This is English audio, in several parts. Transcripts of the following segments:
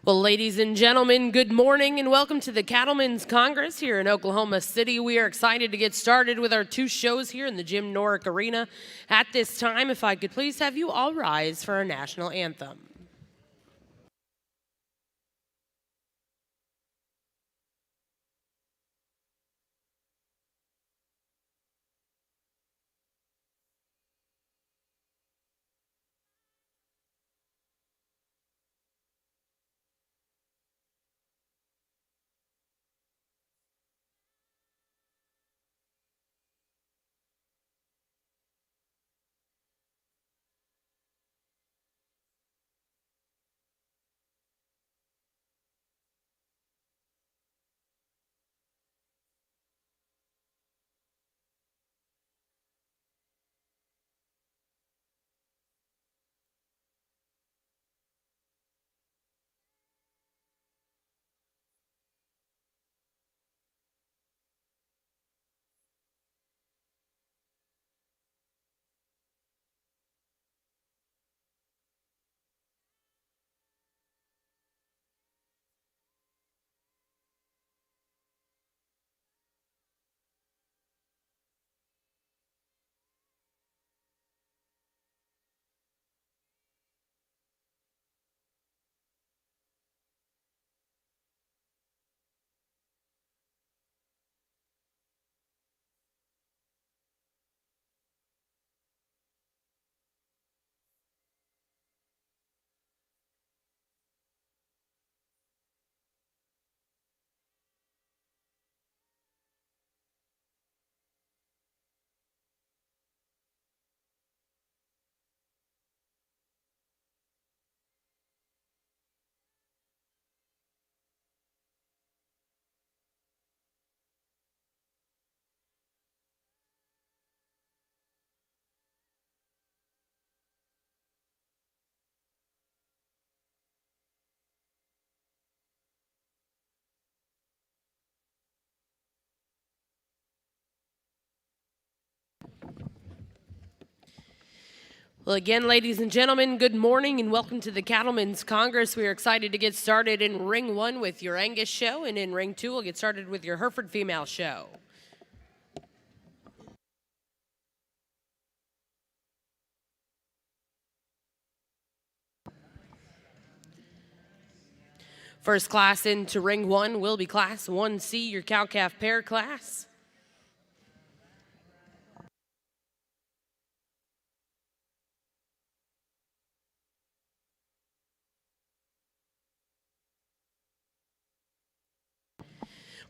Well, ladies and gentlemen, good morning and welcome to the Cattlemen's Congress here in Oklahoma City. We are excited to get started with our two shows here in the Jim Norick Arena. At this time, if I could please have you all rise for our national anthem. Well, again, ladies and gentlemen, good morning and welcome to the Cattlemen's Congress. We are excited to get started in Ring 1 with your Angus show, and in Ring 2, we'll get started with your Hereford female show. First class into Ring 1 will be Class 1C, your cow-calf pair class.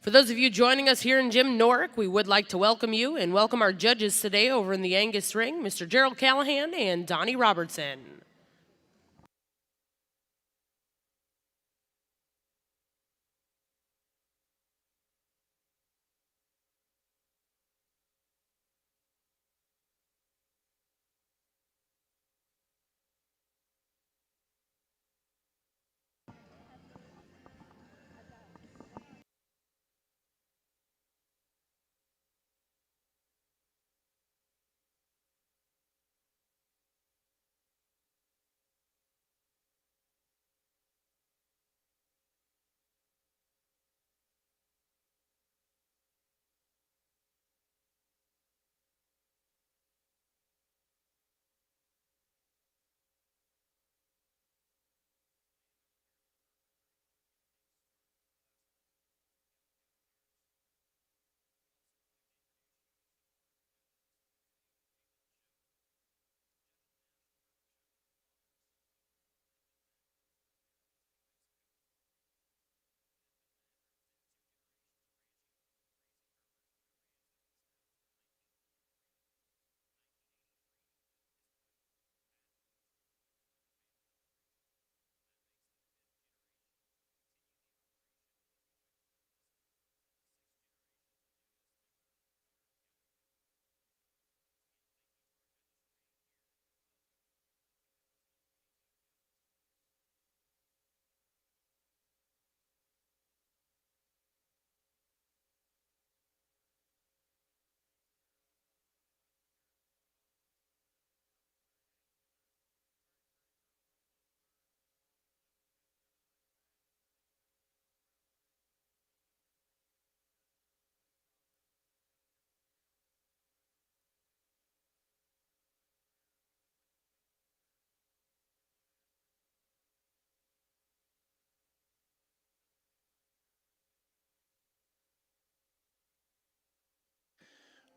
For those of you joining us here in Jim Norick, we would like to welcome you and welcome our judges today over in the Angus ring, Mr. Gerald Callahan and Donnie Robertson.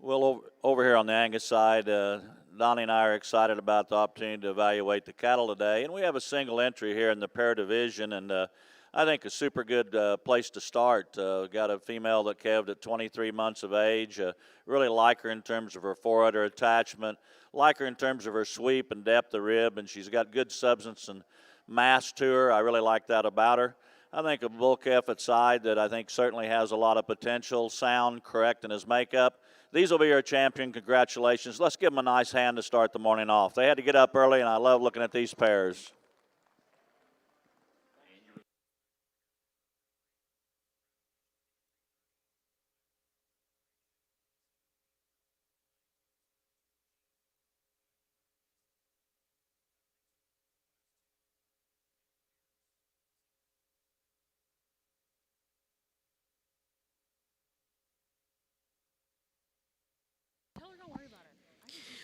Well, over here on the Angus side, Donnie and I are excited about the opportunity to evaluate the cattle today. And we have a single entry here in the pair division, and I think a super good place to start. Got a female that calved at 23 months of age. Really like her in terms of her forerunner attachment, like her in terms of her sweep and depth of rib, and she's got good substance and mass to her. I really like that about her. I think a bull calf at side that I think certainly has a lot of potential, sound, correct in his makeup. These will be your champion. Congratulations. Let's give them a nice hand to start the morning off. They had to get up early, and I love looking at these pairs.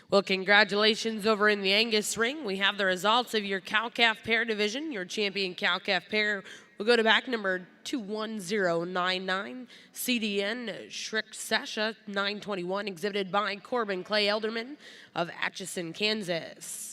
Well, congratulations over in the Angus ring. We have the results of your cow-calf pair division. Your champion cow-calf pair will go to back number 21099, CDN Shrick Sasha 921, exhibited by Corbin Clay Elderman of Atchison, Kansas.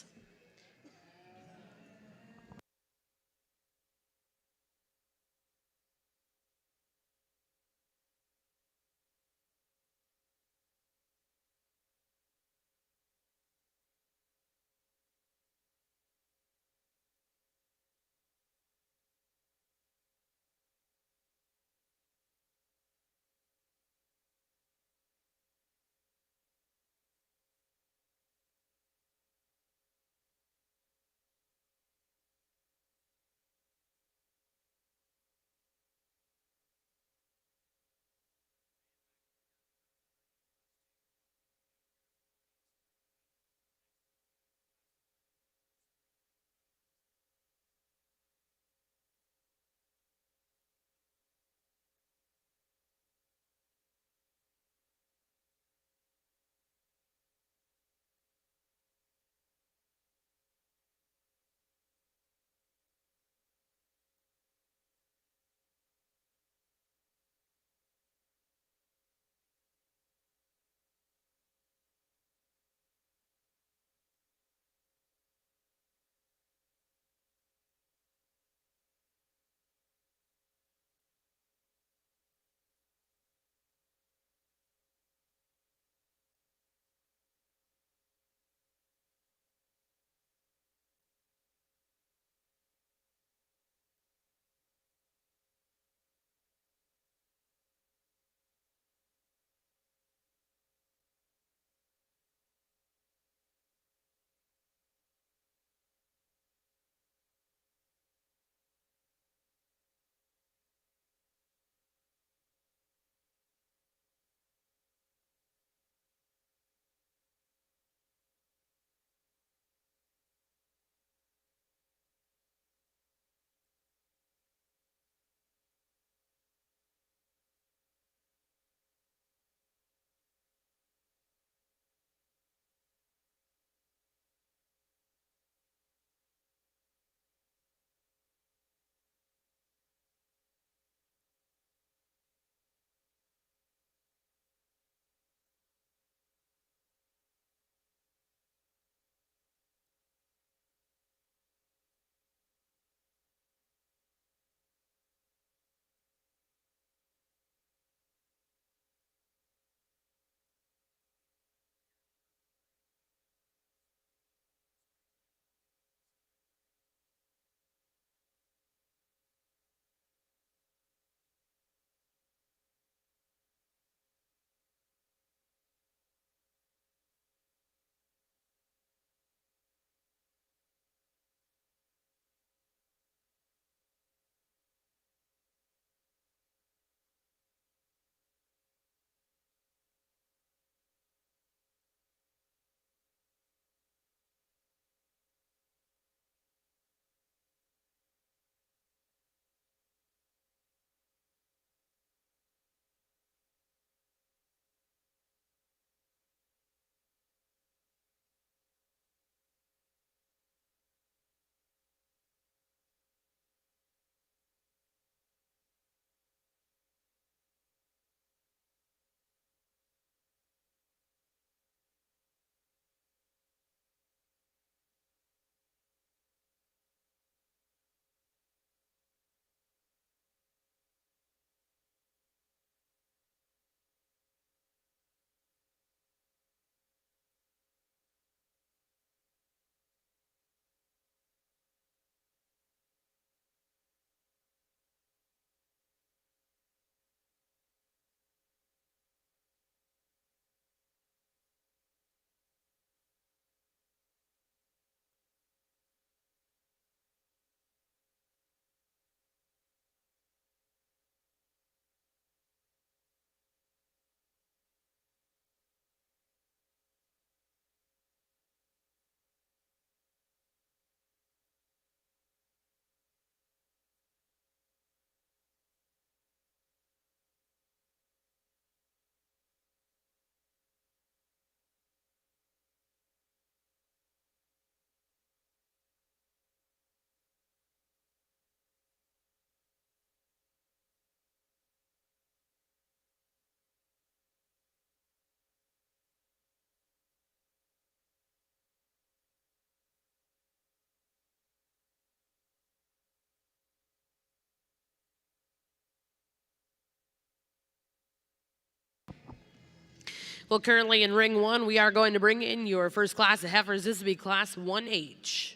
Well, currently in ring 1, we are going to bring in your first class of heifers. This will be class 1H.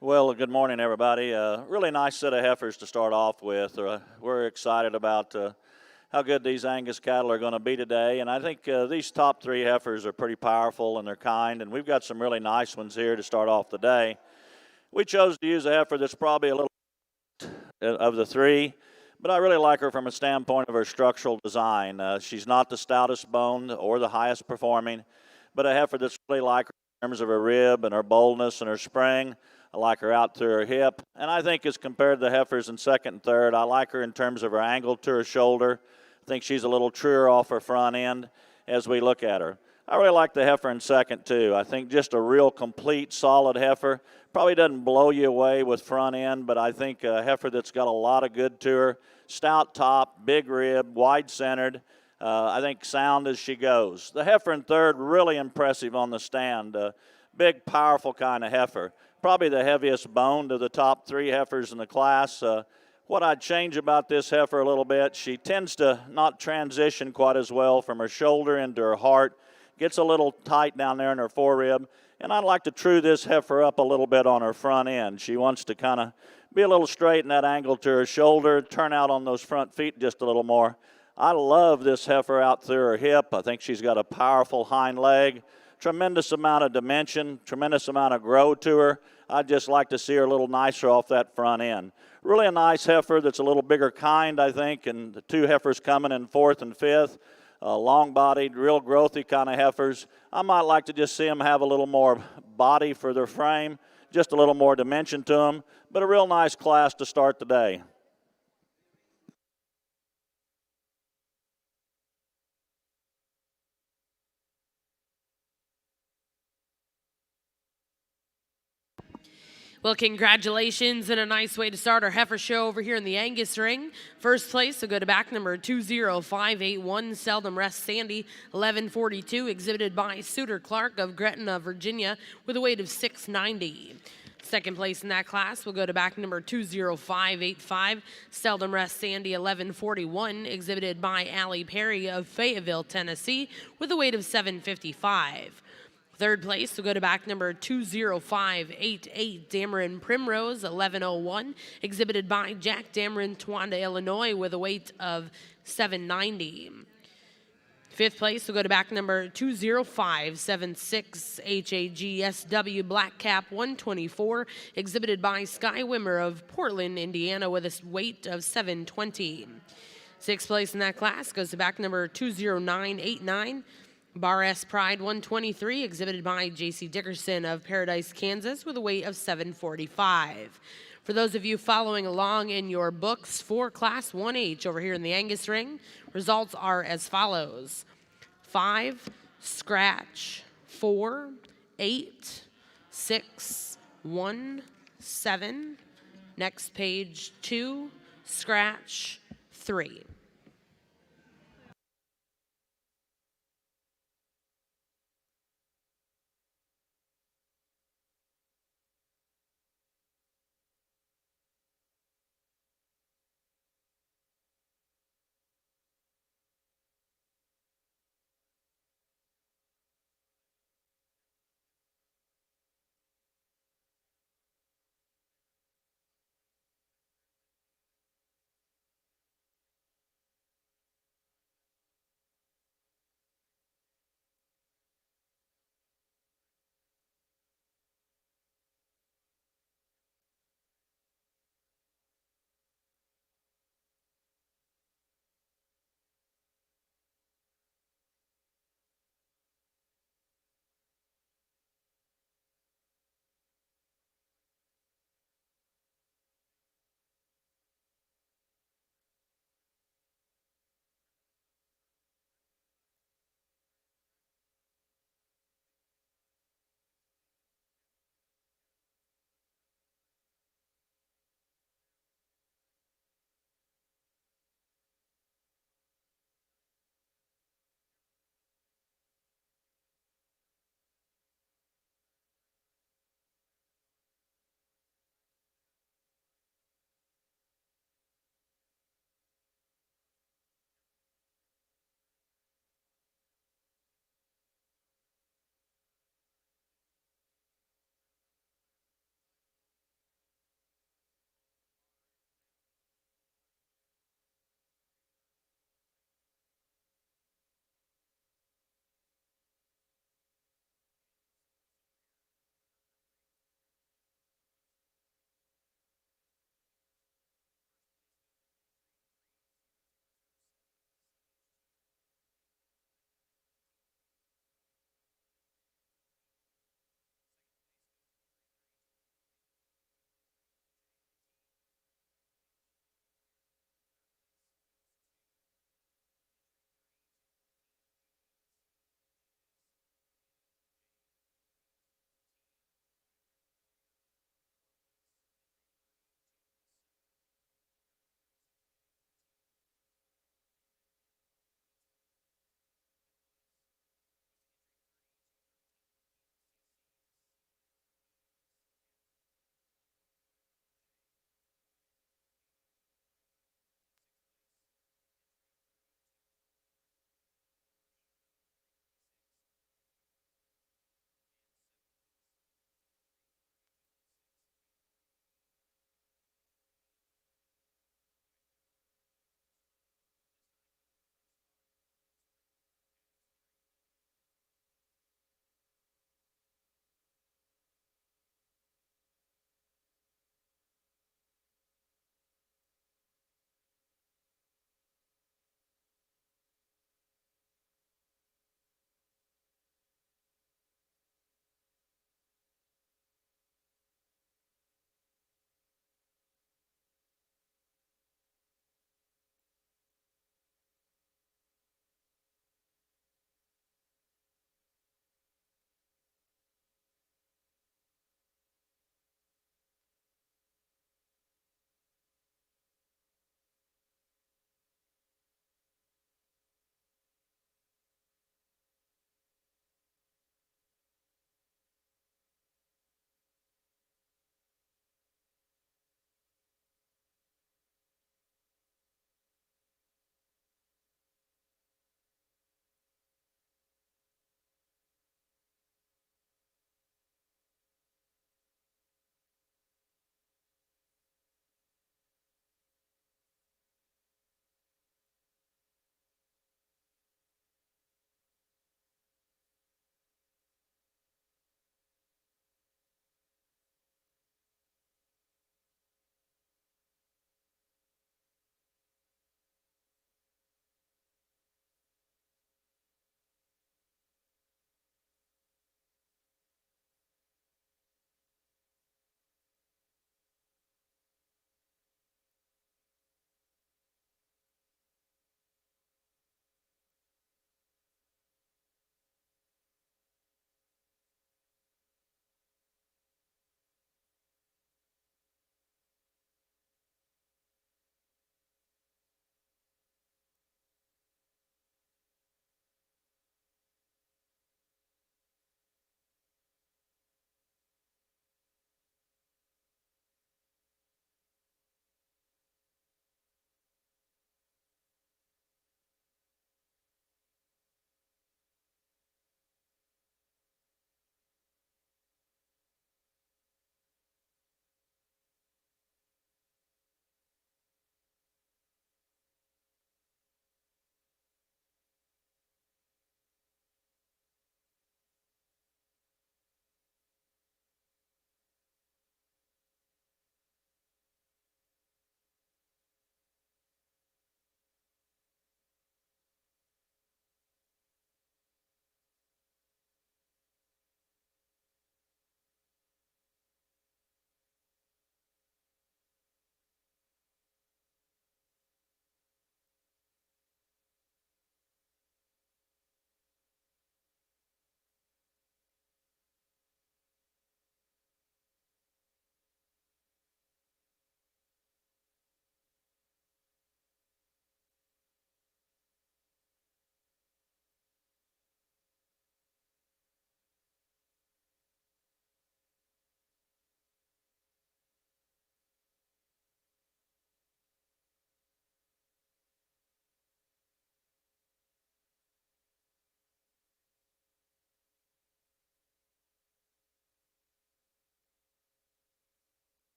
Well, good morning, everybody. Really nice set of heifers to start off with. We're excited about how good these Angus cattle are going to be today, and I think these top three heifers are pretty powerful and they're kind, and we've got some really nice ones here to start off the day. We chose to use a heifer that's probably a little of the three, but I really like her from a standpoint of her structural design. She's not the stoutest boned or the highest performing, but a heifer that's really like her in terms of her rib and her boldness and her spring. I like her out to her hip, and I think as compared to the heifers in second and third, I like her in terms of her angle to her shoulder. I think she's a little truer off her front end as we look at her. I really like the heifer in second, too. I think just a real complete, solid heifer. Probably doesn't blow you away with front end, but I think a heifer that's got a lot of good to her. Stout top, big rib, wide-centered. I think sound as she goes. The heifer in third, really impressive on the stand. Big, powerful kind of heifer. Probably the heaviest boned of the top three heifers in the class. What I'd change about this heifer a little bit, she tends to not transition quite as well from her shoulder into her heart. Gets a little tight down there in her forerib. And I'd like to true this heifer up a little bit on her front end. She wants to kind of be a little straight in that angle to her shoulder, turn out on those front feet just a little more. I love this heifer out through her hip. I think she's got a powerful hind leg. Tremendous amount of dimension, tremendous amount of grow to her. I'd just like to see her a little nicer off that front end. Really a nice heifer that's a little bigger kind, I think, and the two heifers coming in fourth and fifth. Long-bodied, real growthy kind of heifers. I might like to just see them have a little more body for their frame, just a little more dimension to them, but a real nice class to start the day. Well, congratulations and a nice way to start our heifer show over here in the Angus ring. First place will go to back number 20581, Seldom Rest Sandy, 1142, exhibited by Suter Clark of Gretna, Virginia, with a weight of 690. Second place in that class will go to back number 20585, Seldom Rest Sandy, 1141, exhibited by Allie Perry of Fayetteville, Tennessee, with a weight of 755. Third place will go to back number 20588, Dameron Primrose, 1101, exhibited by Jack Dameron, Towanda, Illinois, with a weight of 790. Fifth place will go to back number 20576, HAGSW Black Cap 124, exhibited by Sky Wimmer of Portland, Indiana, with a weight of 720. Sixth place in that class goes to back number 20989, Bar S Pride 123, exhibited by J.C. Dickerson of Paradise, Kansas, with a weight of 745. For those of you following along in your books for Class 1H over here in the Angus ring, results are as follows: 5, scratch, 4, 8, 6, 1, 7. Next page, 2, scratch, 3.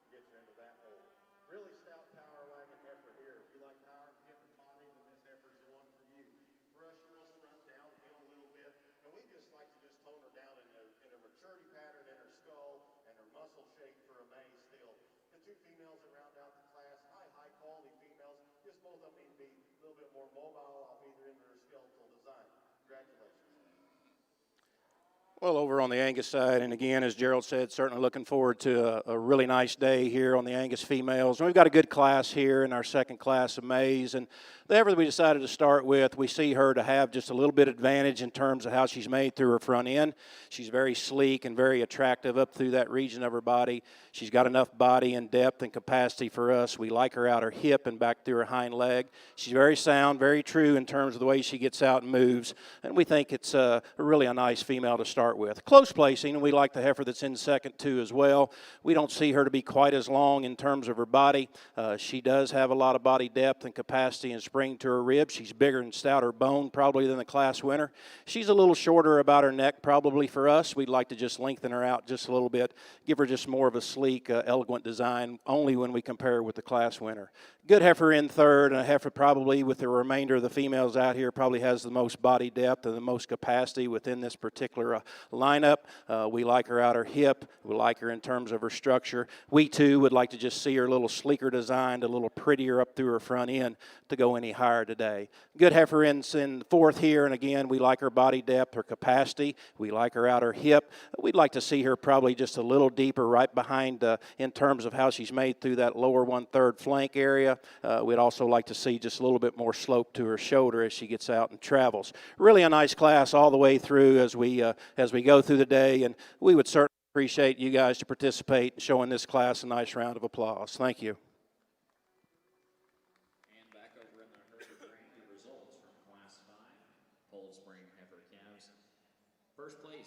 get you into that hole. Really stout power wagon heifer here. If you like power, hip and bonding, then this heifer's the one for you. Brushless, run downhill a little bit, and we just like to just tone her down in a maturity pattern in her skull and her muscle shape for a May still. The two females that round out the class, high quality females, just both of them need to be a little bit more mobile off either end of their skeletal design. Congratulations. Well, over on the Angus side, and again, as Gerald said, certainly looking forward to a really nice day here on the Angus females. And we've got a good class here in our second class of Mays, and the heifer that we decided to start with, we see her to have just a little bit advantage in terms of how she's made through her front end. She's very sleek and very attractive up through that region of her body. She's got enough body and depth and capacity for us. We like her out her hip and back through her hind leg. She's very sound, very true in terms of the way she gets out and moves, and we think it's really a nice female to start with. Close placing, and we like the heifer that's in second too as well. We don't see her to be quite as long in terms of her body. She does have a lot of body depth and capacity and spring to her ribs. She's bigger and stouter bone probably than the class winner. She's a little shorter about her neck probably for us. We'd like to just lengthen her out just a little bit, give her just more of a sleek, elegant design only when we compare her with the class winner. Good heifer in third, and a heifer probably with the remainder of the females out here probably has the most body depth and the most capacity within this particular lineup. We like her out her hip. We like her in terms of her structure. We too would like to just see her a little sleeker designed, a little prettier up through her front end to go any higher today. Good heifer in fourth here, and again, we like her body depth, her capacity. We like her out her hip. We'd like to see her probably just a little deeper right behind in terms of how she's made through that lower 1/3 flank area. We'd also like to see just a little bit more slope to her shoulder as she gets out and travels. Really a nice class all the way through as we go through the day, and we would certainly appreciate you guys to participate in showing this class a nice round of applause. Thank you. And back over in the herd ring, the results from Class 5, Cold Spring heifer calves. First place.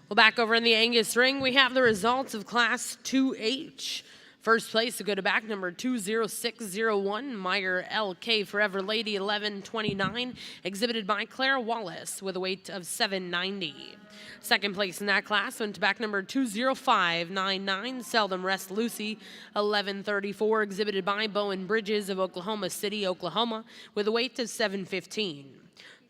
Well, back over in the Angus ring, we have the results of Class 2H. First place to go to back number 20601, Meyer LK Forever Lady 1129, exhibited by Claire Wallace with a weight of 790. Second place in that class went to back number 20599, Seldom Rest Lucy 1134, exhibited by Bowen Bridges of Oklahoma City, Oklahoma, with a weight of 715.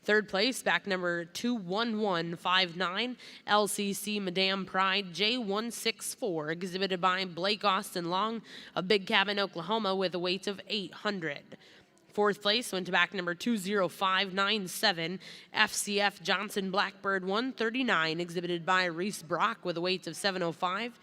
Third place, back number 21159, LCC Madame Pride J164, exhibited by Blake Austin Long of Big Cabin, Oklahoma, with a weight of 800. Fourth place went to back number 20597, FCF Johnson Blackbird 139, exhibited by Reese Brock with a weight of 705.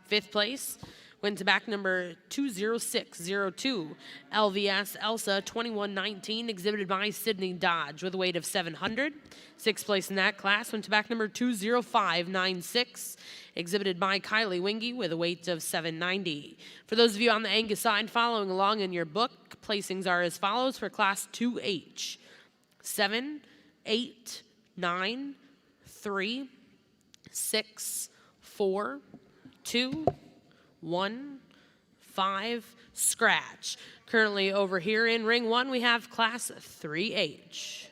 Fifth place went to back number 20602, LVS Elsa 2119, exhibited by Sydney Dodge with a weight of 700. Sixth place in that class went to back number 20596, exhibited by Kylie Wingy with a weight of 790. For those of you on the Angus side following along in your book, placings are as follows for Class 2H: 7, 8, 9, 3, 6, 4, 2, 1, 5, scratch. Currently over here in ring 1, we have class 3H.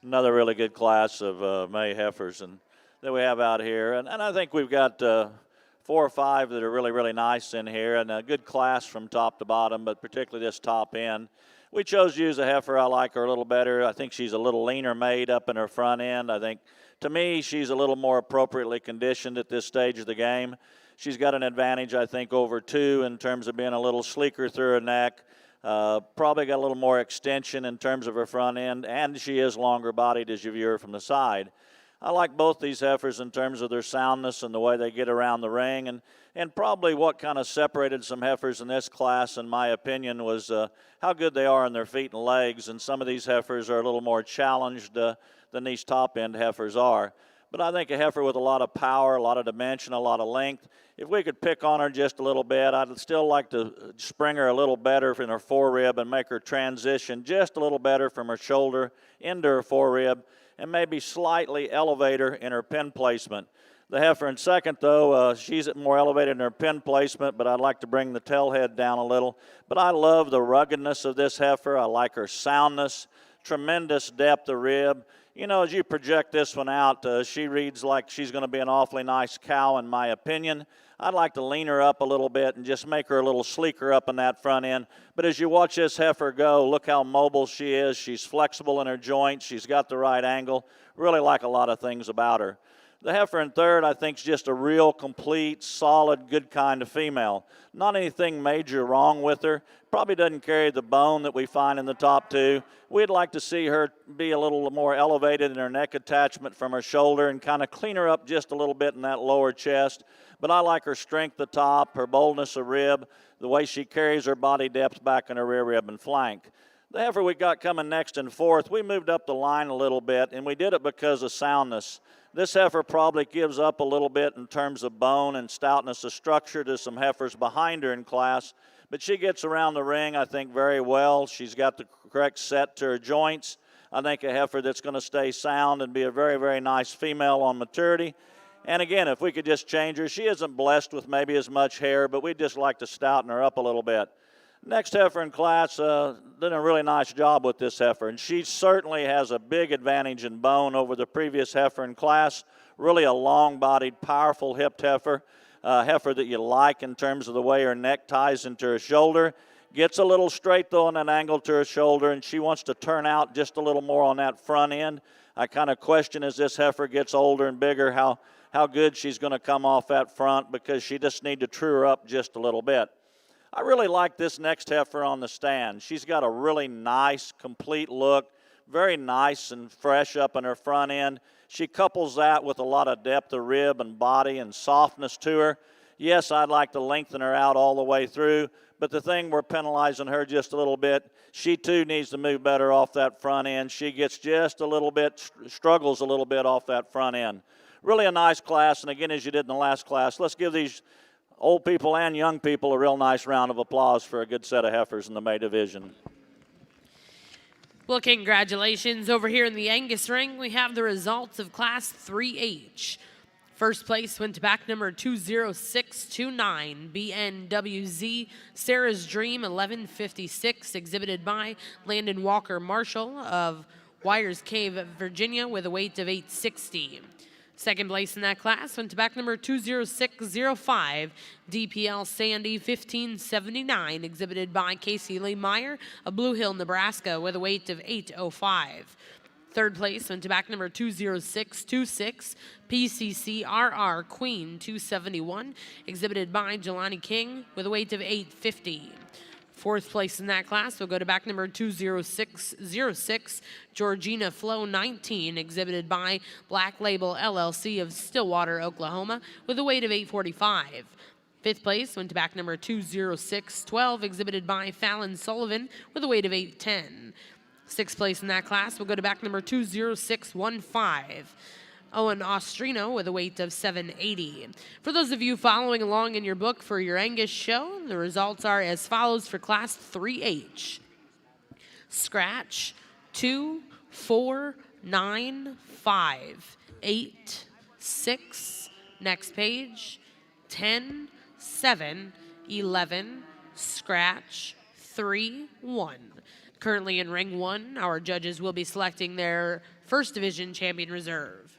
another really good class of May heifers that we have out here. And I think we've got 4 or 5 that are really, really nice in here, and a good class from top to bottom, but particularly this top end. We chose to use a heifer. I like her a little better. I think she's a little leaner made up in her front end. I think, to me, she's a little more appropriately conditioned at this stage of the game. She's got an advantage, I think, over 2 in terms of being a little sleeker through her neck. Probably got a little more extension in terms of her front end, and she is longer bodied as you view her from the side. I like both these heifers in terms of their soundness and the way they get around the ring, and probably what kind of separated some heifers in this class, in my opinion, was how good they are in their feet and legs, and some of these heifers are a little more challenged than these top-end heifers are. But I think a heifer with a lot of power, a lot of dimension, a lot of length, if we could pick on her just a little bit, I'd still like to spring her a little better in her forerib and make her transition just a little better from her shoulder into her forerib, and maybe slightly elevate her in her pin placement. The heifer in second, though, she's more elevated in her pin placement, but I'd like to bring the tail head down a little. But I love the ruggedness of this heifer. I like her soundness, tremendous depth of rib. You know, as you project this one out, she reads like she's going to be an awfully nice cow, in my opinion. I'd like to lean her up a little bit and just make her a little sleeker up in that front end. But as you watch this heifer go, look how mobile she is. She's flexible in her joints. She's got the right angle. Really like a lot of things about her. The heifer in third, I think, is just a real complete, solid, good kind of female. Not anything major wrong with her. Probably doesn't carry the bone that we find in the top 2. We'd like to see her be a little more elevated in her neck attachment from her shoulder and kind of clean her up just a little bit in that lower chest. But I like her strength at the top, her boldness of rib, the way she carries her body depth back in her rear rib and flank. The heifer we got coming next in fourth, we moved up the line a little bit, and we did it because of soundness. This heifer probably gives up a little bit in terms of bone and stoutness of structure to some heifers behind her in class, but she gets around the ring, I think, very well. She's got the correct set to her joints. I think a heifer that's going to stay sound and be a very, very nice female on maturity. And again, if we could just change her, she isn't blessed with maybe as much hair, but we'd just like to stouten her up a little bit. Next heifer in class did a really nice job with this heifer, and she certainly has a big advantage in bone over the previous heifer in class. Really a long-bodied, powerful hipped heifer, heifer that you like in terms of the way her neck ties into her shoulder. Gets a little straight, though, on an angle to her shoulder, and she wants to turn out just a little more on that front end. I kind of question, as this heifer gets older and bigger, how good she's going to come off that front, because she just needs to true her up just a little bit. I really like this next heifer on the stand. She's got a really nice, complete look, very nice and fresh up in her front end. She couples that with a lot of depth of rib and body and softness to her. Yes, I'd like to lengthen her out all the way through, but the thing, we're penalizing her just a little bit. She, too, needs to move better off that front end. She gets just a little bit, struggles a little bit off that front end. Really a nice class, and again, as you did in the last class, let's give these old people and young people a real nice round of applause for a good set of heifers in the May division. Well, congratulations. Over here in the Angus ring, we have the results of Class 3H. First place went to back number 20629, BNWZ Sarah's Dream 1156, exhibited by Landon Walker Marshall of Wyers Cave, Virginia, with a weight of 860. Second place in that class went to back number 20605, DPL Sandy 1579, exhibited by Casey Lee Meyer of Blue Hill, Nebraska, with a weight of 805. Third place went to back number 20626, PCCRR Queen 271, exhibited by Jelani King, with a weight of 850. Fourth place in that class will go to back number 20606, Georgina Flow 19, exhibited by Black Label LLC of Stillwater, Oklahoma, with a weight of 845. Fifth place went to back number 20612, exhibited by Fallon Sullivan, with a weight of 810. Sixth place in that class will go to back number 20615. Owen Ostrino with a weight of 780. For those of you following along in your book for your Angus show, the results are as follows for Class 3H. Scratch 2, 4, 9, 5, 8, 6. Next page. 10, 7, 11. Scratch 3, 1. Currently in ring 1, our judges will be selecting their First Division Champion Reserve.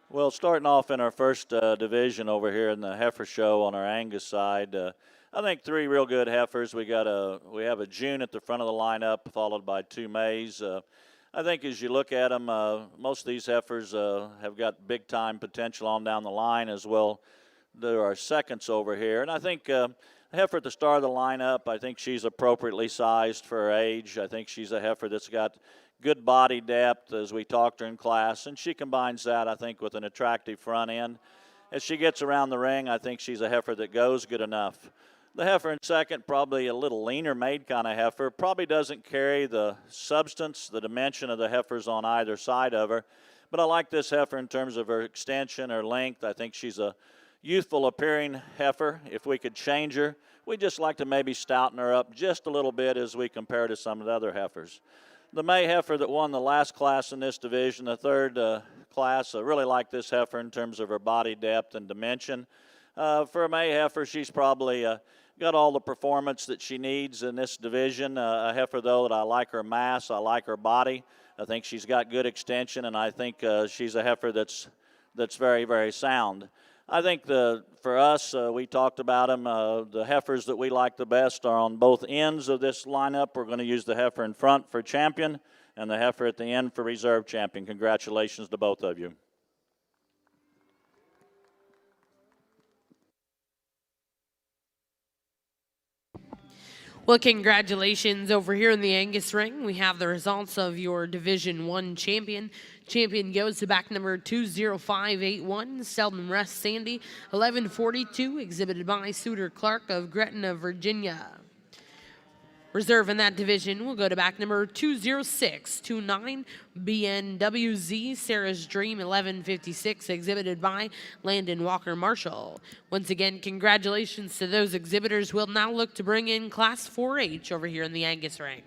Well, starting off in our first division over here in the heifer show on our Angus side, I think three real good heifers. We have a June at the front of the lineup, followed by two Mays. I think as you look at them, most of these heifers have got big time potential on down the line as well. There are seconds over here, and I think heifer at the start of the lineup, I think she's appropriately sized for her age. I think she's a heifer that's got good body depth, as we talked to her in class, and she combines that, I think, with an attractive front end. As she gets around the ring, I think she's a heifer that goes good enough. The heifer in second, probably a little leaner made kind of heifer, probably doesn't carry the substance, the dimension of the heifers on either side of her, but I like this heifer in terms of her extension, her length. I think she's a youthful appearing heifer. If we could change her, we'd just like to maybe stouten her up just a little bit as we compare to some of the other heifers. The May heifer that won the last class in this division, the third class, I really like this heifer in terms of her body depth and dimension. For a May heifer, she's probably got all the performance that she needs in this division. A heifer, though, that I like her mass, I like her body. I think she's got good extension, and I think she's a heifer that's very, very sound. I think for us, we talked about them. The heifers that we like the best are on both ends of this lineup. We're going to use the heifer in front for champion and the heifer at the end for reserve champion. Congratulations to both of you. Well, congratulations over here in the Angus ring. We have the results of your Division 1 champion. Champion goes to back number 20581, Seldon Rest Sandy, 1142, exhibited by Suter Clark of Gretna, Virginia. Reserve in that division will go to back number 20629, BNWZ, Sarah's Dream, 1156, exhibited by Landon Walker Marshall. Once again, congratulations to those exhibitors. We'll now look to bring in Class 4H over here in the Angus ring.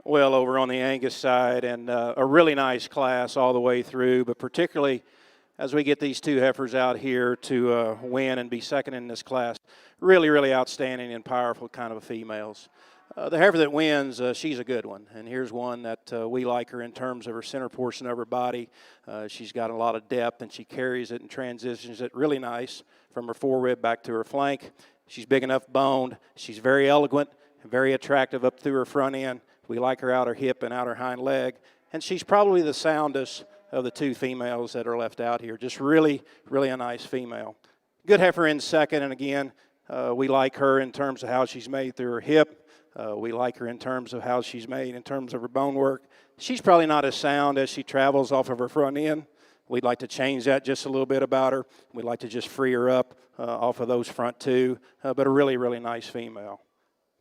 well over on the Angus side, and a really nice class all the way through, but particularly as we get these two heifers out here to win and be second in this class. Really, really outstanding and powerful kind of females. The heifer that wins, she's a good one, and here's one that we like her in terms of her center portion of her body. She's got a lot of depth, and she carries it and transitions it really nice from her forerib back to her flank. She's big enough boned. She's very elegant, very attractive up through her front end. We like her outer hip and outer hind leg, and she's probably the soundest of the two females that are left out here. Just really, really a nice female. Good heifer in second, and again, we like her in terms of how she's made through her hip. We like her in terms of how she's made in terms of her bone work. She's probably not as sound as she travels off of her front end. We'd like to change that just a little bit about her. We'd like to just free her up off of those front two, but a really, really nice female.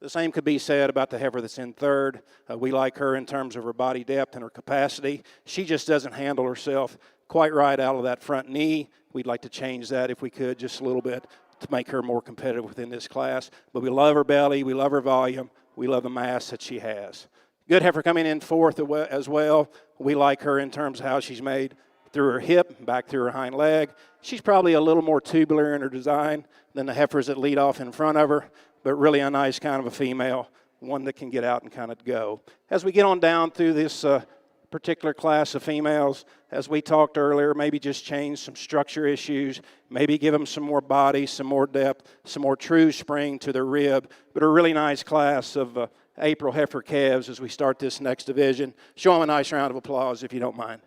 The same could be said about the heifer that's in third. We like her in terms of her body depth and her capacity. She just doesn't handle herself quite right out of that front knee. We'd like to change that if we could just a little bit to make her more competitive within this class. But we love her belly, we love her volume, we love the mass that she has. Good heifer coming in fourth as well. We like her in terms of how she's made through her hip, back through her hind leg. She's probably a little more tubular in her design than the heifers that lead off in front of her, but really a nice kind of a female, one that can get out and kind of go. As we get on down through this particular class of females, as we talked earlier, maybe just change some structure issues, maybe give them some more body, some more depth, some more true spring to their rib, but a really nice class of April heifer calves as we start this next division. Show them a nice round of applause if you don't mind.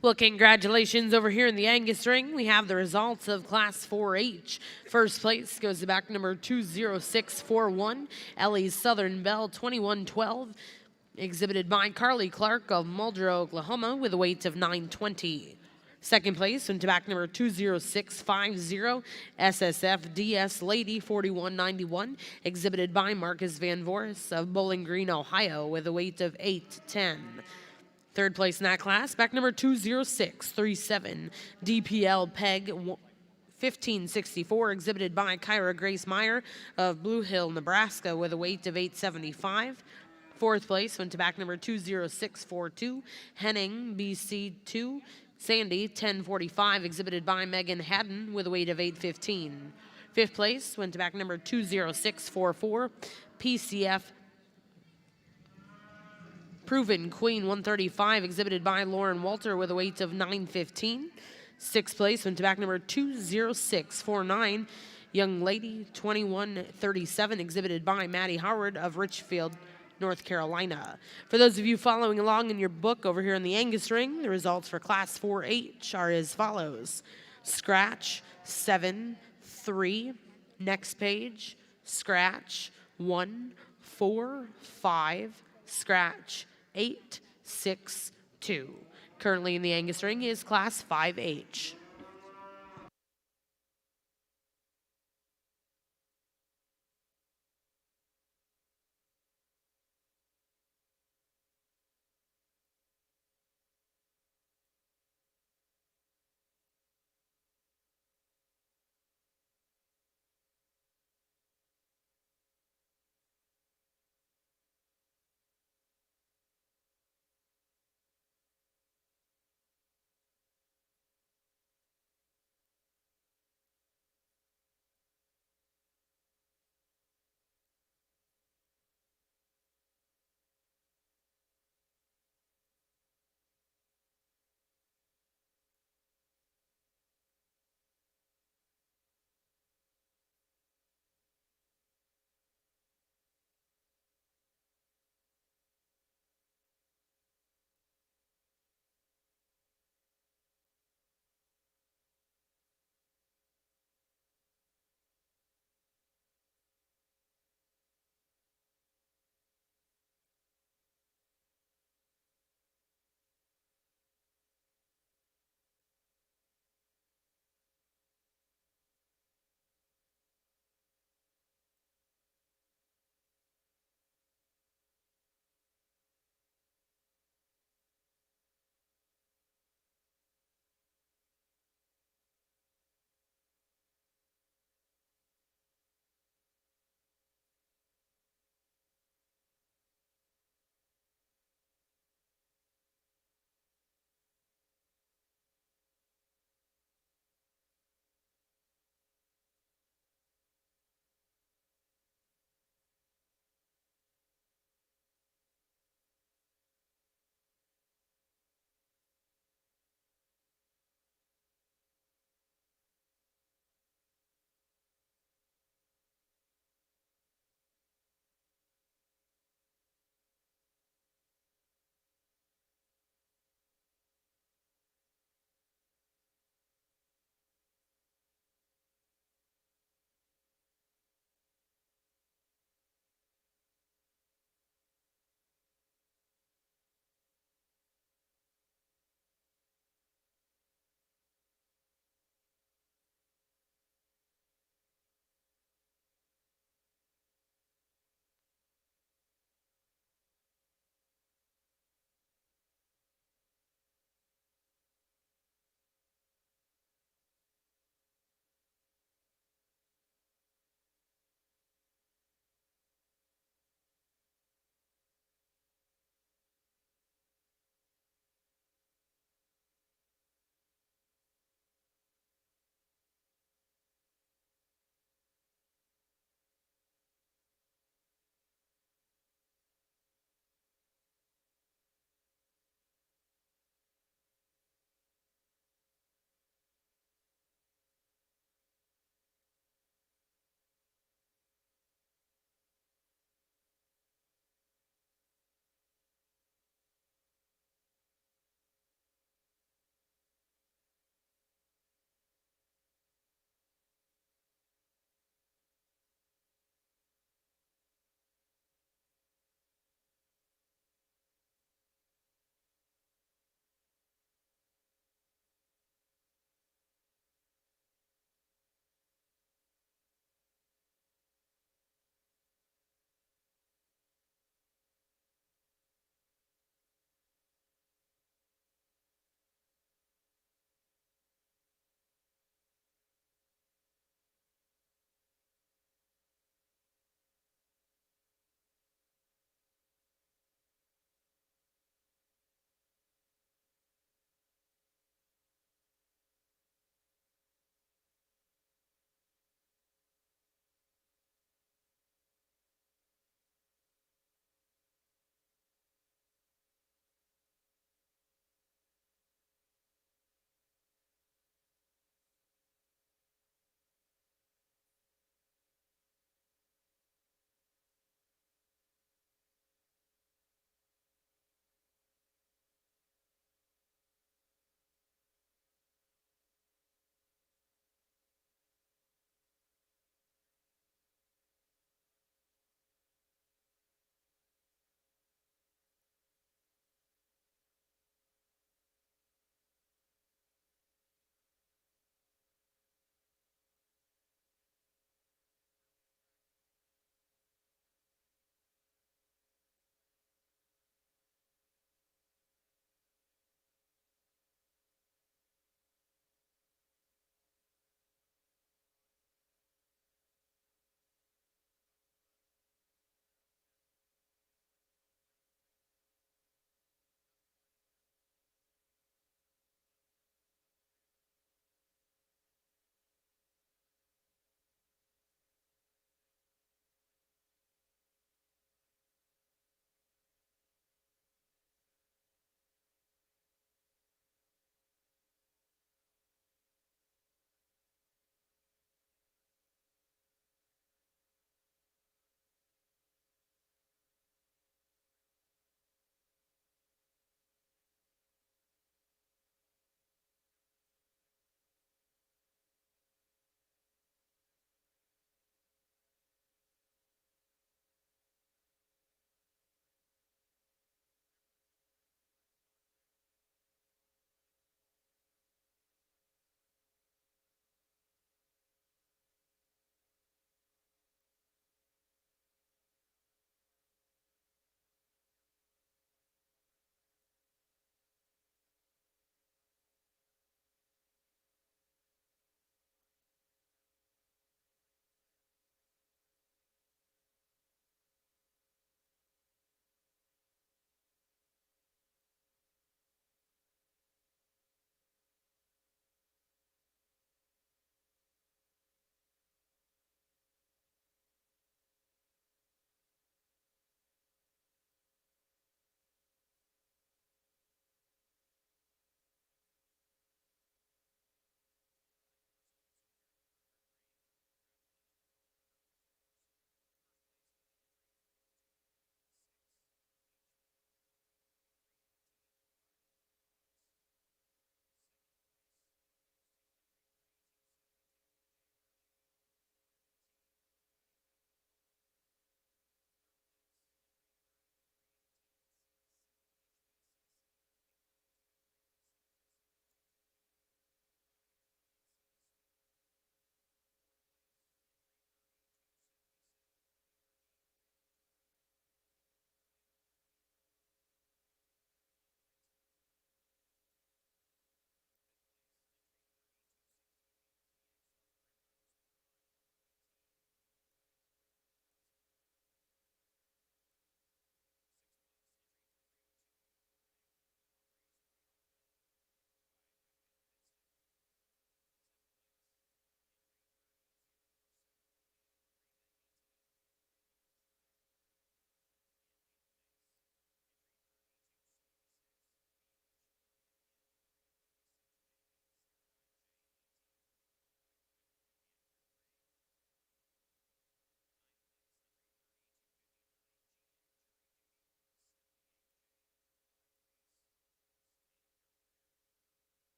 Well, congratulations over here in the Angus ring. We have the results of Class 4H. First place goes to back number 20641, Ellie's Southern Belle 2112, exhibited by Carly Clark of Muldrow, Oklahoma, with a weight of 920. Second place went to back number 20650, SSF DS Lady 4191, exhibited by Marcus Van Voris of Bowling Green, Ohio, with a weight of 810. Third place in that class, back number 20637, DPL Peg 1564, exhibited by Kyra Grace Meyer of Blue Hill, Nebraska, with a weight of 875. Fourth place went to back number 20642, Henning BC2, Sandy 1045, exhibited by Megan Haddon, with a weight of 815. Fifth place went to back number 20644, PCF Proven Queen 135, exhibited by Lauren Walter, with a weight of 915. Sixth place went to back number 20649, Young Lady 2137, exhibited by Maddie Howard of Richfield, North Carolina. For those of you following along in your book over here in the Angus ring, the results for Class 4H are as follows. Scratch 7, 3. Next page, scratch 1, 4, 5. Scratch 8, 6, 2. Currently in the Angus ring is Class 5H.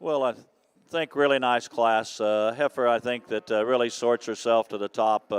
Well, I think really nice class. Heifer, I think that really sorts herself to the top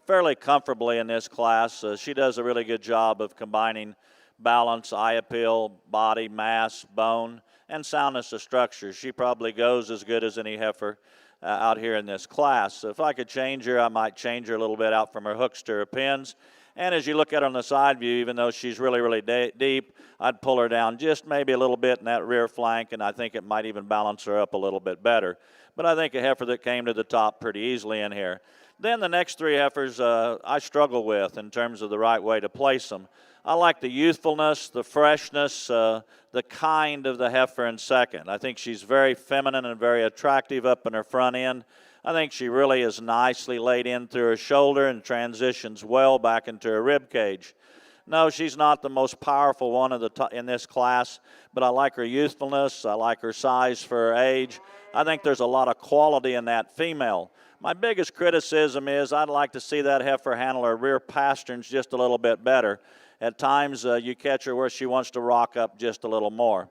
fairly comfortably in this class. She does a really good job of combining balance, eye appeal, body, mass, bone, and soundness of structure. She probably goes as good as any heifer out here in this class. So if I could change her, I might change her a little bit out from her hooks to her pins. And as you look at her on the side view, even though she's really, really deep, I'd pull her down just maybe a little bit in that rear flank, and I think it might even balance her up a little bit better. But I think a heifer that came to the top pretty easily in here. Then the next three heifers I struggle with in terms of the right way to place them. I like the youthfulness, the freshness, the kind of the heifer in second. I think she's very feminine and very attractive up in her front end. I think she really is nicely laid in through her shoulder and transitions well back into her rib cage. No, she's not the most powerful one in this class, but I like her youthfulness. I like her size for her age. I think there's a lot of quality in that female. My biggest criticism is I'd like to see that heifer handle her rear pasterns just a little bit better. At times, you catch her where she wants to rock up just a little more.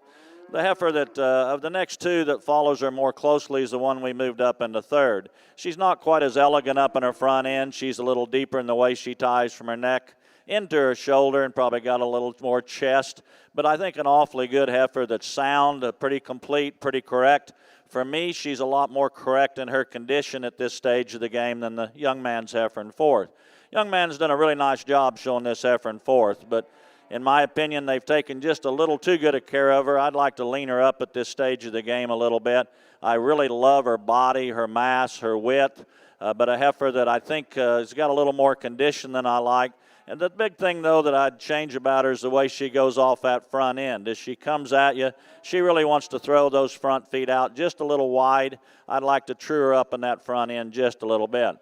The heifer that of the next two that follows her more closely is the one we moved up into third. She's not quite as elegant up in her front end. She's a little deeper in the way she ties from her neck into her shoulder and probably got a little more chest. But I think an awfully good heifer that's sound, pretty complete, pretty correct. For me, she's a lot more correct in her condition at this stage of the game than the young man's heifer in fourth. Young man's done a really nice job showing this heifer in fourth, but in my opinion, they've taken just a little too good a care of her. I'd like to lean her up at this stage of the game a little bit. I really love her body, her mass, her width, but a heifer that I think has got a little more condition than I like. And the big thing, though, that I'd change about her is the way she goes off that front end. As she comes at you, she really wants to throw those front feet out just a little wide. I'd like to true her up in that front end just a little bit.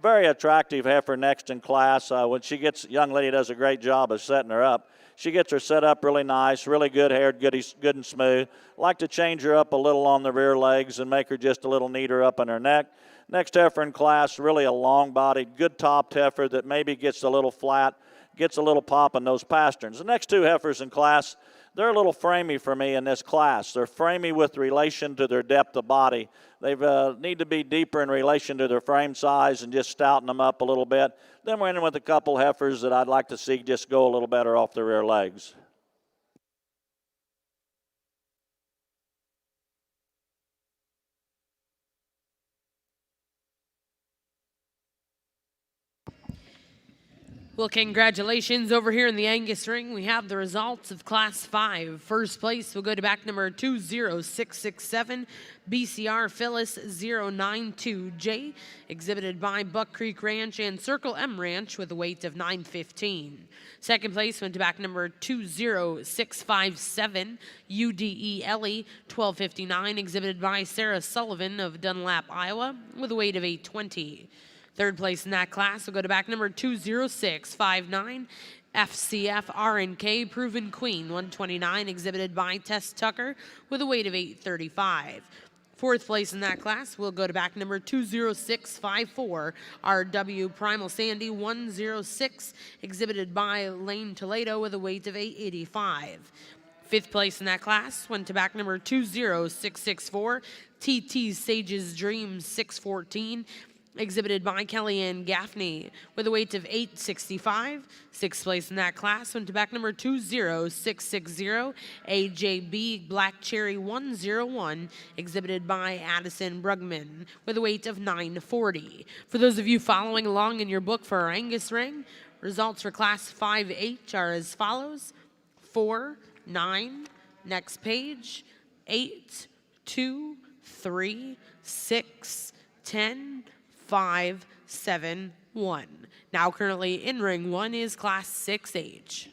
Very attractive heifer next in class. When she gets, young lady does a great job of setting her up. She gets her set up really nice, really good haired, good and smooth. Like to change her up a little on the rear legs and make her just a little neater up in her neck. Next heifer in class, really a long-bodied, good topped heifer that maybe gets a little flat, gets a little pop in those pasterns. The next two heifers in class, they're a little framey for me in this class. They're framey with relation to their depth of body. They need to be deeper in relation to their frame size and just stouten them up a little bit. Then we're in with a couple heifers that I'd like to see just go a little better off the rear legs. Well, congratulations over here in the Angus ring. We have the results of Class 5. First place will go to back number 20667, BCR Phyllis 092J, exhibited by Buck Creek Ranch and Circle M Ranch with a weight of 915. Second place went to back number 20657, UDE Ellie 1259, exhibited by Sarah Sullivan of Dunlap, Iowa, with a weight of 820. Third place in that class will go to back number 20659, FCF RNK Proven Queen 129, exhibited by Tess Tucker with a weight of 835. Fourth place in that class will go to back number 20654, RW Primal Sandy 106, exhibited by Lane Toledo with a weight of 885. Fifth place in that class went to back number 20664, TT Sage's Dream 614, exhibited by Kellyanne Gaffney with a weight of 865. Sixth place in that class went to back number 20660, AJB Black Cherry 101, exhibited by Addison Brugman with a weight of 940. For those of you following along in your book for our Angus ring, results for Class 5H are as follows: 4, 9, next page, 8, 2, 3, 6, 10, 5, 7, 1. Now currently in ring 1 is Class 6H.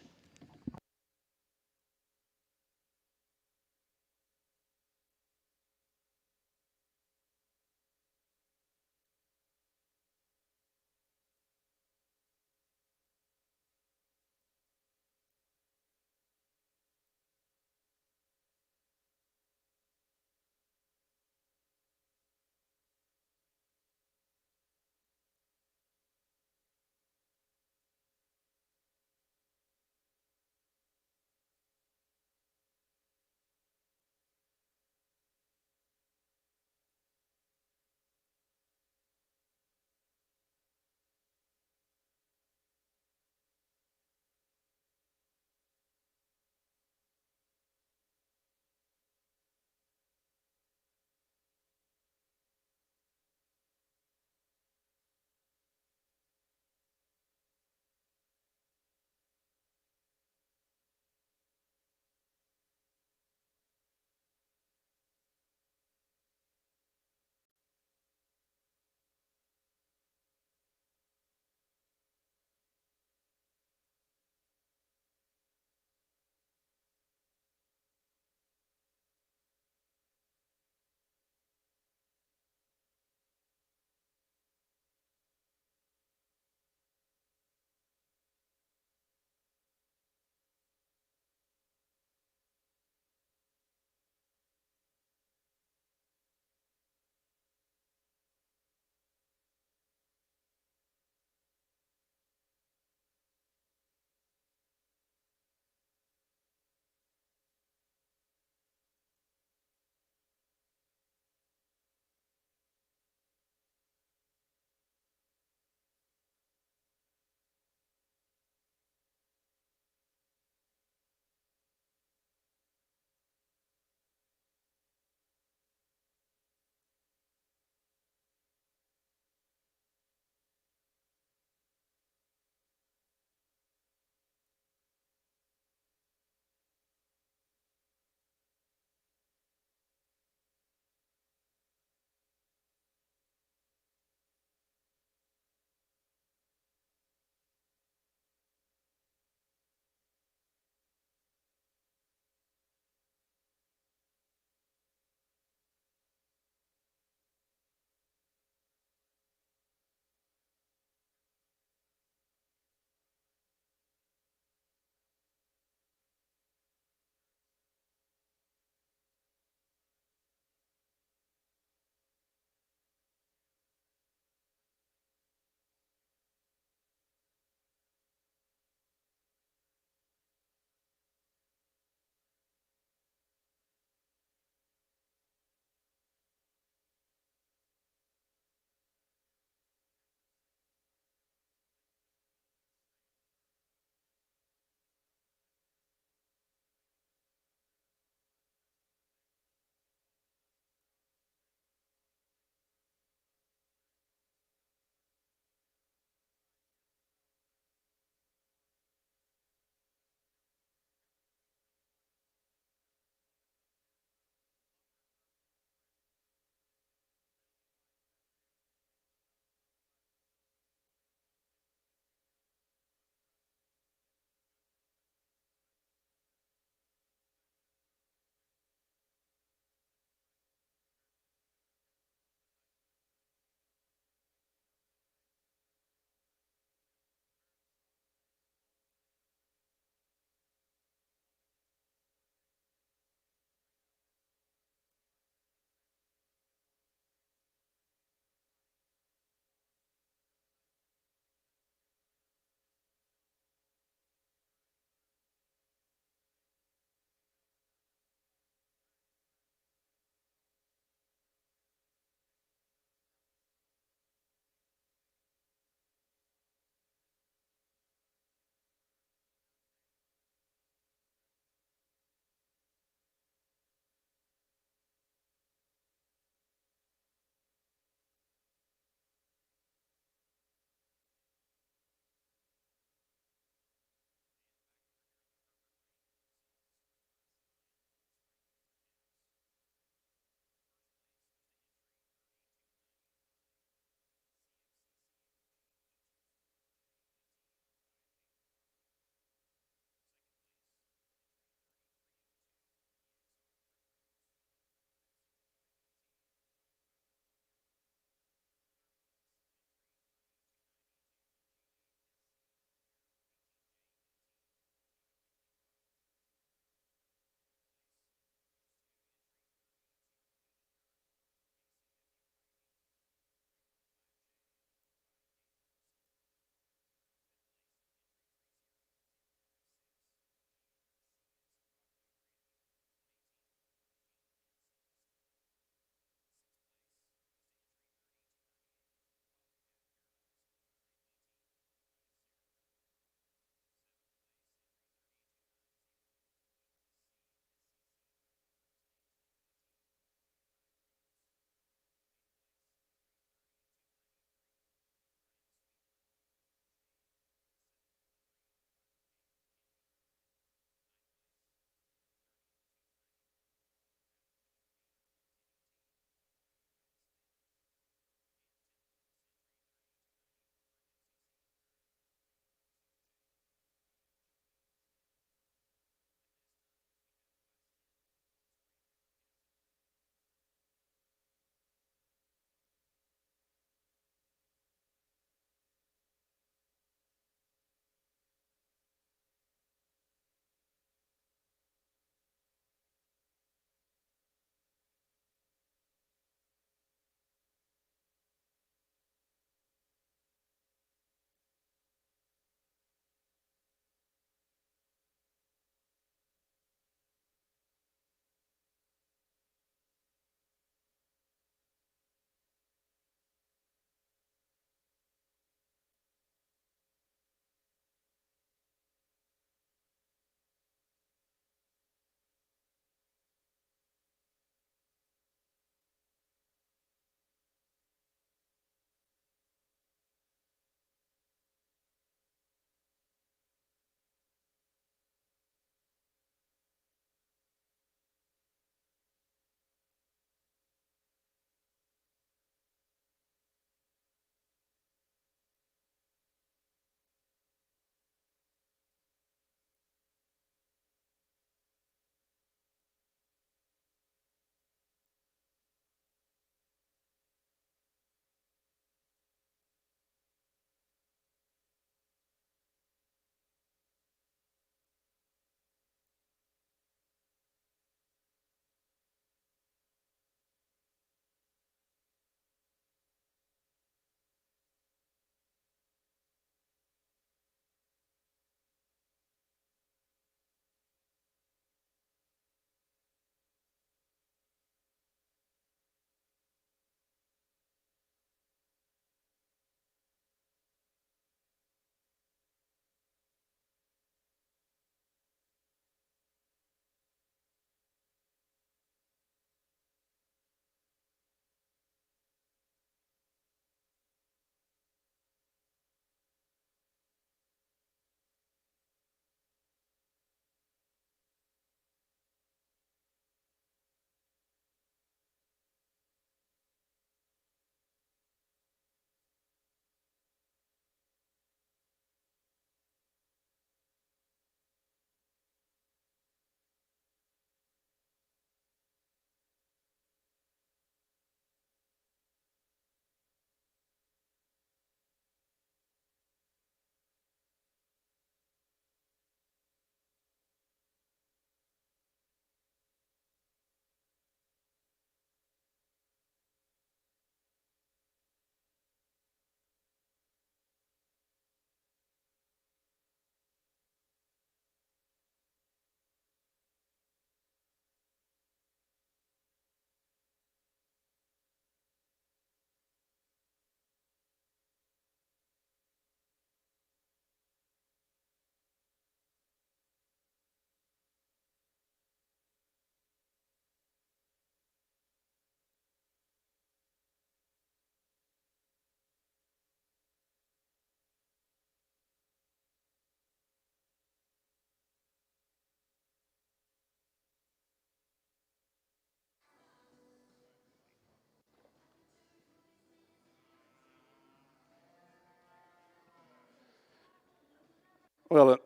Well,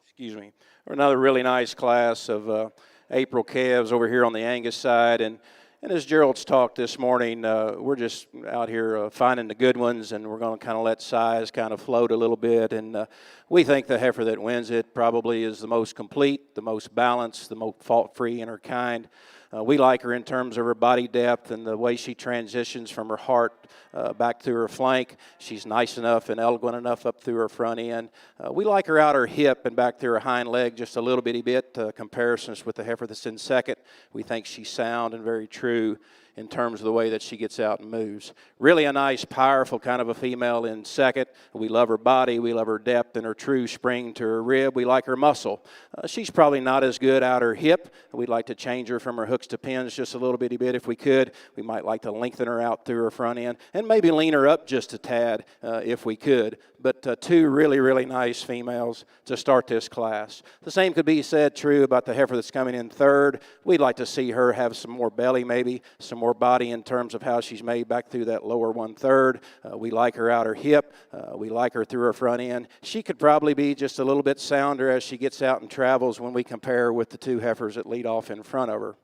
excuse me, another really nice class of April calves over here on the Angus side. And as Gerald's talked this morning, we're just out here finding the good ones, and we're going to kind of let size kind of float a little bit. And we think the heifer that wins it probably is the most complete, the most balanced, the most fault-free in her kind. We like her in terms of her body depth and the way she transitions from her heart back through her flank. She's nice enough and elegant enough up through her front end. We like her out her hip and back through her hind leg just a little bitty bit. Comparisons with the heifer that's in second, we think she's sound and very true in terms of the way that she gets out and moves. Really a nice, powerful kind of a female in second. We love her body. We love her depth and her true spring to her rib. We like her muscle. She's probably not as good out her hip. We'd like to change her from her hooks to pins just a little bitty bit if we could. We might like to lengthen her out through her front end and maybe lean her up just a tad if we could. But two really, really nice females to start this class. The same could be said true about the heifer that's coming in third. We'd like to see her have some more belly maybe, some more body in terms of how she's made back through that lower 1/3. We like her out her hip. We like her through her front end. She could probably be just a little bit sounder as she gets out and travels when we compare her with the two heifers that lead off in front of her.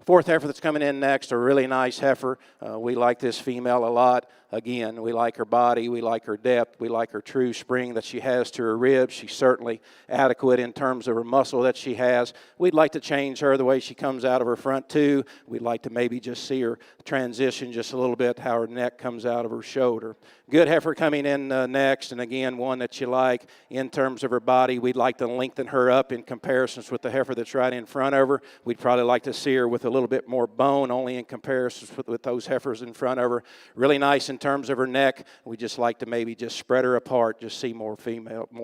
Fourth heifer that's coming in next, a really nice heifer. We like this female a lot. Again, we like her body, we like her depth, we like her true spring that she has to her ribs. She's certainly adequate in terms of her muscle that she has. We'd like to change her the way she comes out of her front too. We'd like to maybe just see her transition just a little bit, how her neck comes out of her shoulder. Good heifer coming in next, and again, one that you like in terms of her body. We'd like to lengthen her up in comparisons with the heifer that's right in front of her. We'd probably like to see her with a little bit more bone, only in comparisons with those heifers in front of her. Really nice in terms of her neck. We just like to maybe just spread her apart, just see more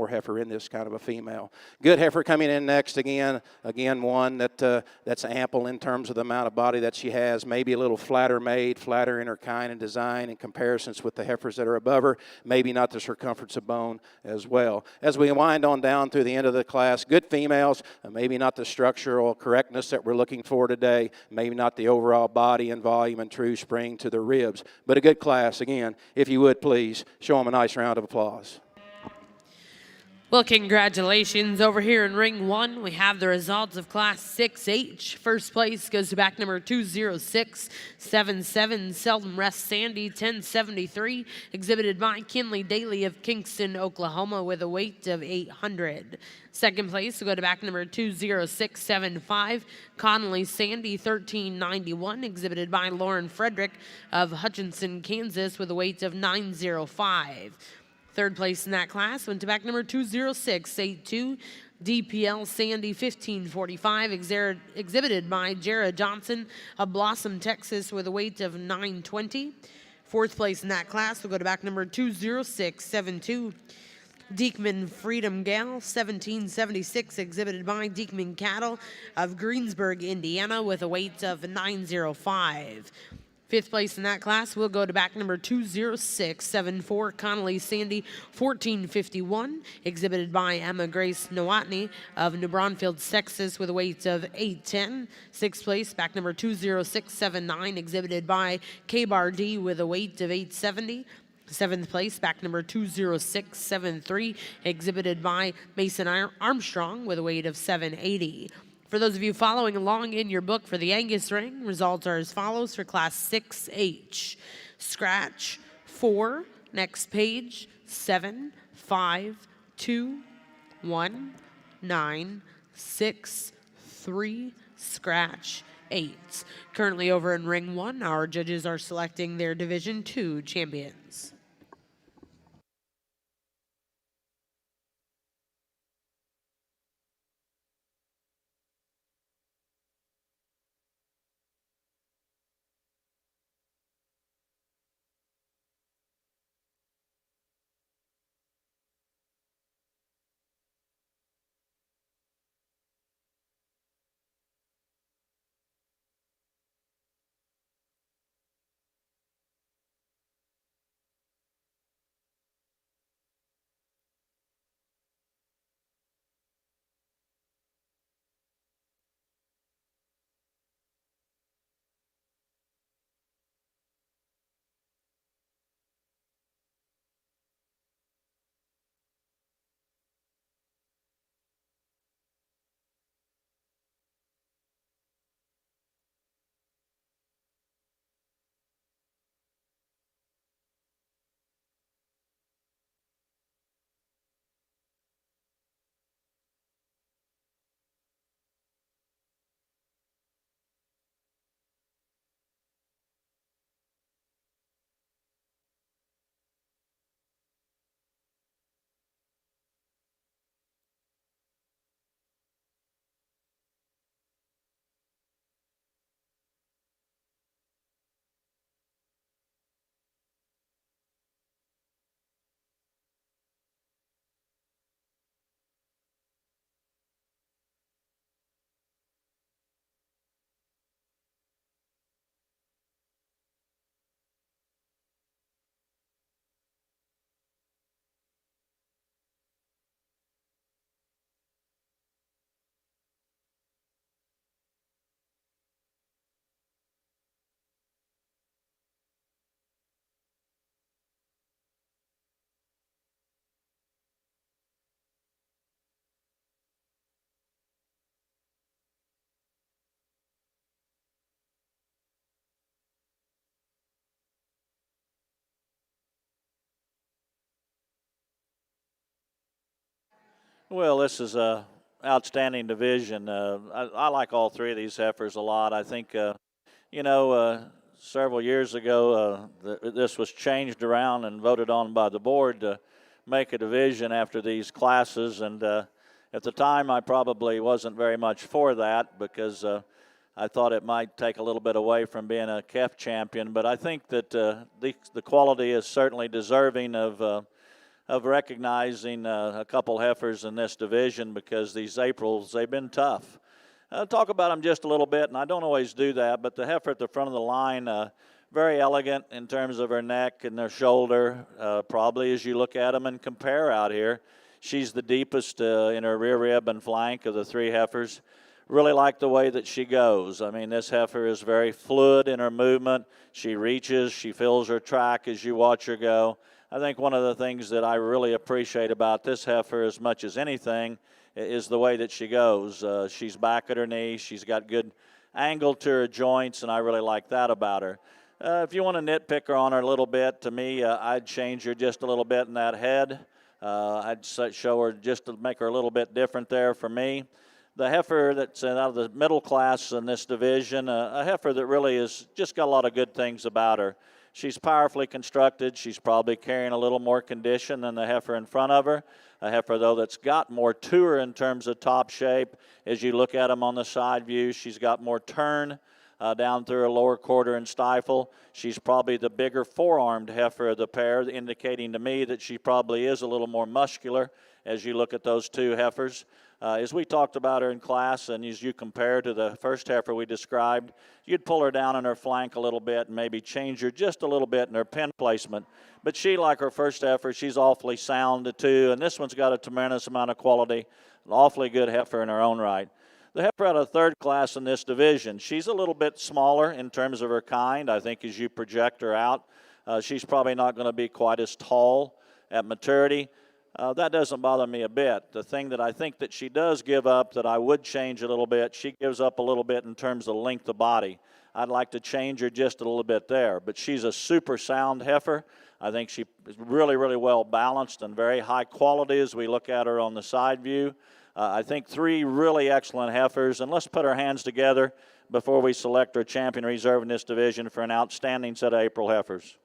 heifer in this kind of a female. Good heifer coming in next again one that's ample in terms of the amount of body that she has, maybe a little flatter made, flatter in her kind and design in comparisons with the heifers that are above her, maybe not the circumference of bone as well. As we wind on down through the end of the class, good females, maybe not the structural correctness that we're looking for today, maybe not the overall body and volume and true spring to the ribs, but a good class. Again, if you would please show them a nice round of applause. Well, congratulations. Over here in ring one, we have the results of Class 6H. First place goes to back number 20677, Seldom Rest Sandy, 1073, exhibited by Kinley Daly of Kingston, Oklahoma, with a weight of 800. Second place will go to back number 20675, Connolly Sandy, 1391, exhibited by Lauren Frederick of Hutchinson, Kansas, with a weight of 905. Third place in that class went to back number 20682, DPL Sandy 1545, exhibited by Jared Johnson of Blossom, Texas, with a weight of 920. Fourth place in that class will go to back number 20672, Diekman Freedom Gal 1776, exhibited by Diekman Cattle of Greensburg, Indiana, with a weight of 905. Fifth place in that class will go to back number 20674, Connolly Sandy 1451, exhibited by Emma Grace Nowotny of New Braunfels, Texas, with a weight of 810. Sixth place, back number 20679, exhibited by K-Bar D with a weight of 870. Seventh place, back number 20673, exhibited by Mason Armstrong with a weight of 780. For those of you following along in your book for the Angus ring, results are as follows for Class 6H. Scratch 4, next page 7, 5, 2, 1, 9, 6, 3, scratch 8. Currently over in ring 1, our judges are selecting their Division 2 champions. Well, this is a outstanding division. I like all three of these heifers a lot. I think, several years ago, this was changed around and voted on by the board to make a division after these classes. And at the time, I probably wasn't very much for that because I thought it might take a little bit away from being a KEF champion. But I think that the quality is certainly deserving of recognizing a couple heifers in this division because these Aprils, they've been tough. I'll talk about them just a little bit, and I don't always do that, but the heifer at the front of the line, very elegant in terms of her neck and her shoulder, probably as you look at them and compare out here. She's the deepest in her rear rib and flank of the three heifers. Really like the way that she goes. I mean, this heifer is very fluid in her movement. She reaches, she fills her track as you watch her go. I think one of the things that I really appreciate about this heifer as much as anything is the way that she goes. She's back at her knee. She's got good angle to her joints, and I really like that about her. If you want to nitpick her on her a little bit, to me, I'd change her just a little bit in that head. I'd show her just to make her a little bit different there for me. The heifer that's out of the middle class in this division, a heifer that really has just got a lot of good things about her. She's powerfully constructed. She's probably carrying a little more condition than the heifer in front of her. A heifer, though, that's got more to her in terms of top shape. As you look at them on the side view, she's got more turn down through her lower quarter and stifle. She's probably the bigger four-armed heifer of the pair, indicating to me that she probably is a little more muscular as you look at those two heifers. As we talked about her in class and as you compare to the first heifer we described, you'd pull her down on her flank a little bit and maybe change her just a little bit in her pen placement. But she, like her first heifer, she's awfully sound too, and this one's got a tremendous amount of quality, an awfully good heifer in her own right. The heifer out of third class in this division, she's a little bit smaller in terms of her kind. I think as you project her out, she's probably not going to be quite as tall at maturity. That doesn't bother me a bit. The thing that I think that she does give up that I would change a little bit, she gives up a little bit in terms of length of body. I'd like to change her just a little bit there. But she's a super sound heifer. I think she is really, really well balanced and very high quality as we look at her on the side view. I think three really excellent heifers. And let's put our hands together before we select our champion reserve in this division for an outstanding set of April heifers.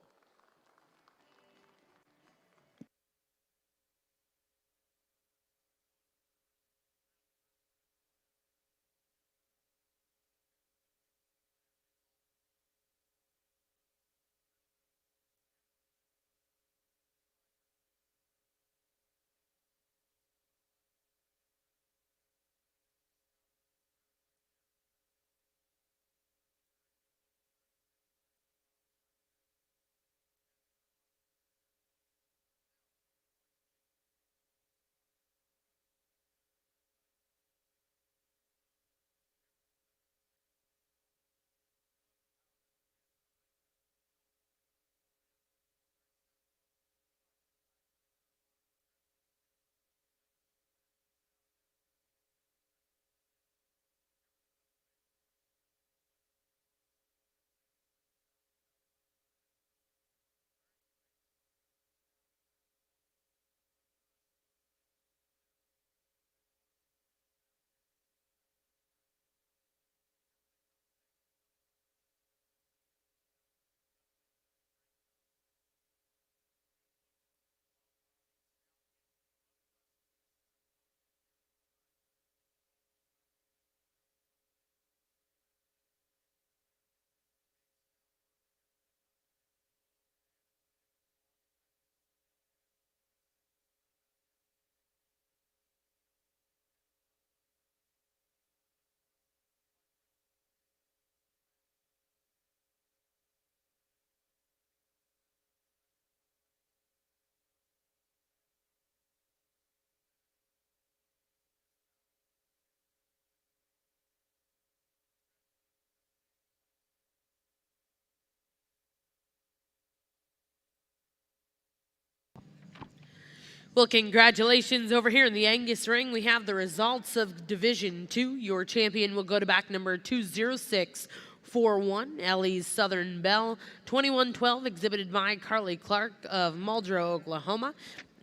Well, congratulations over here in the Angus ring. We have the results of Division 2. Your champion will go to back number 20641, Ellie's Southern Belle, 2112, exhibited by Carly Clark of Muldrow, Oklahoma.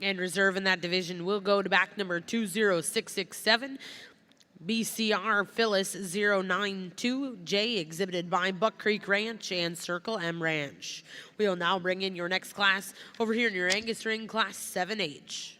And reserve in that division will go to back number 20667, BCR Phyllis 092J, exhibited by Buck Creek Ranch and Circle M Ranch. We will now bring in your next class over here in your Angus ring, Class 7H.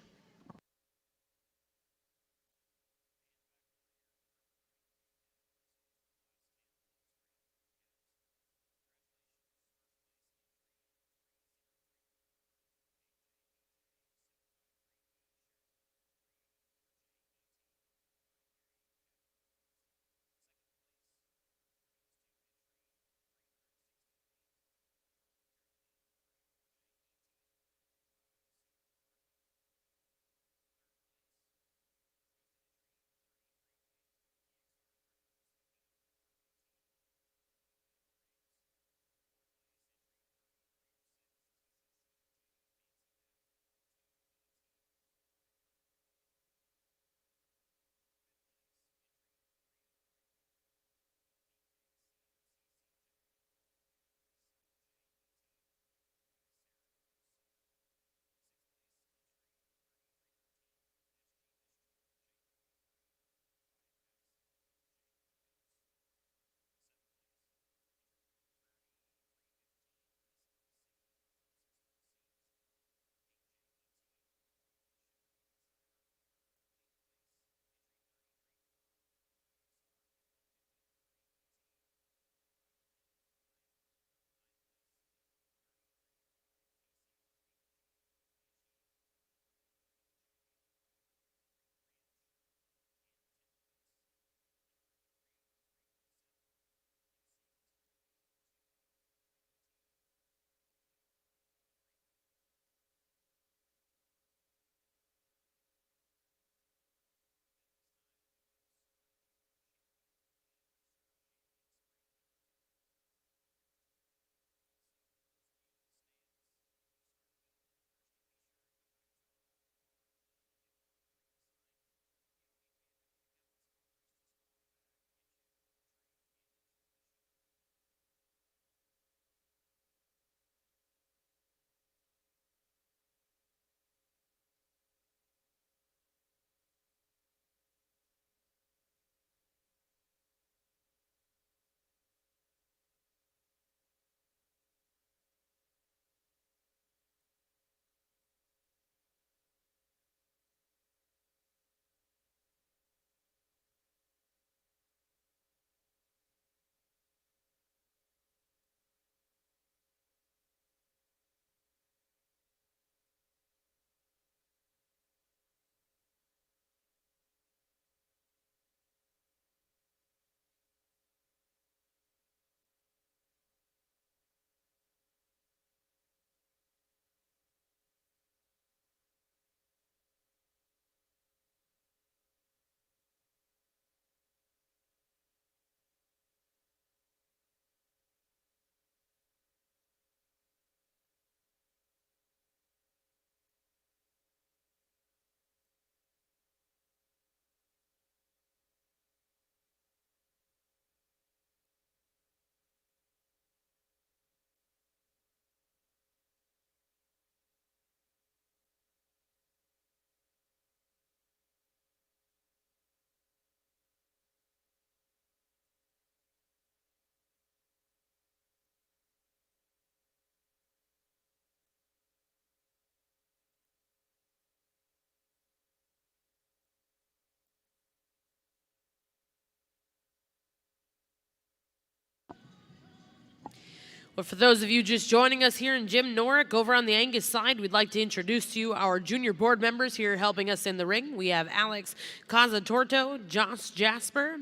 Well, for those of you just joining us here in Jim Norick, over on the Angus side, we'd like to introduce to you our junior board members here helping us in the ring. We have Alex Casatorto, Josh Jasper,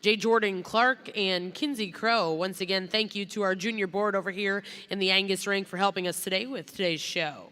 J. Jordan Clark, and Kinsey Crow. Once again, thank you to our junior board over here in the Angus ring for helping us today with today's show.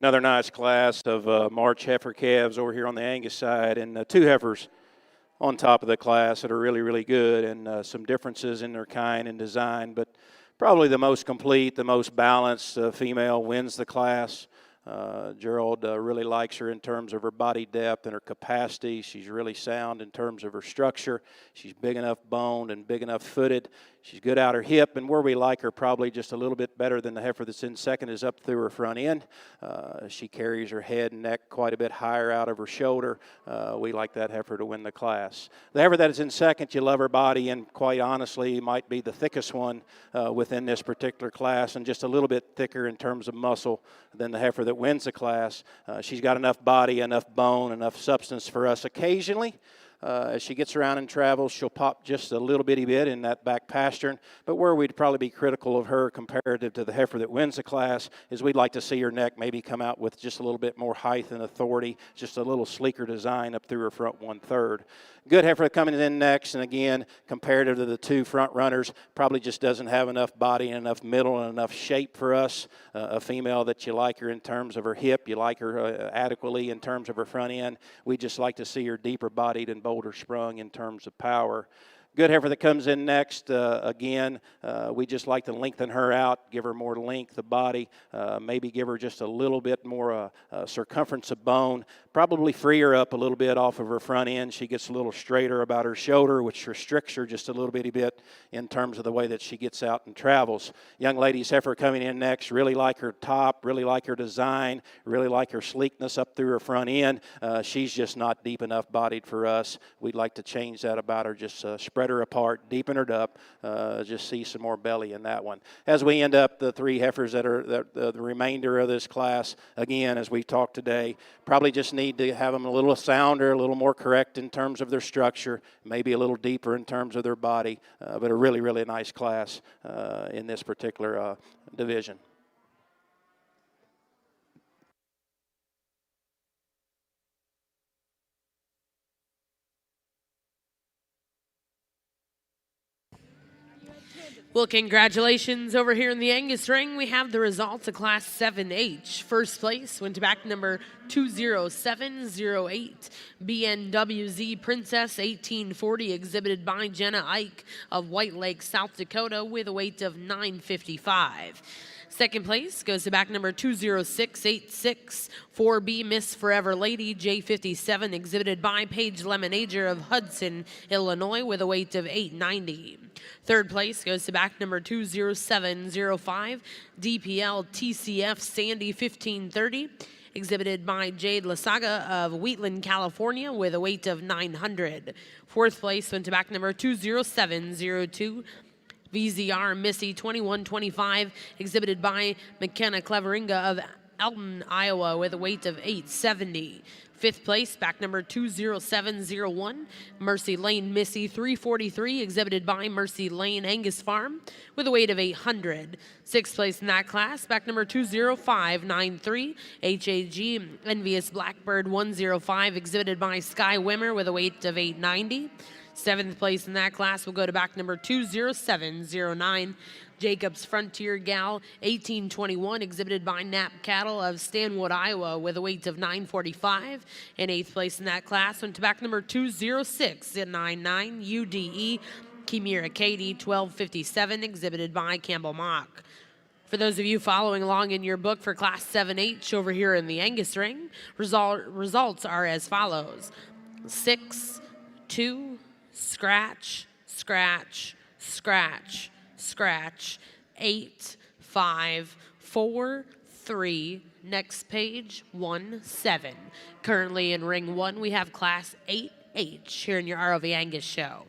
Another nice class of March heifer calves over here on the Angus side, and 2 heifers on top of the class that are really, really good, and some differences in their kind and design, but probably the most complete, the most balanced female wins the class. Gerald really likes her in terms of her body depth and her capacity. She's really sound in terms of her structure. She's big enough boned and big enough footed. She's good out her hip, and where we like her probably just a little bit better than the heifer that's in second is up through her front end. She carries her head and neck quite a bit higher out of her shoulder. We like that heifer to win the class. The heifer that is in second, you love her body, and quite honestly might be the thickest one within this particular class, and just a little bit thicker in terms of muscle than the heifer that wins the class. She's got enough body, enough bone, enough substance for us occasionally. As she gets around and travels, she'll pop just a little bitty bit in that back pastern. But where we'd probably be critical of her comparative to the heifer that wins the class is we'd like to see her neck maybe come out with just a little bit more height and authority, just a little sleeker design up through her front 1/3. Good heifer coming in next, and again, comparative to the 2 front runners, probably just doesn't have enough body and enough middle and enough shape for us. A female that you like her in terms of her hip, you like her adequately in terms of her front end. We just like to see her deeper bodied and bolder sprung in terms of power. Good heifer that comes in next, again, we just like to lengthen her out, give her more length of body, maybe give her just a little bit more circumference of bone, probably free her up a little bit off of her front end. She gets a little straighter about her shoulder, which restricts her just a little bitty bit in terms of the way that she gets out and travels. Young lady's heifer coming in next, really like her top, really like her design, really like her sleekness up through her front end. She's just not deep enough bodied for us. We'd like to change that about her, just spread her apart, deepen her up, just see some more belly in that one. As we end up the 3 heifers that are the remainder of this class, again, as we talked today, probably just need to have them a little sounder, a little more correct in terms of their structure, maybe a little deeper in terms of their body, but a really, really nice class in this particular division. Well, congratulations over here in the Angus ring. We have the results of Class 7H. First place went to back number 20708, BNWZ Princess 1840, exhibited by Jenna Ike of White Lake, South Dakota, with a weight of 955. Second place goes to back number 20686, 4B Miss Forever Lady J57, exhibited by Paige Lemonager of Hudson, Illinois, with a weight of 890. Third place goes to back number 20705, DPL TCF Sandy 1530, exhibited by Jade Lasaga of Wheatland, California, with a weight of 900. Fourth place went to back number 20702, VZR Missy 2125, exhibited by McKenna Cleveringa of Alton, Iowa, with a weight of 870. Fifth place, back number 20701, Mercy Lane Missy 343, exhibited by Mercy Lane Angus Farm, with a weight of 800. Sixth place in that class, back number 20593, HAG Envious Blackbird 105, exhibited by Sky Wimmer, with a weight of 890. Seventh place in that class will go to back number 20709, Jacob's Frontier Gal 1821, exhibited by Knapp Cattle of Stanwood, Iowa, with a weight of 945. And eighth place in that class went to back number 20699, UDE Kimira Katie 1257, exhibited by Campbell Mock. For those of you following along in your book for Class 7H over here in the Angus ring, results are as follows: 6, 2, scratch, scratch, scratch, scratch, 8, 5, 4, 3, next page, 1, 7. Currently in ring 1, we have Class 8H here in your ROV Angus show.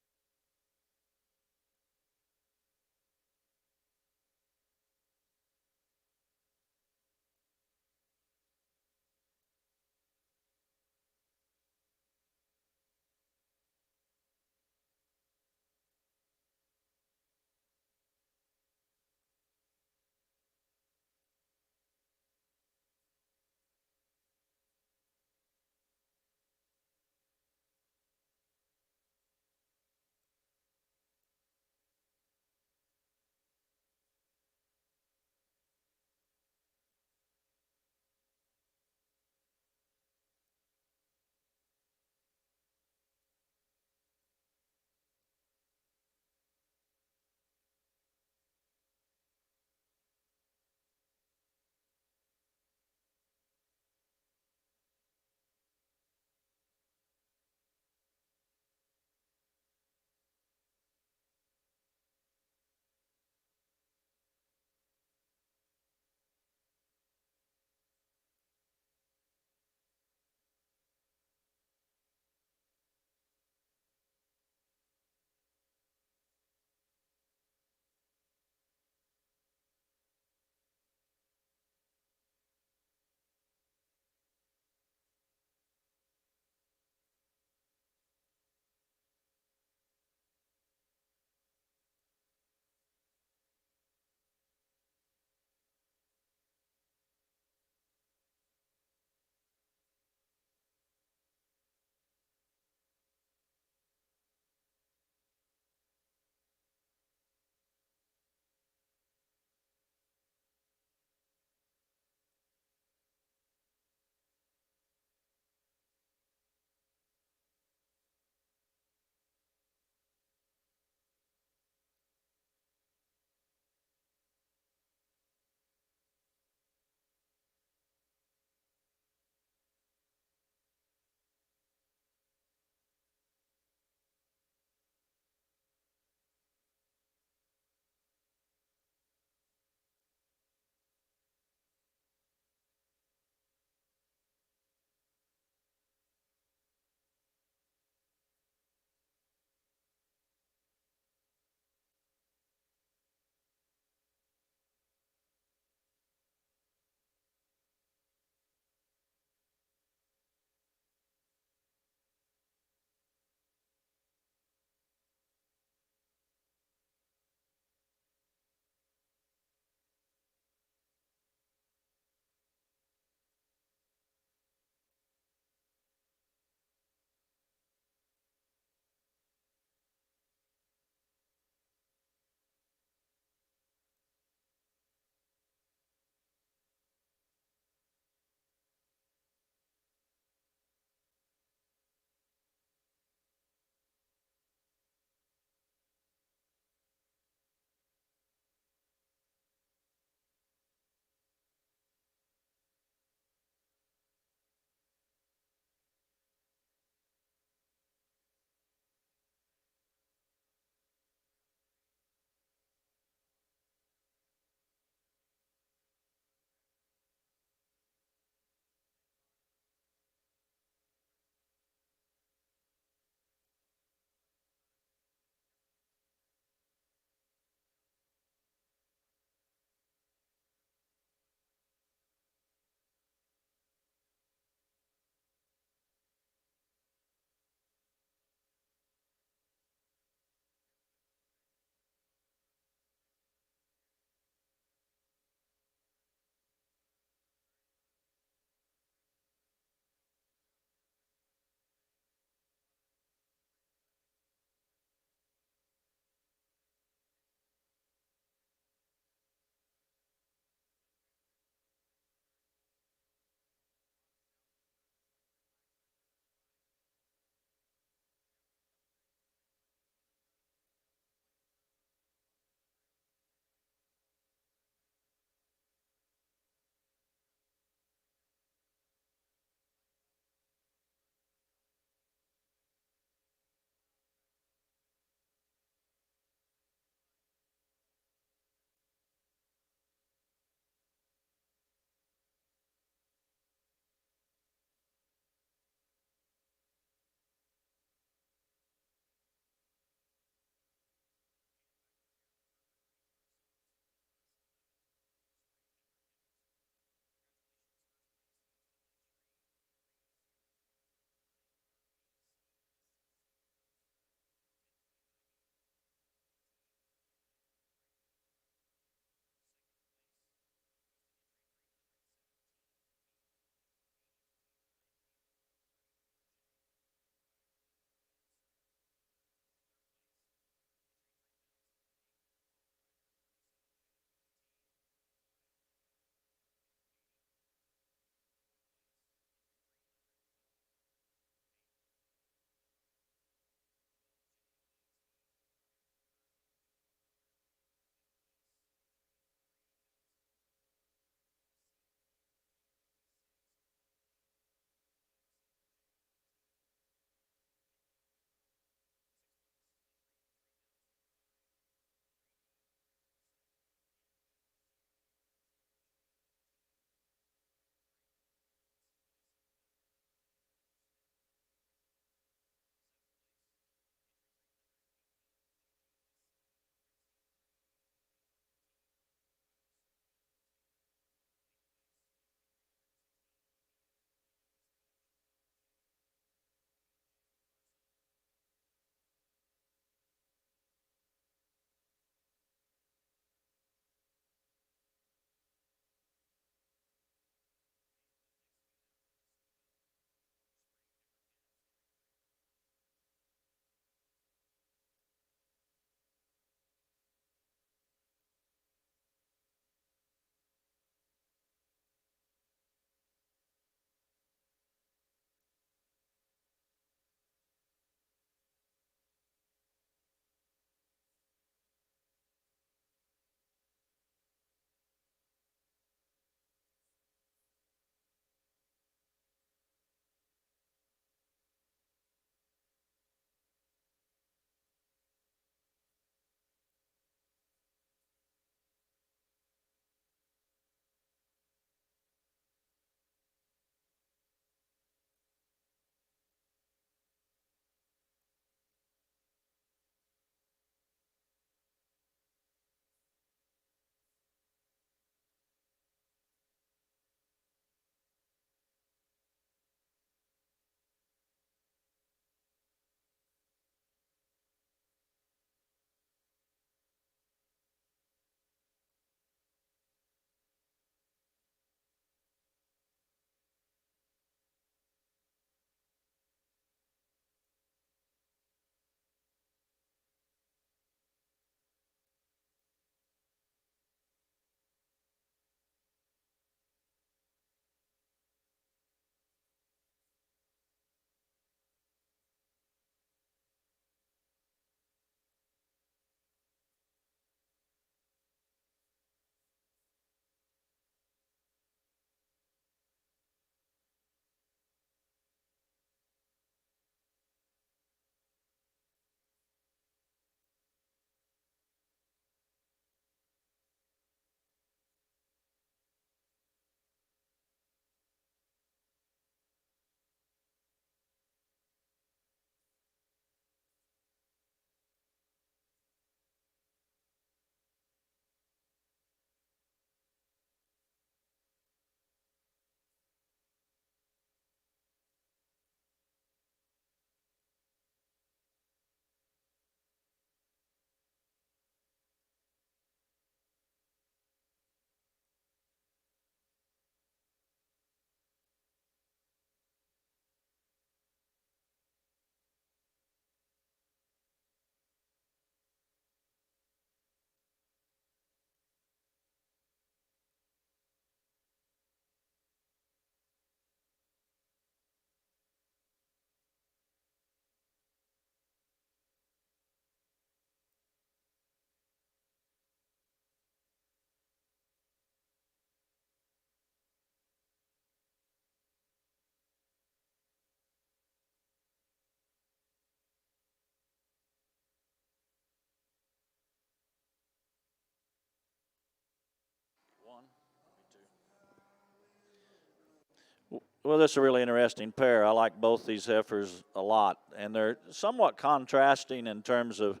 Well, this is a really interesting pair. I like both these heifers a lot, and they're somewhat contrasting in terms of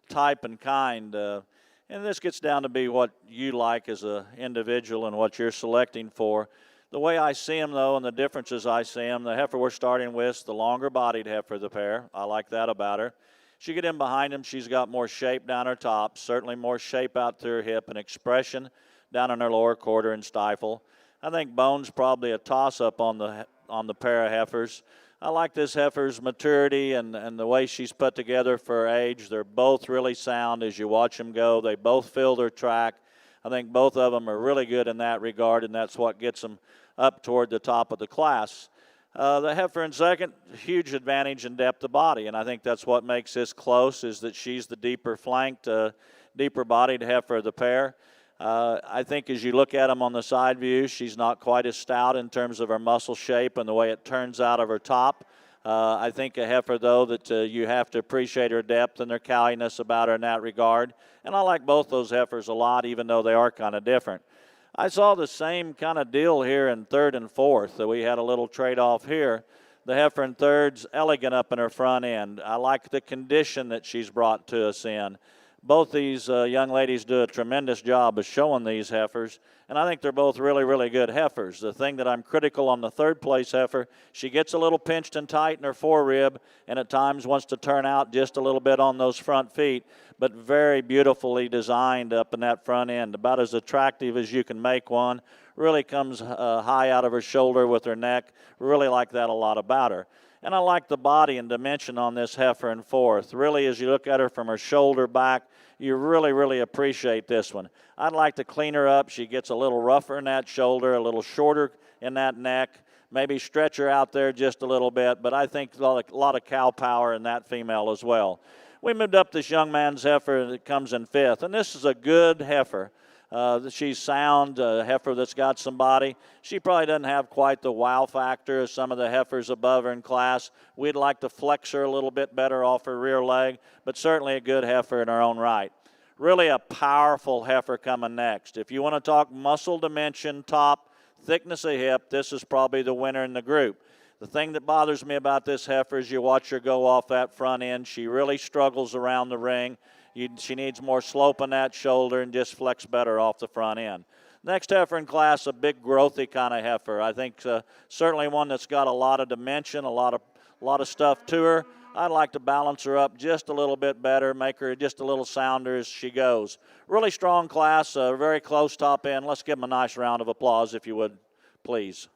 type and kind. And this gets down to be what you like as an individual and what you're selecting for. The way I see them, though, and the differences I see them, the heifer we're starting with is the longer-bodied heifer of the pair. I like that about her. She get in behind him, she's got more shape down her top, certainly more shape out through her hip and expression down in her lower quarter and stifle. I think bone's probably a toss-up on the pair of heifers. I like this heifer's maturity and the way she's put together for her age. They're both really sound as you watch them go. They both fill their track. I think both of them are really good in that regard, and that's what gets them up toward the top of the class. The heifer in second, huge advantage in depth of body, and I think that's what makes this close, is that she's the deeper flanked, deeper bodied heifer of the pair. I think as you look at them on the side view, she's not quite as stout in terms of her muscle shape and the way it turns out of her top. I think a heifer, though, that you have to appreciate her depth and their cowiness about her in that regard. And I like both those heifers a lot, even though they are kind of different. I saw the same kind of deal here in third and fourth. So we had a little trade-off here. The heifer in third's elegant up in her front end. I like the condition that she's brought to us in. Both these young ladies do a tremendous job of showing these heifers, and I think they're both really, really good heifers. The thing that I'm critical on the third place heifer, she gets a little pinched and tight in her forerib and at times wants to turn out just a little bit on those front feet, but very beautifully designed up in that front end, about as attractive as you can make one. Really comes high out of her shoulder with her neck. Really like that a lot about her. And I like the body and dimension on this heifer in fourth. Really, as you look at her from her shoulder back, you really, really appreciate this one. I'd like to clean her up. She gets a little rougher in that shoulder, a little shorter in that neck, maybe stretch her out there just a little bit, but I think a lot of cow power in that female as well. We moved up this young man's heifer that comes in fifth, and this is a good heifer. She's sound, a heifer that's got some body. She probably doesn't have quite the wow factor as some of the heifers above her in class. We'd like to flex her a little bit better off her rear leg, but certainly a good heifer in her own right. Really a powerful heifer coming next. If you want to talk muscle dimension, top, thickness of hip, this is probably the winner in the group. The thing that bothers me about this heifer is you watch her go off that front end. She really struggles around the ring. She needs more slope on that shoulder and just flex better off the front end. Next heifer in class, a big growthy kind of heifer. I think certainly one that's got a lot of dimension, a lot of stuff to her. I'd like to balance her up just a little bit better, make her just a little sounder as she goes. Really strong class, very close top end. Let's give them a nice round of applause, if you would, please.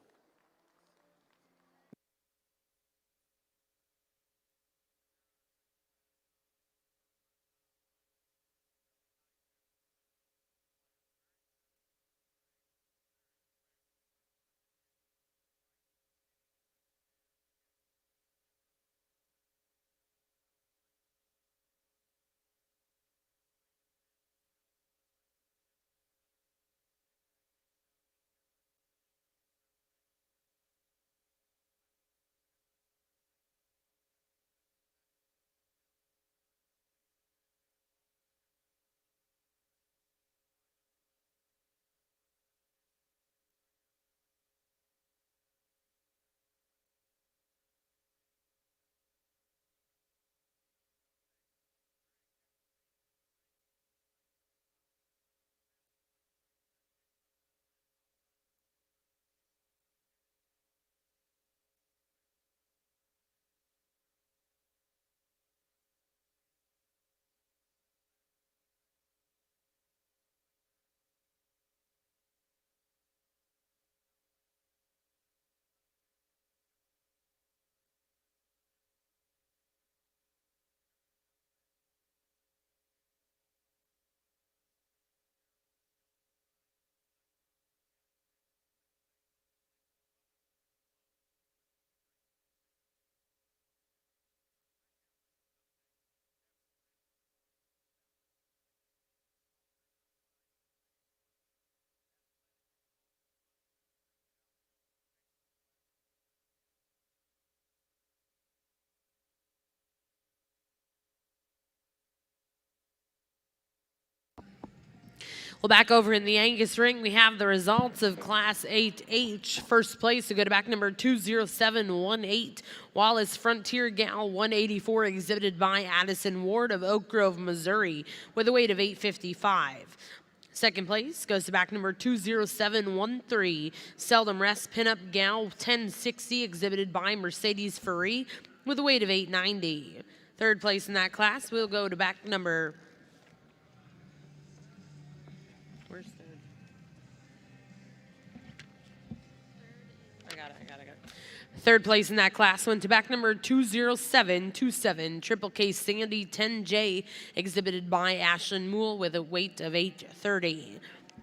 Well, back over in the Angus ring, we have the results of Class 8H. First place to go to back number 20718, Wallace Frontier Gal 184, exhibited by Addison Ward of Oak Grove, Missouri, with a weight of 855. Second place goes to back number 20713, Seldom Rest Pinup Gal 1060, exhibited by Mercedes Ferree, with a weight of 890. Third place in that class will go to back number. Where's third? I got it. Third place in that class went to back number 20727, Triple K Sandy 10J, exhibited by Ashlyn Moole with a weight of 830.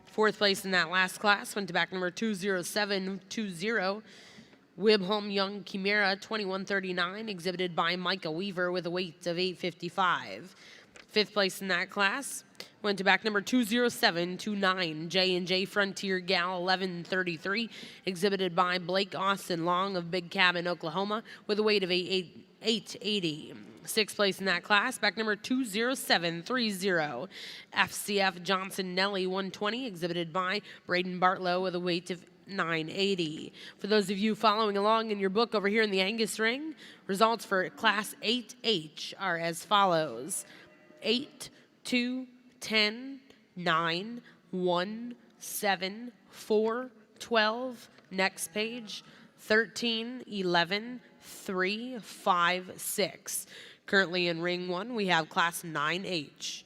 Fourth place in that last class went to back number 20720, Wibholm Young Chimera 2139, exhibited by Micah Weaver with a weight of 855. Fifth place in that class went to back number 20729, J&J Frontier Gal 1133, exhibited by Blake Austin Long of Big Cabin, Oklahoma, with a weight of 880. Sixth place in that class, back number 20730, FCF Johnson Nelly 120, exhibited by Braden Bartlow with a weight of 980. For those of you following along in your book over here in the Angus ring, results for Class 8H are as follows: 8, 2, 10, 9, 1, 7, 4, 12. Next page, 13, 11, 3, 5, 6. Currently in ring 1, we have Class 9H.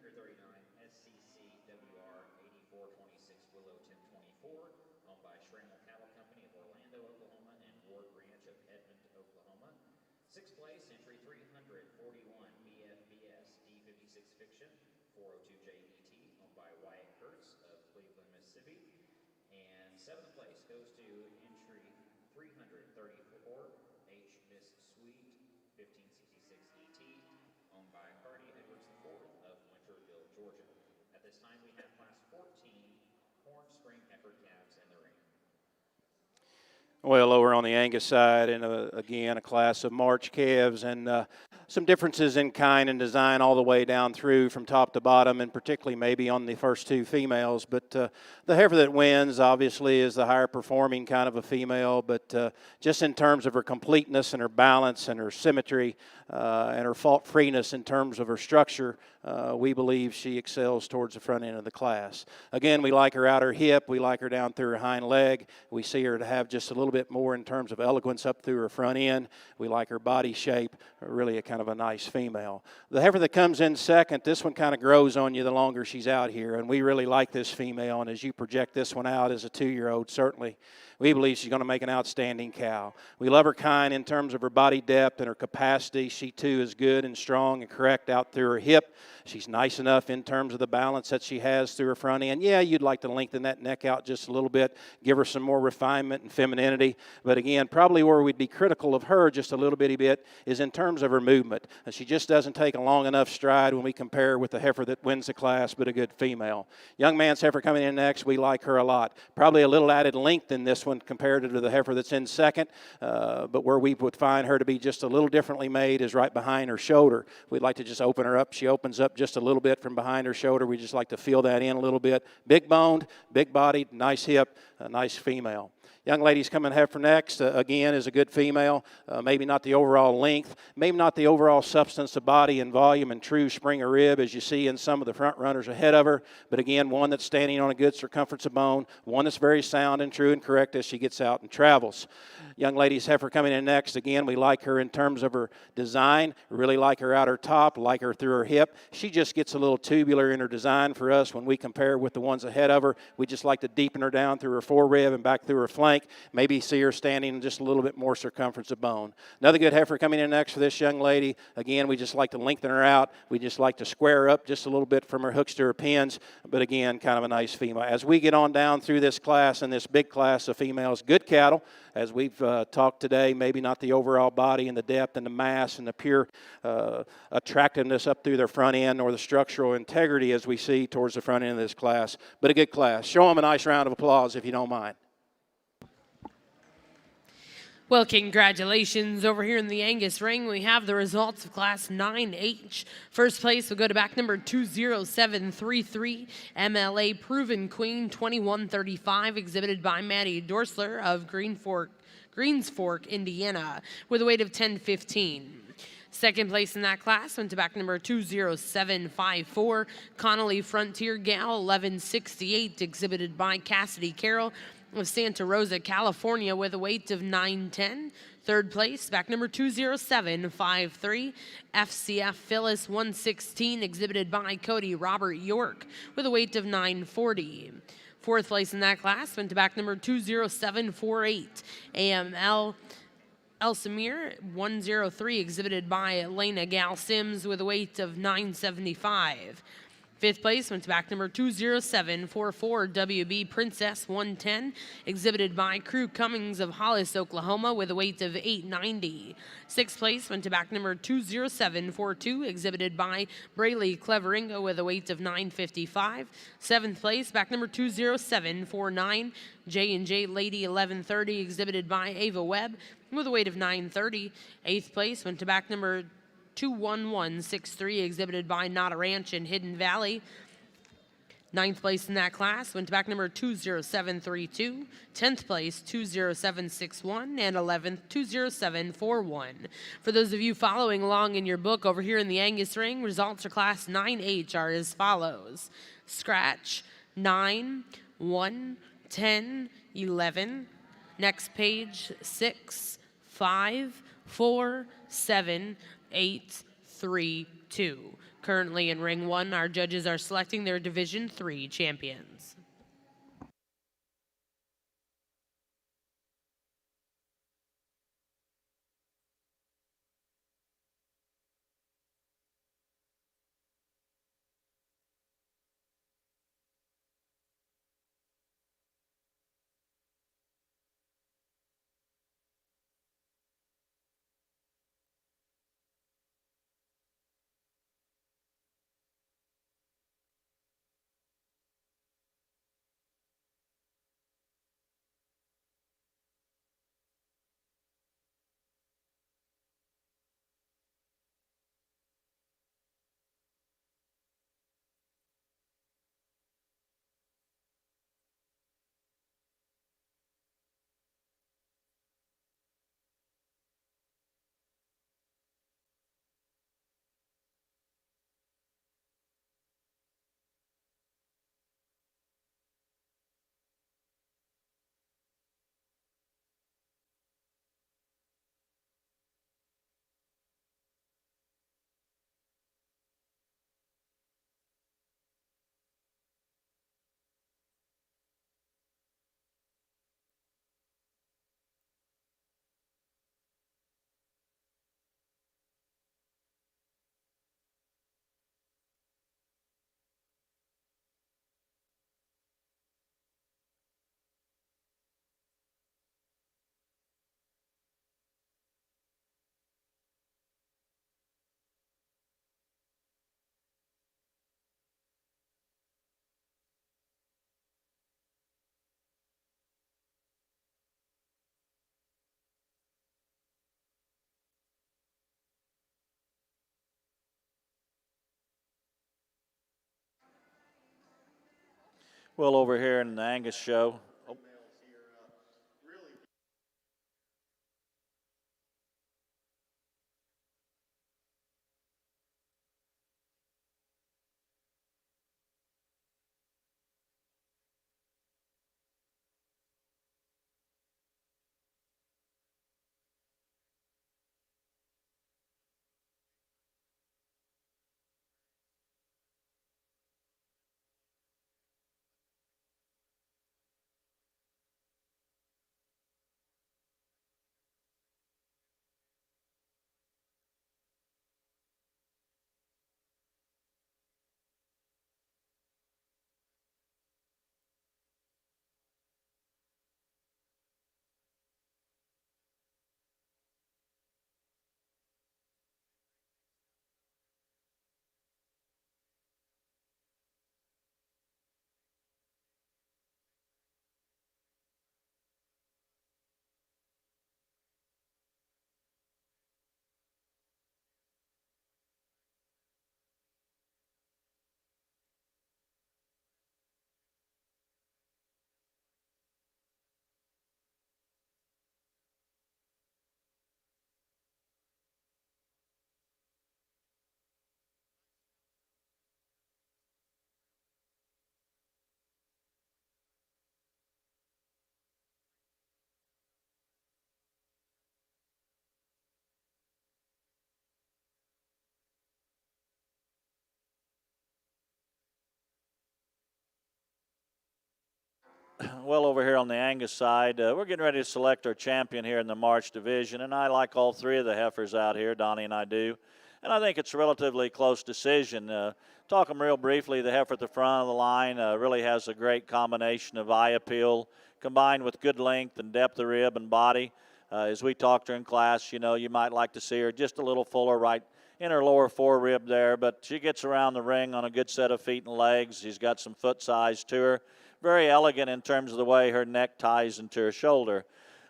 SCCWR 8426 Willow 1024, owned by Schrammel Cattle Company of Orlando, Oklahoma, and Ward Ranch of Edmond, Oklahoma. Sixth place, entry 341 BFBS D56 Fiction 402JET, owned by Wyatt Kurtz of Cleveland, Mississippi. And seventh place goes to entry 334 H Miss Sweet 1566 ET, owned by Hardy Edwards IV of Winterville, Georgia. At this time, we have class 14 Horn Spring heifer calves in the ring. Well, over on the Angus side, and again, a class of March calves, and some differences in kind and design all the way down through from top to bottom, and particularly maybe on the first two females. But the heifer that wins, obviously, is the higher performing kind of a female, but just in terms of her completeness and her balance and her symmetry and her fault-freeness in terms of her structure, we believe she excels towards the front end of the class. Again, we like her outer hip. We like her down through her hind leg. We see her to have just a little bit more in terms of elegance up through her front end. We like her body shape, really a kind of a nice female. The heifer that comes in second, this one kind of grows on you the longer she's out here, and we really like this female, and as you project this one out as a 2-year-old, certainly, we believe she's going to make an outstanding cow. We love her kind in terms of her body depth and her capacity. She, too, is good and strong and correct out through her hip. She's nice enough in terms of the balance that she has through her front end. Yeah, you'd like to lengthen that neck out just a little bit, give her some more refinement and femininity. But again, probably where we'd be critical of her just a little bitty bit is in terms of her movement. She just doesn't take a long enough stride when we compare her with the heifer that wins the class, but a good female. Young man's heifer coming in next, we like her a lot. Probably a little added length in this one compared to the heifer that's in second, but where we would find her to be just a little differently made is right behind her shoulder. We'd like to just open her up. She opens up just a little bit from behind her shoulder. We just like to feel that in a little bit. Big boned, big bodied, nice hip, a nice female. Young lady's coming heifer next, again, is a good female. Maybe not the overall length, maybe not the overall substance of body and volume and true spring of rib as you see in some of the front runners ahead of her. But again, one that's standing on a good circumference of bone, one that's very sound and true and correct as she gets out and travels. Young lady's heifer coming in next. Again, we like her in terms of her design. We really like her outer top, like her through her hip. She just gets a little tubular in her design for us when we compare with the ones ahead of her. We just like to deepen her down through her forerib and back through her flank. Maybe see her standing just a little bit more circumference of bone. Another good heifer coming in next for this young lady. Again, we just like to lengthen her out. We just like to square her up just a little bit from her hooks to her pins. But again, kind of a nice female. As we get on down through this class and this big class of females, good cattle, as we've talked today, maybe not the overall body and the depth and the mass and the pure attractiveness up through their front end or the structural integrity as we see towards the front end of this class, but a good class. Show them a nice round of applause if you don't mind. Well, congratulations. Over here in the Angus ring, we have the results of Class 9H. First place will go to back number 20733, MLA Proven Queen 2135, exhibited by Maddie Dorsler of Greens Fork, Indiana, with a weight of 1015. Second place in that class went to back number 20754, Connolly Frontier Gal 1168, exhibited by Cassidy Carroll of Santa Rosa, California, with a weight of 910. Third place, back number 20753, FCF Phyllis 116, exhibited by Cody Robert York, with a weight of 940. Fourth place in that class went to back number 20748, AML Elsamir 103, exhibited by Elena Gal Sims, with a weight of 975. Fifth place went to back number 20744, WB Princess 110, exhibited by Crew Cummings of Hollis, Oklahoma, with a weight of 890. Sixth place went to back number 20742, exhibited by Brayley Cleveringo, with a weight of 955. Seventh place, back number 20749, J&J Lady 1130, exhibited by Ava Webb, with a weight of 930. Eighth place went to back number 21163, exhibited by Nada Ranch in Hidden Valley. Ninth place in that class went to back number 20732, 10th place 20761, and 11th 20741. For those of you following along in your book over here in the Angus ring, results for class 9H are as follows: scratch 9, 1, 10, 11. Next page 6, 5, 4, 7, 8, 3, 2. Currently in Ring 1, our judges are selecting their Division 3 champions. Well, over here in the Angus show, well, over here on the Angus side, we're getting ready to select our champion here in the March division, and I like all three of the heifers out here. Donnie and I do, and I think it's a relatively close decision. Talk them real briefly. The heifer at the front of the line really has a great combination of eye appeal combined with good length and depth of rib and body. As we talked her in class, you know, you might like to see her just a little fuller right in her lower fore rib there, but she gets around the ring on a good set of feet and legs. She's got some foot size to her. Very elegant in terms of the way her neck ties into her shoulder.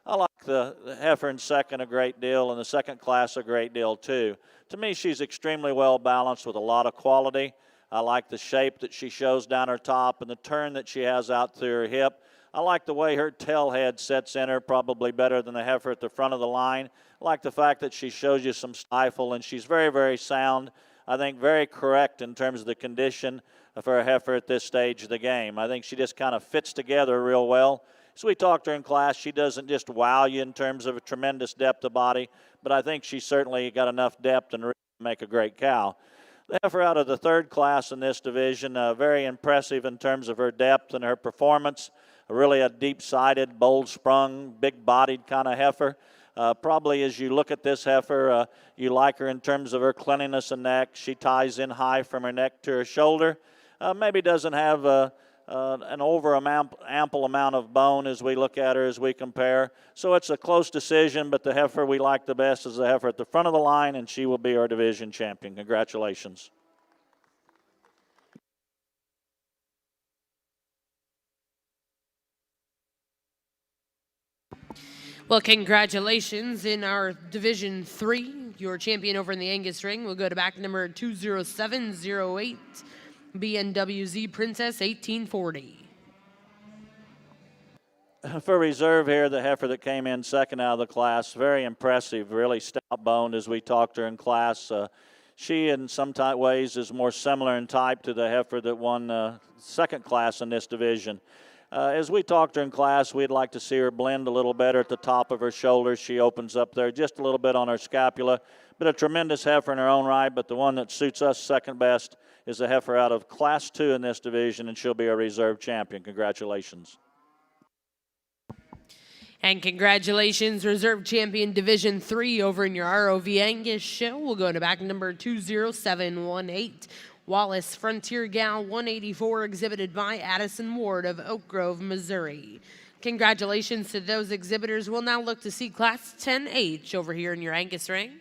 I like the heifer in second a great deal, and the second class a great deal too. To me, she's extremely well balanced with a lot of quality. I like the shape that she shows down her top and the turn that she has out through her hip. I like the way her tail head sets in her, probably better than the heifer at the front of the line. I like the fact that she shows you some stifle, and she's very, very sound. I think very correct in terms of the condition for a heifer at this stage of the game. I think she just kind of fits together real well. So we talked to her in class. She doesn't just wow you in terms of a tremendous depth of body, but I think she's certainly got enough depth and to make a great cow. The heifer out of the third class in this division, very impressive in terms of her depth and her performance. Really a deep-sided, bold-sprung, big-bodied kind of heifer. Probably as you look at this heifer, you like her in terms of her cleanliness and neck. She ties in high from her neck to her shoulder. Maybe doesn't have an ample amount of bone as we look at her, as we compare. So it's a close decision, but the heifer we like the best is the heifer at the front of the line, and she will be our division champion. Congratulations. Well, congratulations in our Division 3. Your champion over in the Angus ring will go to back number 20708, BNWZ Princess 1840. For reserve here, the heifer that came in second out of the class, very impressive, really stout-boned as we talked to her in class. She, in some ways, is more similar in type to the heifer that won second class in this division. As we talked to her in class, we'd like to see her blend a little better at the top of her shoulders. She opens up there just a little bit on her scapula. But a tremendous heifer in her own right, but the one that suits us second best is the heifer out of Class 2 in this division, and she'll be a reserve champion. Congratulations. And congratulations, Reserve Champion Division 3 over in your ROV Angus show. We'll go to back number 20718, Wallace Frontier Gal 184, exhibited by Addison Ward of Oak Grove, Missouri. Congratulations to those exhibitors. We'll now look to see Class 10H over here in your Angus ring.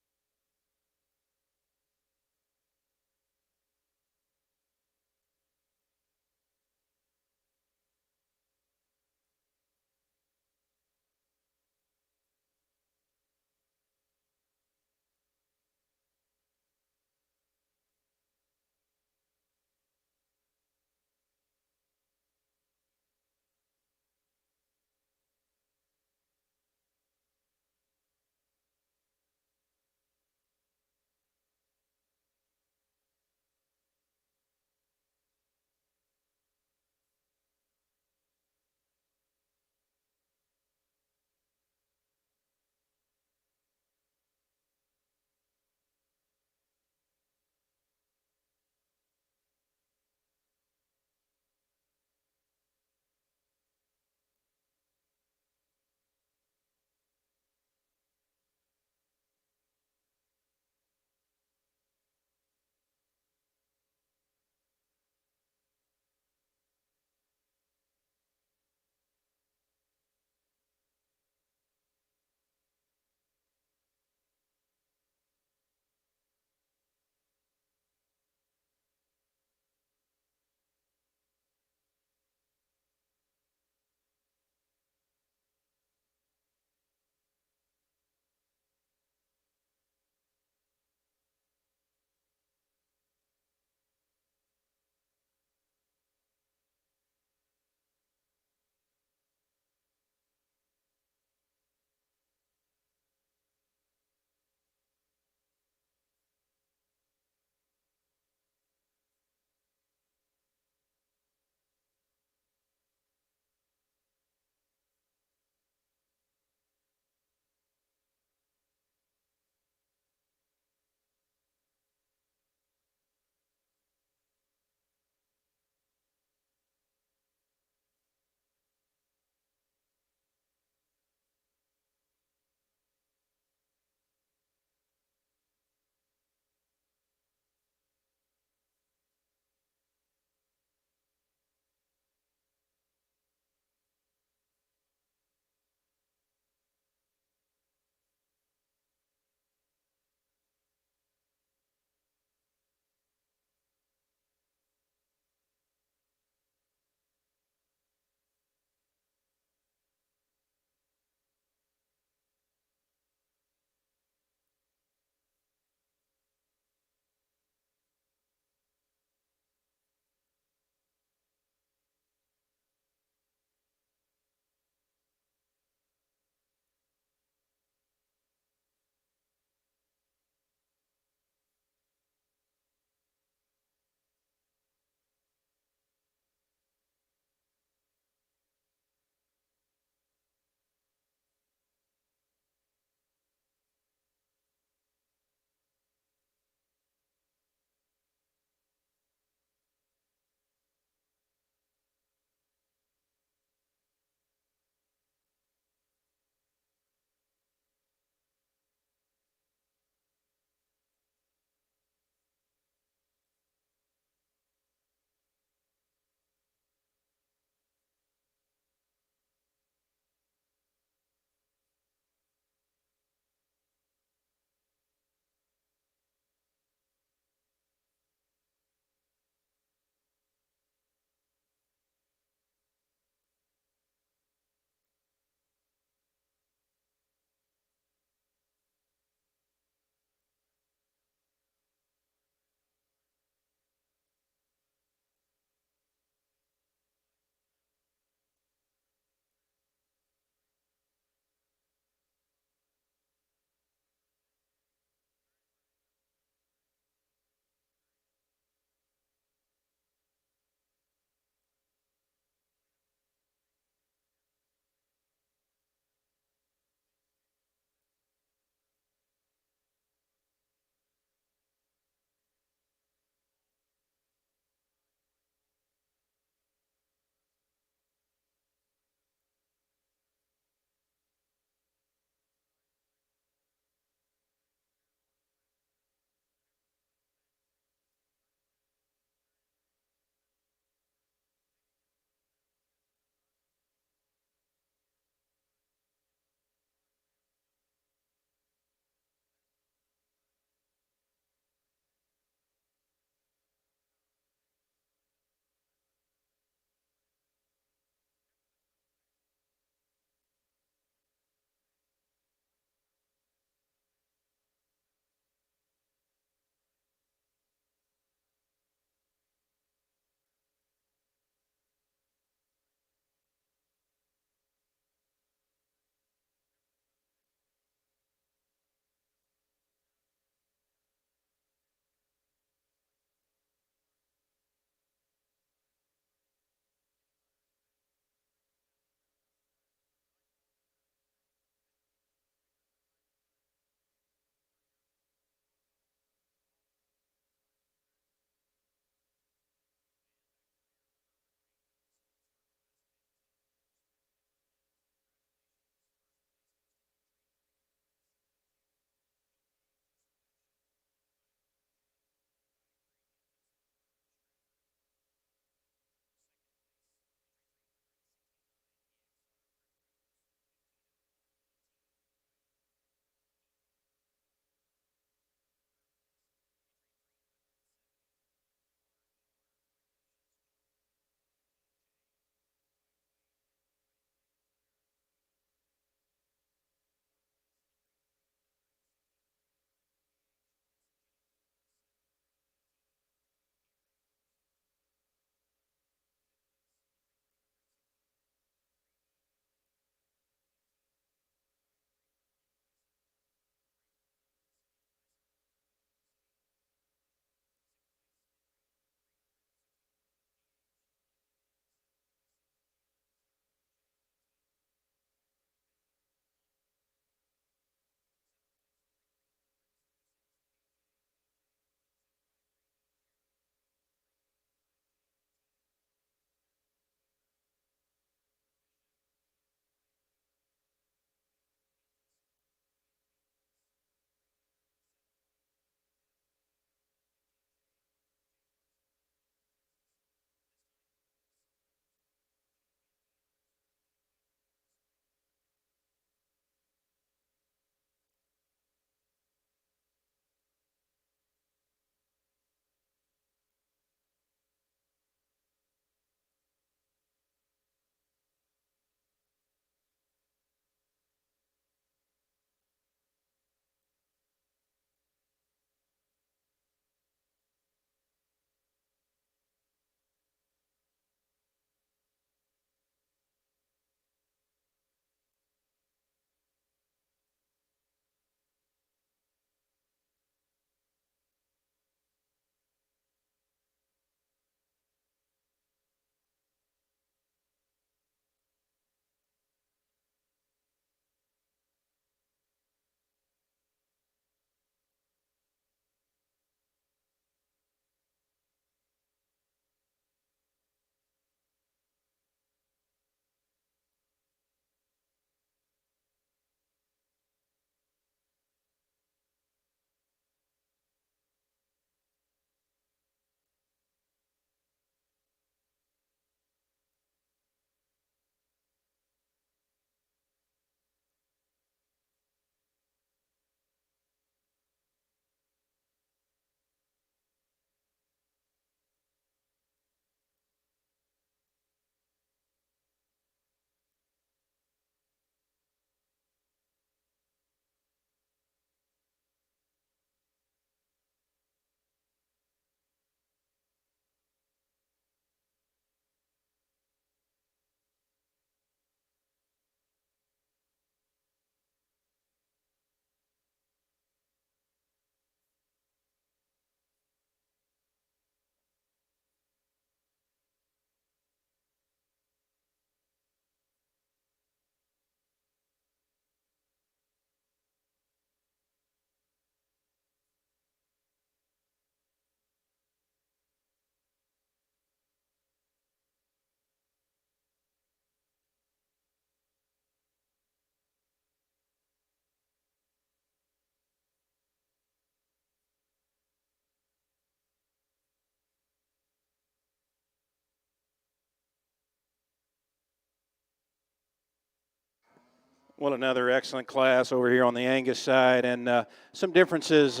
Well, another excellent class over here on the Angus side, and some differences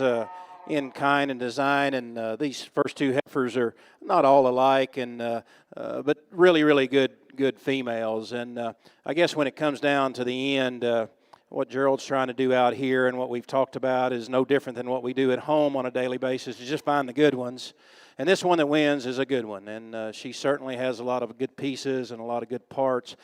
in kind and design. And these first two heifers are not all alike, but really good females. And I guess when it comes down to the end, what Gerald's trying to do out here and what we've talked about is no different than what we do at home on a daily basis, is just find the good ones. And this one that wins is a good one, and she certainly has a lot of good pieces and a lot of good parts.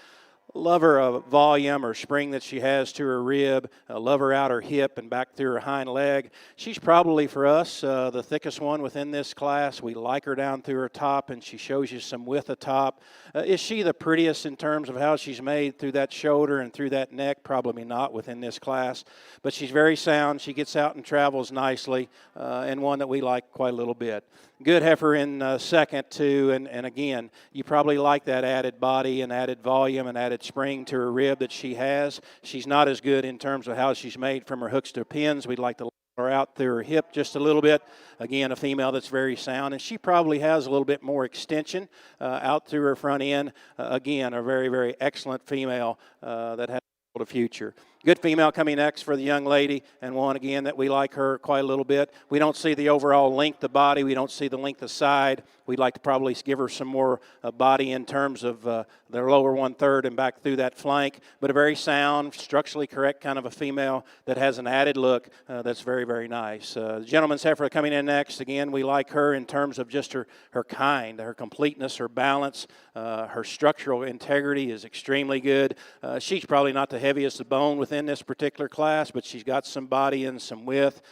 Love her volume or spring that she has to her rib. Love her out her hip and back through her hind leg. She's probably, for us, the thickest one within this class. We like her down through her top, and she shows you some width of top. Is she the prettiest in terms of how she's made through that shoulder and through that neck? Probably not within this class. But she's very sound. She gets out and travels nicely, and one that we like quite a little bit. Good heifer in second, too, and again, you probably like that added body and added volume and added spring to her rib that she has. She's not as good in terms of how she's made from her hooks to pins. We'd like to let her out through her hip just a little bit. Again, a female that's very sound, and she probably has a little bit more extension out through her front end. Again, a very excellent female that has a future. Good female coming next for the young lady, and one again that we like her quite a little bit. We don't see the overall length of body. We don't see the length of side. We'd like to probably give her some more body in terms of their lower 1/3 and back through that flank, but a very sound, structurally correct kind of a female that has an added look that's very nice. The gentleman's heifer coming in next. Again, we like her in terms of just her kind, her completeness, her balance, her structural integrity is extremely good. She's probably not the heaviest of bone within this particular class, but she's got some body and some width.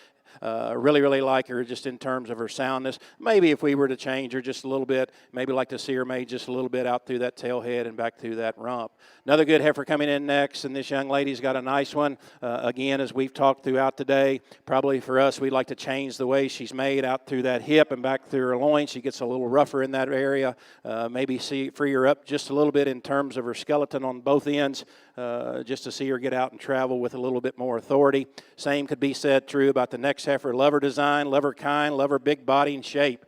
Really like her just in terms of her soundness. Maybe if we were to change her just a little bit, maybe like to see her made just a little bit out through that tail head and back through that rump. Another good heifer coming in next, and this young lady's got a nice one. Again, as we've talked throughout today, probably for us, we'd like to change the way she's made out through that hip and back through her loin. She gets a little rougher in that area. Maybe free her up just a little bit in terms of her skeleton on both ends, just to see her get out and travel with a little bit more authority. Same could be said true about the next heifer. Love her design, love her kind, love her big body and shape.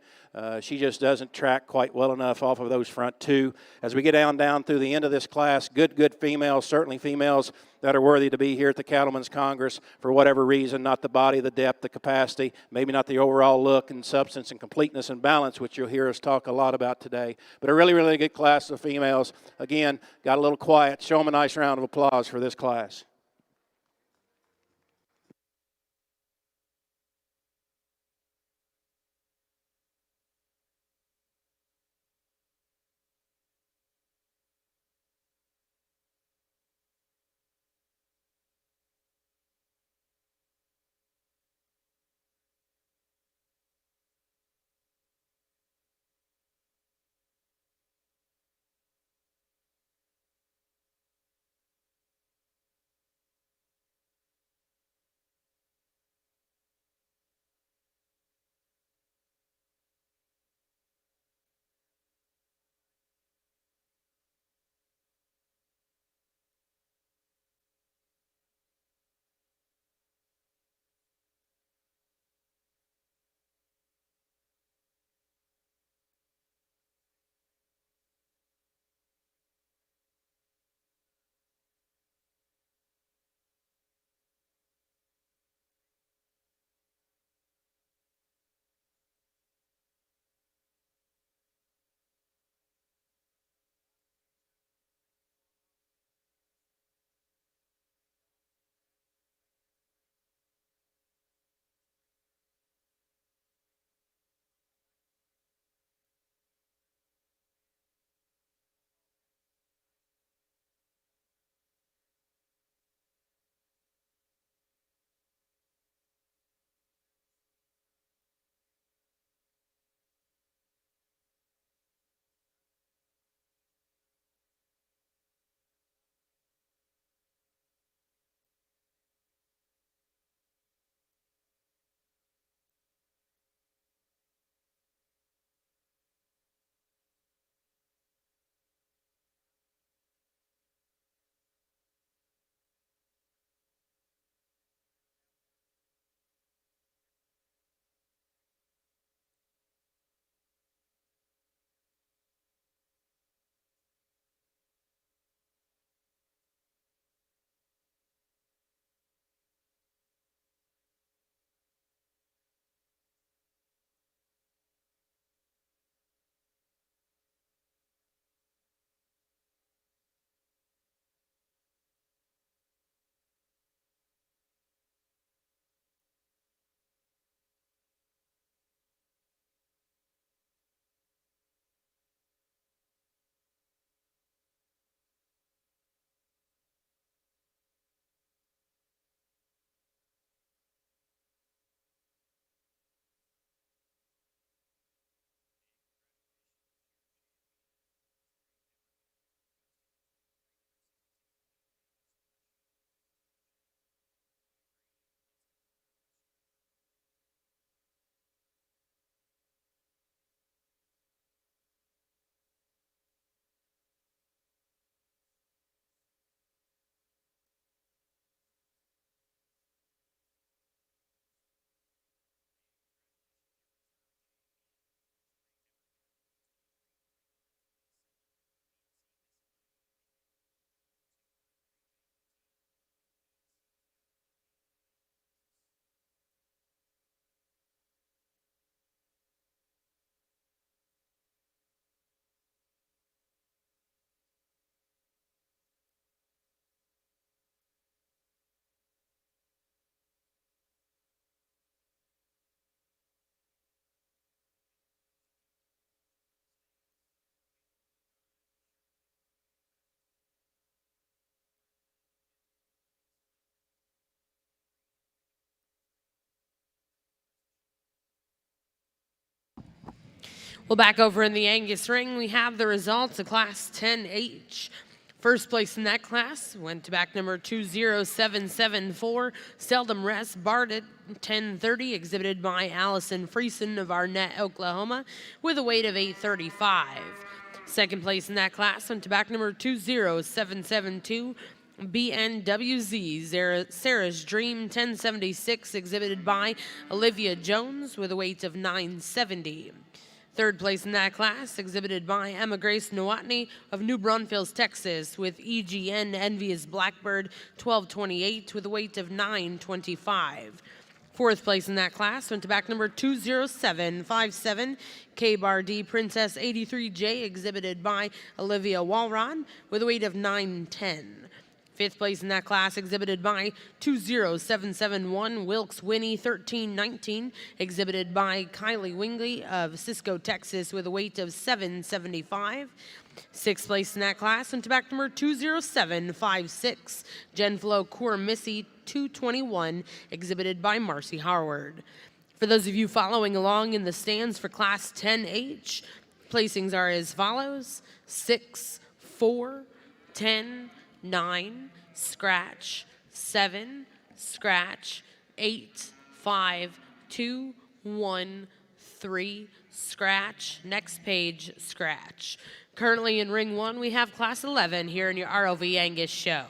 She just doesn't track quite well enough off of those front two. As we get down through the end of this class, good females, certainly females that are worthy to be here at the Cattlemen's Congress for whatever reason, not the body, the depth, the capacity, maybe not the overall look and substance and completeness and balance, which you'll hear us talk a lot about today. But a really good class of females. Again, got a little quiet. Show them a nice round of applause for this class. Well, back over in the Angus ring, we have the results of Class 10H. First place in that class went to back number 20774, Seldom Rest Barded 1030, exhibited by Allison Friesen of Arnett, Oklahoma, with a weight of 835. Second place in that class went to back number 20772, BNWZ Sarah's Dream 1076, exhibited by Olivia Jones, with a weight of 970. Third place in that class, exhibited by Emma Grace Nowotny of New Braunfels, Texas, with EGN Envious Blackbird 1228 with a weight of 925. Fourth place in that class went to back number 20757, K-Bar D Princess 83J, exhibited by Olivia Walron with a weight of 910. Fifth place in that class, exhibited by 20771, Wilkes Winnie 1319, exhibited by Kylie Wingley of Cisco, Texas, with a weight of 775. Sixth place in that class went to back number 20756, Genflow Coeur Missy 221, exhibited by Marcy Howard. For those of you following along in the stands for Class 10H, placings are as follows: 6, 4, 10, 9, scratch, 7, scratch, 8, 5, 2, 1, 3, scratch, next page, scratch. Currently in ring 1, we have Class 11 here in your ROV Angus show.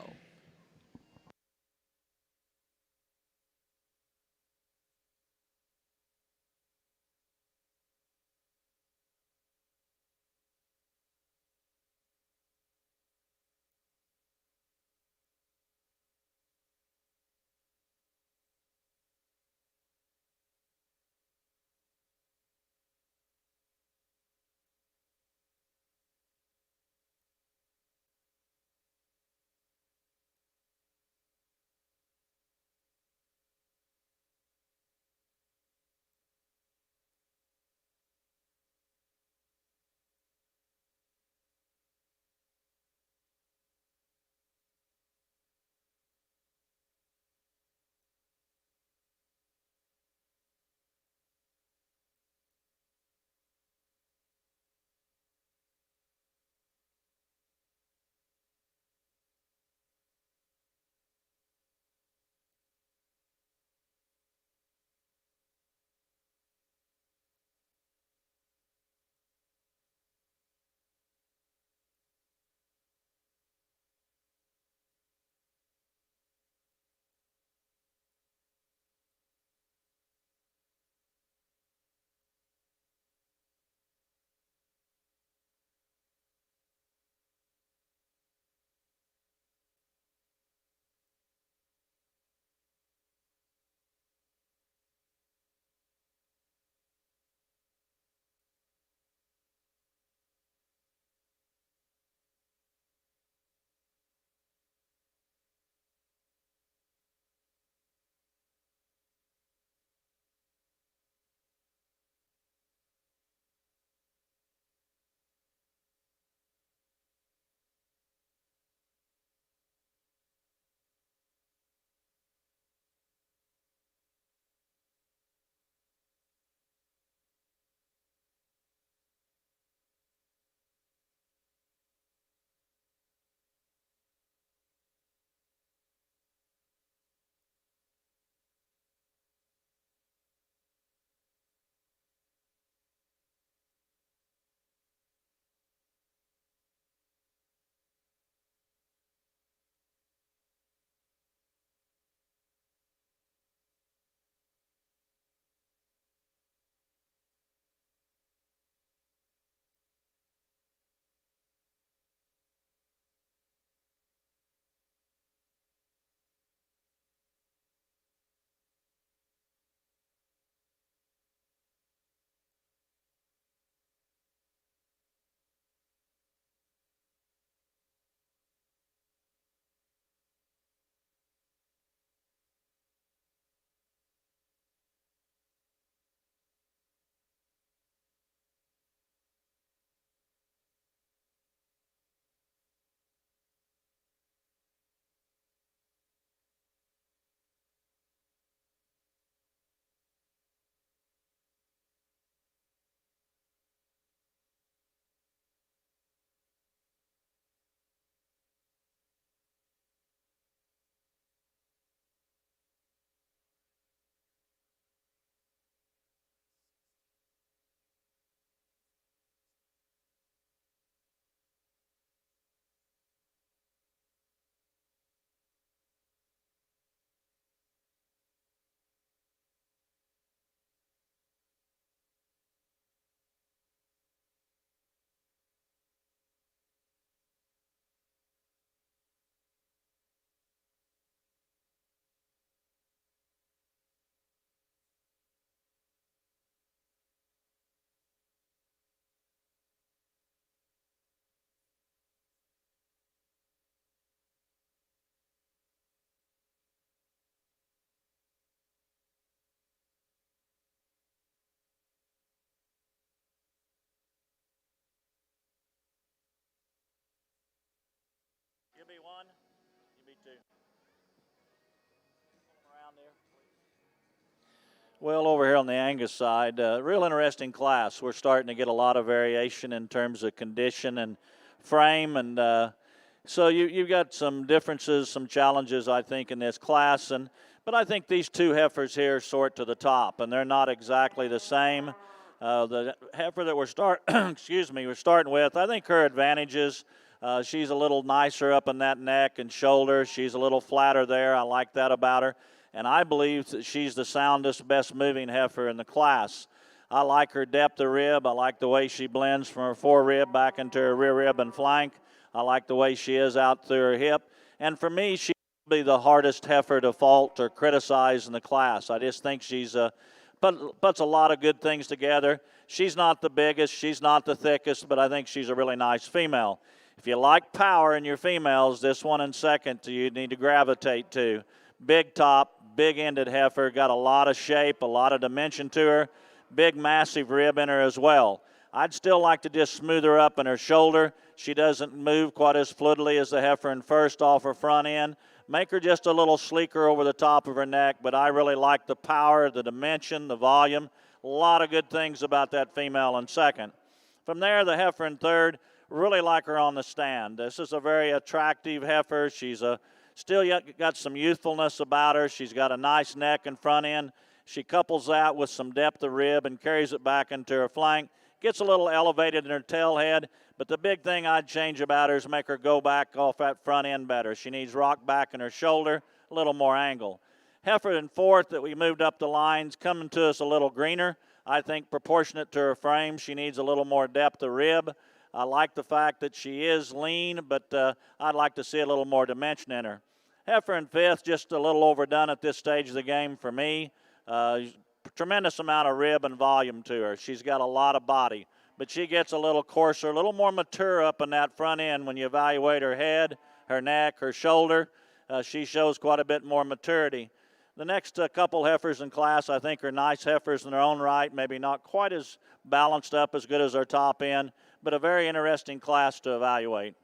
Well, over here on the Angus side, real interesting class. We're starting to get a lot of variation in terms of condition and frame, and so you've got some differences, some challenges, I think, in this class. But I think these two heifers here sort to the top, and they're not exactly the same. The heifer that we're we're starting with, I think her advantages. She's a little nicer up in that neck and shoulder. She's a little flatter there. I like that about her. And I believe that she's the soundest, best moving heifer in the class. I like her depth of rib. I like the way she blends from her fore rib back into her rear rib and flank. I like the way she is out through her hip. And for me, she'll be the hardest heifer to fault or criticize in the class. I just think she's puts a lot of good things together. She's not the biggest, she's not the thickest, but I think she's a really nice female. If you like power in your females, this one in second you need to gravitate to. Big top, big-ended heifer, got a lot of shape, a lot of dimension to her, big, massive rib in her as well. I'd still like to just smooth her up in her shoulder. She doesn't move quite as fluidly as the heifer in first off her front end. Make her just a little sleeker over the top of her neck, but I really like the power, the dimension, the volume. A lot of good things about that female in second. From there, the heifer in third, really like her on the stand. This is a very attractive heifer. She's still yet got some youthfulness about her. She's got a nice neck and front end. She couples that with some depth of rib and carries it back into her flank. Gets a little elevated in her tail head, but the big thing I'd change about her is make her go back off that front end better. She needs rock back in her shoulder, a little more angle. Heifer in fourth that we moved up the lines, coming to us a little greener. I think proportionate to her frame, she needs a little more depth of rib. I like the fact that she is lean, but I'd like to see a little more dimension in her. Heifer in fifth, just a little overdone at this stage of the game for me. Tremendous amount of rib and volume to her. She's got a lot of body, but she gets a little coarser, a little more mature up in that front end when you evaluate her head, her neck, her shoulder. She shows quite a bit more maturity. The next couple heifers in class, I think, are nice heifers in their own right, maybe not quite as balanced up as good as our top end, but a very interesting class to evaluate.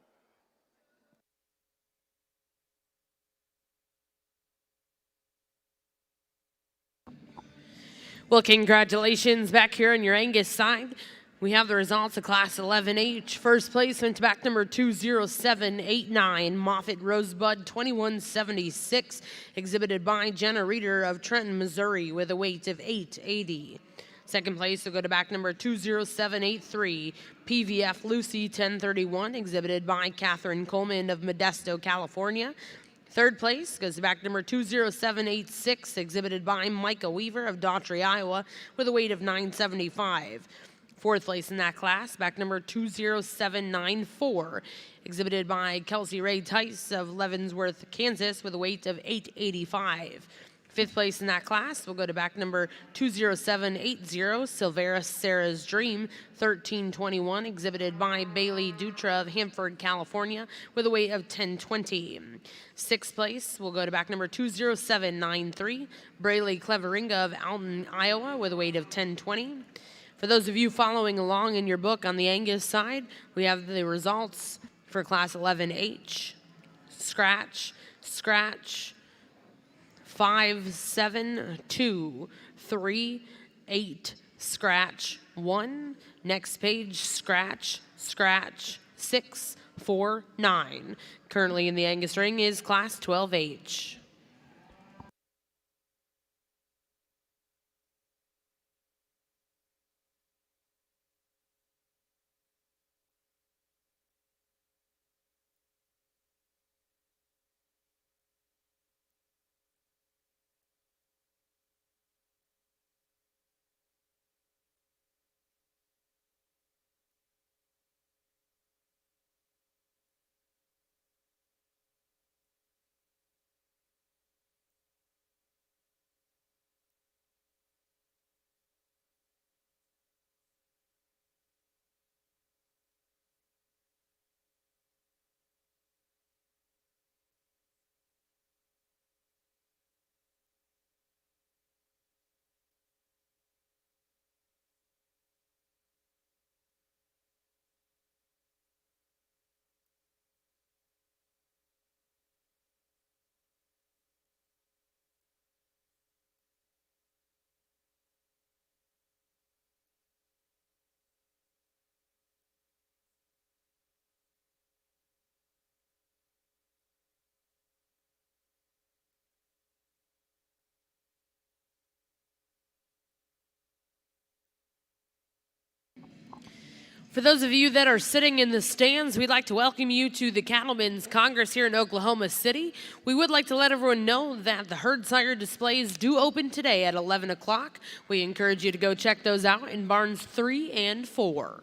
Well, congratulations back here on your Angus side. We have the results of Class 11H. First place went to back number 20789, Moffitt Rosebud 2176, exhibited by Jenna Reeder of Trenton, Missouri, with a weight of 880. Second place will go to back number 20783, PVF Lucy 1031, exhibited by Catherine Coleman of Modesto, California. Third place goes to back number 20786, exhibited by Micah Weaver of Daughtry, Iowa, with a weight of 975. Fourth place in that class, back number 20794, exhibited by Kelsey Ray Tice of Leavenworth, Kansas, with a weight of 885. Fifth place in that class will go to back number 20780, Silveris Sarah's Dream, 1321, exhibited by Bailey Dutra of Hanford, California, with a weight of 1020. Sixth place will go to back number 20793, Brayley Cleveringa of Alton, Iowa, with a weight of 1020. For those of you following along in your book on the Angus side, we have the results for Class 11H. Scratch, scratch, 5, 7, 2, 3, 8, scratch, 1. Next page, scratch, scratch, 6, 4, 9. Currently in the Angus ring is Class 12H. For those of you that are sitting in the stands, we'd like to welcome you to the Cattlemen's Congress here in Oklahoma City. We would like to let everyone know that the herd sire displays do open today at 11 o'clock. We encourage you to go check those out in barns 3 and 4.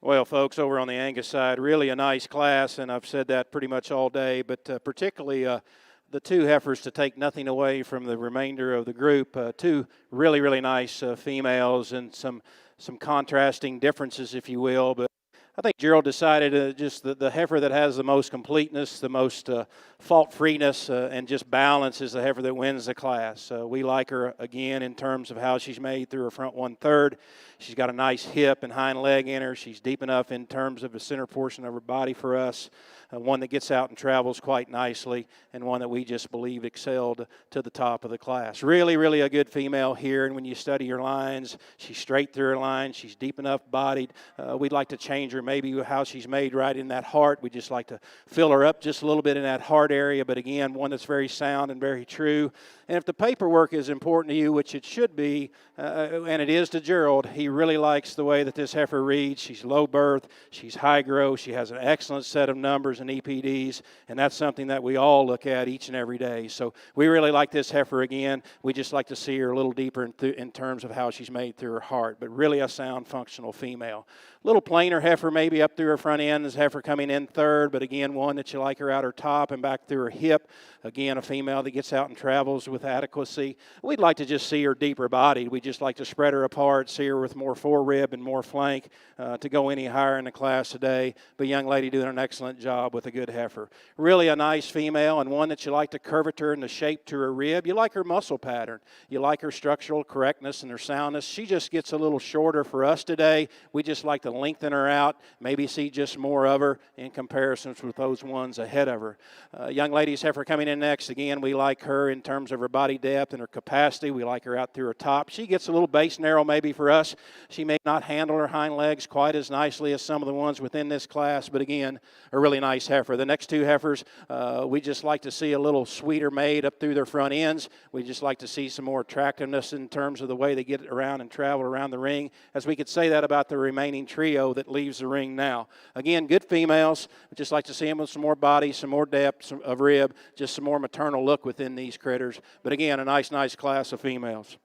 Well, folks, over on the Angus side, really a nice class, and I've said that pretty much all day, but particularly the two heifers, to take nothing away from the remainder of the group, two really, really nice females, and some contrasting differences, if you will. But I think Gerald decided just the heifer that has the most completeness, the most fault-freeness, and just balance is the heifer that wins the class. We like her, again, in terms of how she's made through her front 1/3. She's got a nice hip and hind leg in her. She's deep enough in terms of the center portion of her body for us. One that gets out and travels quite nicely, and one that we just believe excelled to the top of the class. Really, really a good female here, and when you study her lines, she's straight through her lines. She's deep enough bodied. We'd like to change her maybe how she's made right in that heart. We just like to fill her up just a little bit in that heart area, but again, one that's very sound and very true. And if the paperwork is important to you, which it should be, and it is to Gerald, he really likes the way that this heifer reads. She's low birth, she's high growth, she has an excellent set of numbers and EPDs, and that's something that we all look at each and every day. So we really like this heifer again. We just like to see her a little deeper in terms of how she's made through her heart, but really a sound, functional female. Little plainer heifer maybe up through her front end. This heifer coming in 3rd, but again, one that you like her out her top and back through her hip. Again, a female that gets out and travels with adequacy. We'd like to just see her deeper bodied. We just like to spread her apart, see her with more forerib and more flank to go any higher in the class today. But young lady doing an excellent job with a good heifer. Really a nice female, and one that you like the curvature and the shape to her rib. You like her muscle pattern. You like her structural correctness and her soundness. She just gets a little shorter for us today. We just like to lengthen her out, maybe see just more of her in comparisons with those ones ahead of her. Young lady's heifer coming in next. Again, we like her in terms of her body depth and her capacity. We like her out through her top. She gets a little base narrow maybe for us. She may not handle her hind legs quite as nicely as some of the ones within this class, but again, a really nice heifer. The next two heifers, we just like to see a little sweeter made up through their front ends. We just like to see some more attractiveness in terms of the way they get around and travel around the ring, as we could say that about the remaining trio that leaves the ring now. Again, good females. We just like to see them with some more body, some more depth of rib, just some more maternal look within these critters. But again, a nice class of females.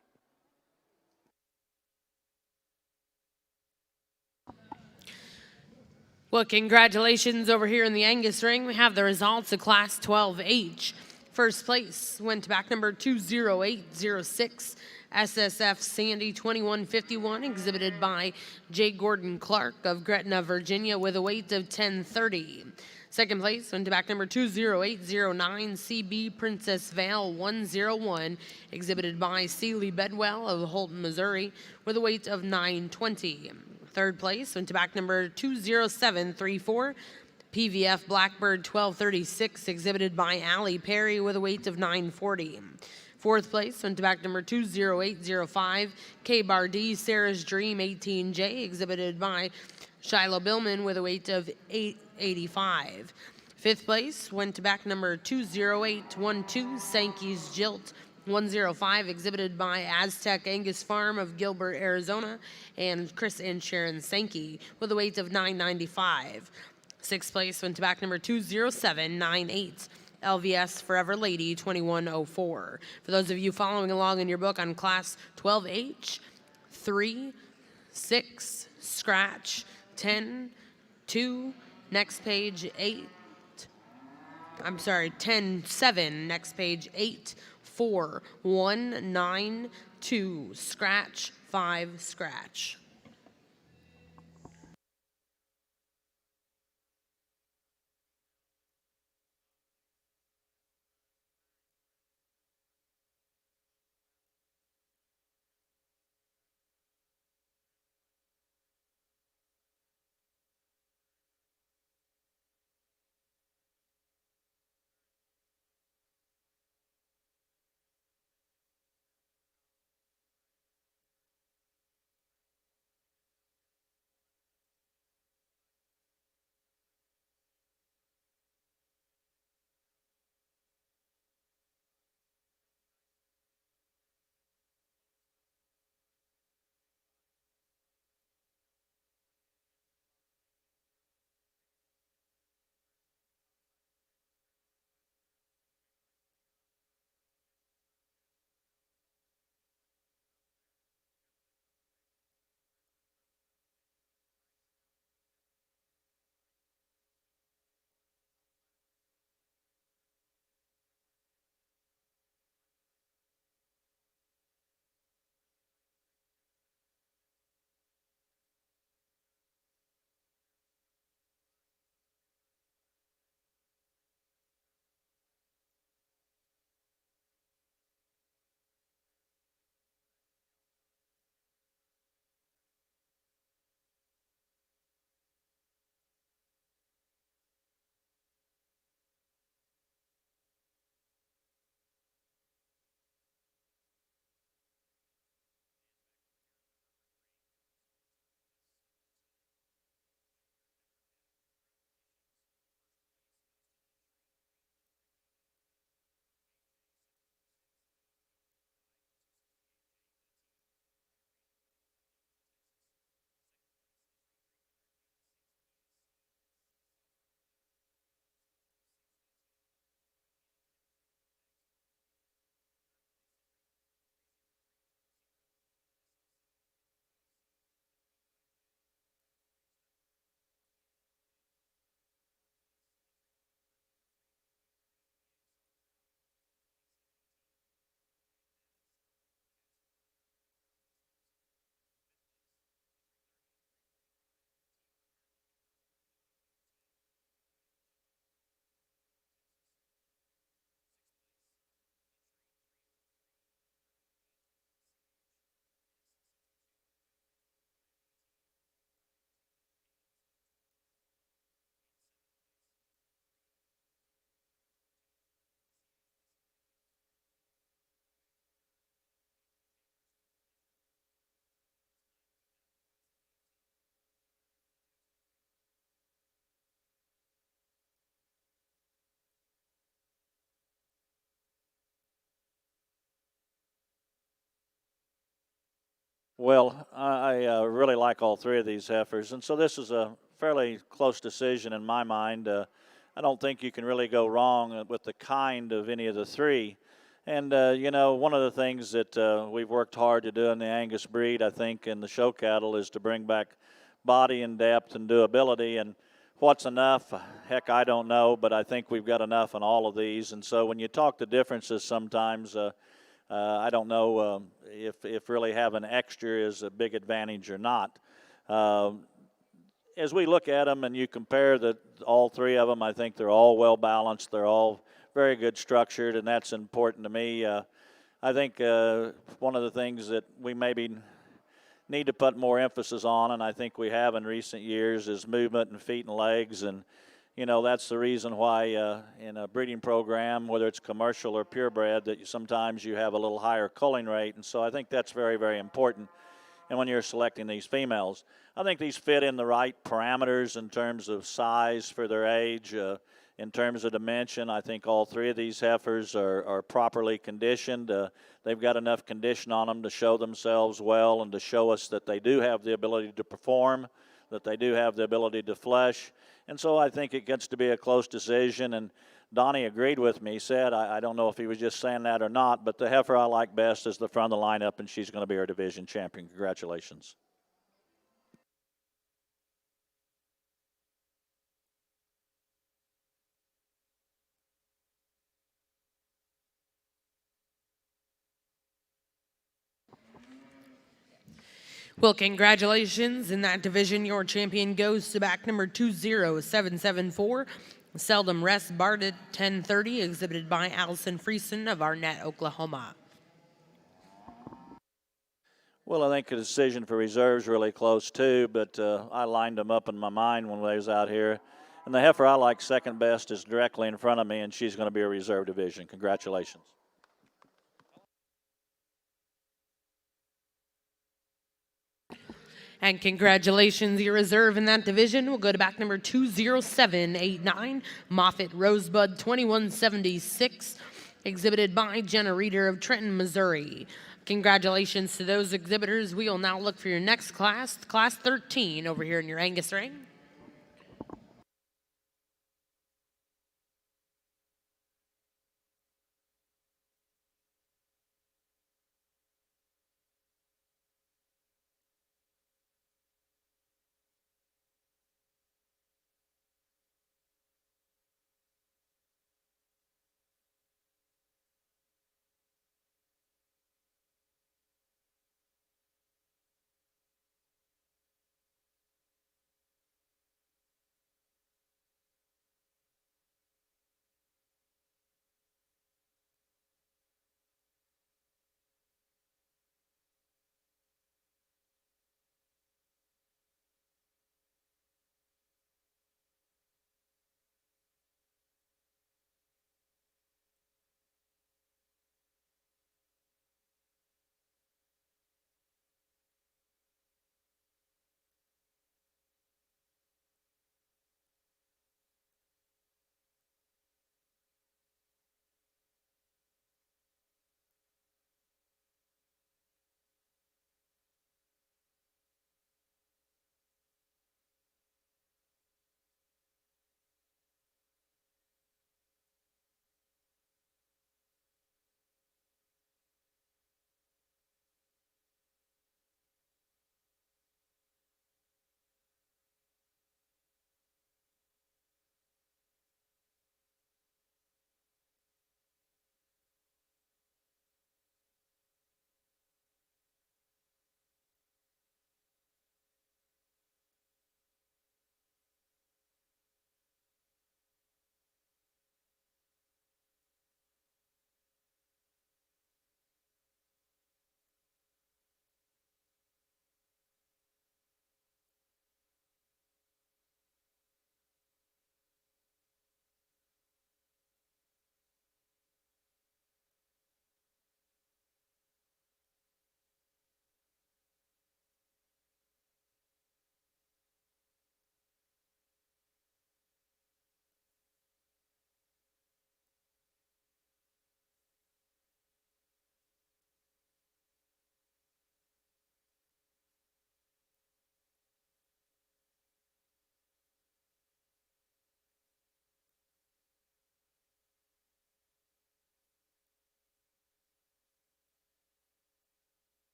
Well, congratulations over here in the Angus ring. We have the results of Class 12H. First place went to back number 20806, SSF Sandy 2151, exhibited by J. Gordon Clark of Gretna, Virginia, with a weight of 1030. Second place went to back number 20809, CB Princess Vale 101, exhibited by Seeley Bedwell of Holton, Missouri, with a weight of 920. Third place went to back number 20734, PVF Blackbird 1236, exhibited by Allie Perry, with a weight of 940. Fourth place went to back number 20805, K-Bar D Sarah's Dream 18J, exhibited by Shiloh Billman, with a weight of 885. Fifth place went to back number 20812, Sankey's Jilt 105, exhibited by Aztec Angus Farm of Gilbert, Arizona, and Chris and Sharon Sankey, with a weight of 995. Sixth place went to back number 20798, LVS Forever Lady 2104. For those of you following along in your book on Class 12H, 3, 6, scratch, 10, 2, next page 8. I'm sorry, 10, 7, next page 8, 4, 1, 9, 2, scratch, 5, scratch. Well, I really like all three of these heifers, and so this is a fairly close decision in my mind. I don't think you can really go wrong with the kind of any of the three. And, one of the things that we've worked hard to do in the Angus breed, I think, in the show cattle is to bring back body and depth and durability. And what's enough? Heck, I don't know, but I think we've got enough in all of these. And so when you talk the differences sometimes, I don't know if really having extra is a big advantage or not. As we look at them and you compare all three of them, I think they're all well balanced. They're all very good structured, and that's important to me. I think one of the things that we maybe need to put more emphasis on, and I think we have in recent years, is movement and feet and legs. And, that's the reason why in a breeding program, whether it's commercial or purebred, that sometimes you have a little higher culling rate. And so I think that's very, very important. And when you're selecting these females, I think these fit in the right parameters in terms of size for their age. In terms of dimension, I think all three of these heifers are properly conditioned. They've got enough condition on them to show themselves well and to show us that they do have the ability to perform, that they do have the ability to flesh. And so I think it gets to be a close decision. And Donnie agreed with me. He said, I don't know if he was just saying that or not, but the heifer I like best is the front of the lineup, and she's going to be our division champion. Congratulations. Well, congratulations. In that division, your champion goes to back number 20774. Seldom Rest Bard at 1030, exhibited by Allison Friesen of Arnett, Oklahoma. Well, I think the decision for reserve's really close too, but I lined them up in my mind when I was out here. And the heifer I like second best is directly in front of me, and she's going to be a reserve division. Congratulations. And congratulations, your reserve in that division will go to back number 20789, Moffitt Rosebud 2176, exhibited by Jenna Reeder of Trenton, Missouri. Congratulations to those exhibitors. We will now look for your next class, Class 13, over here in your Angus ring.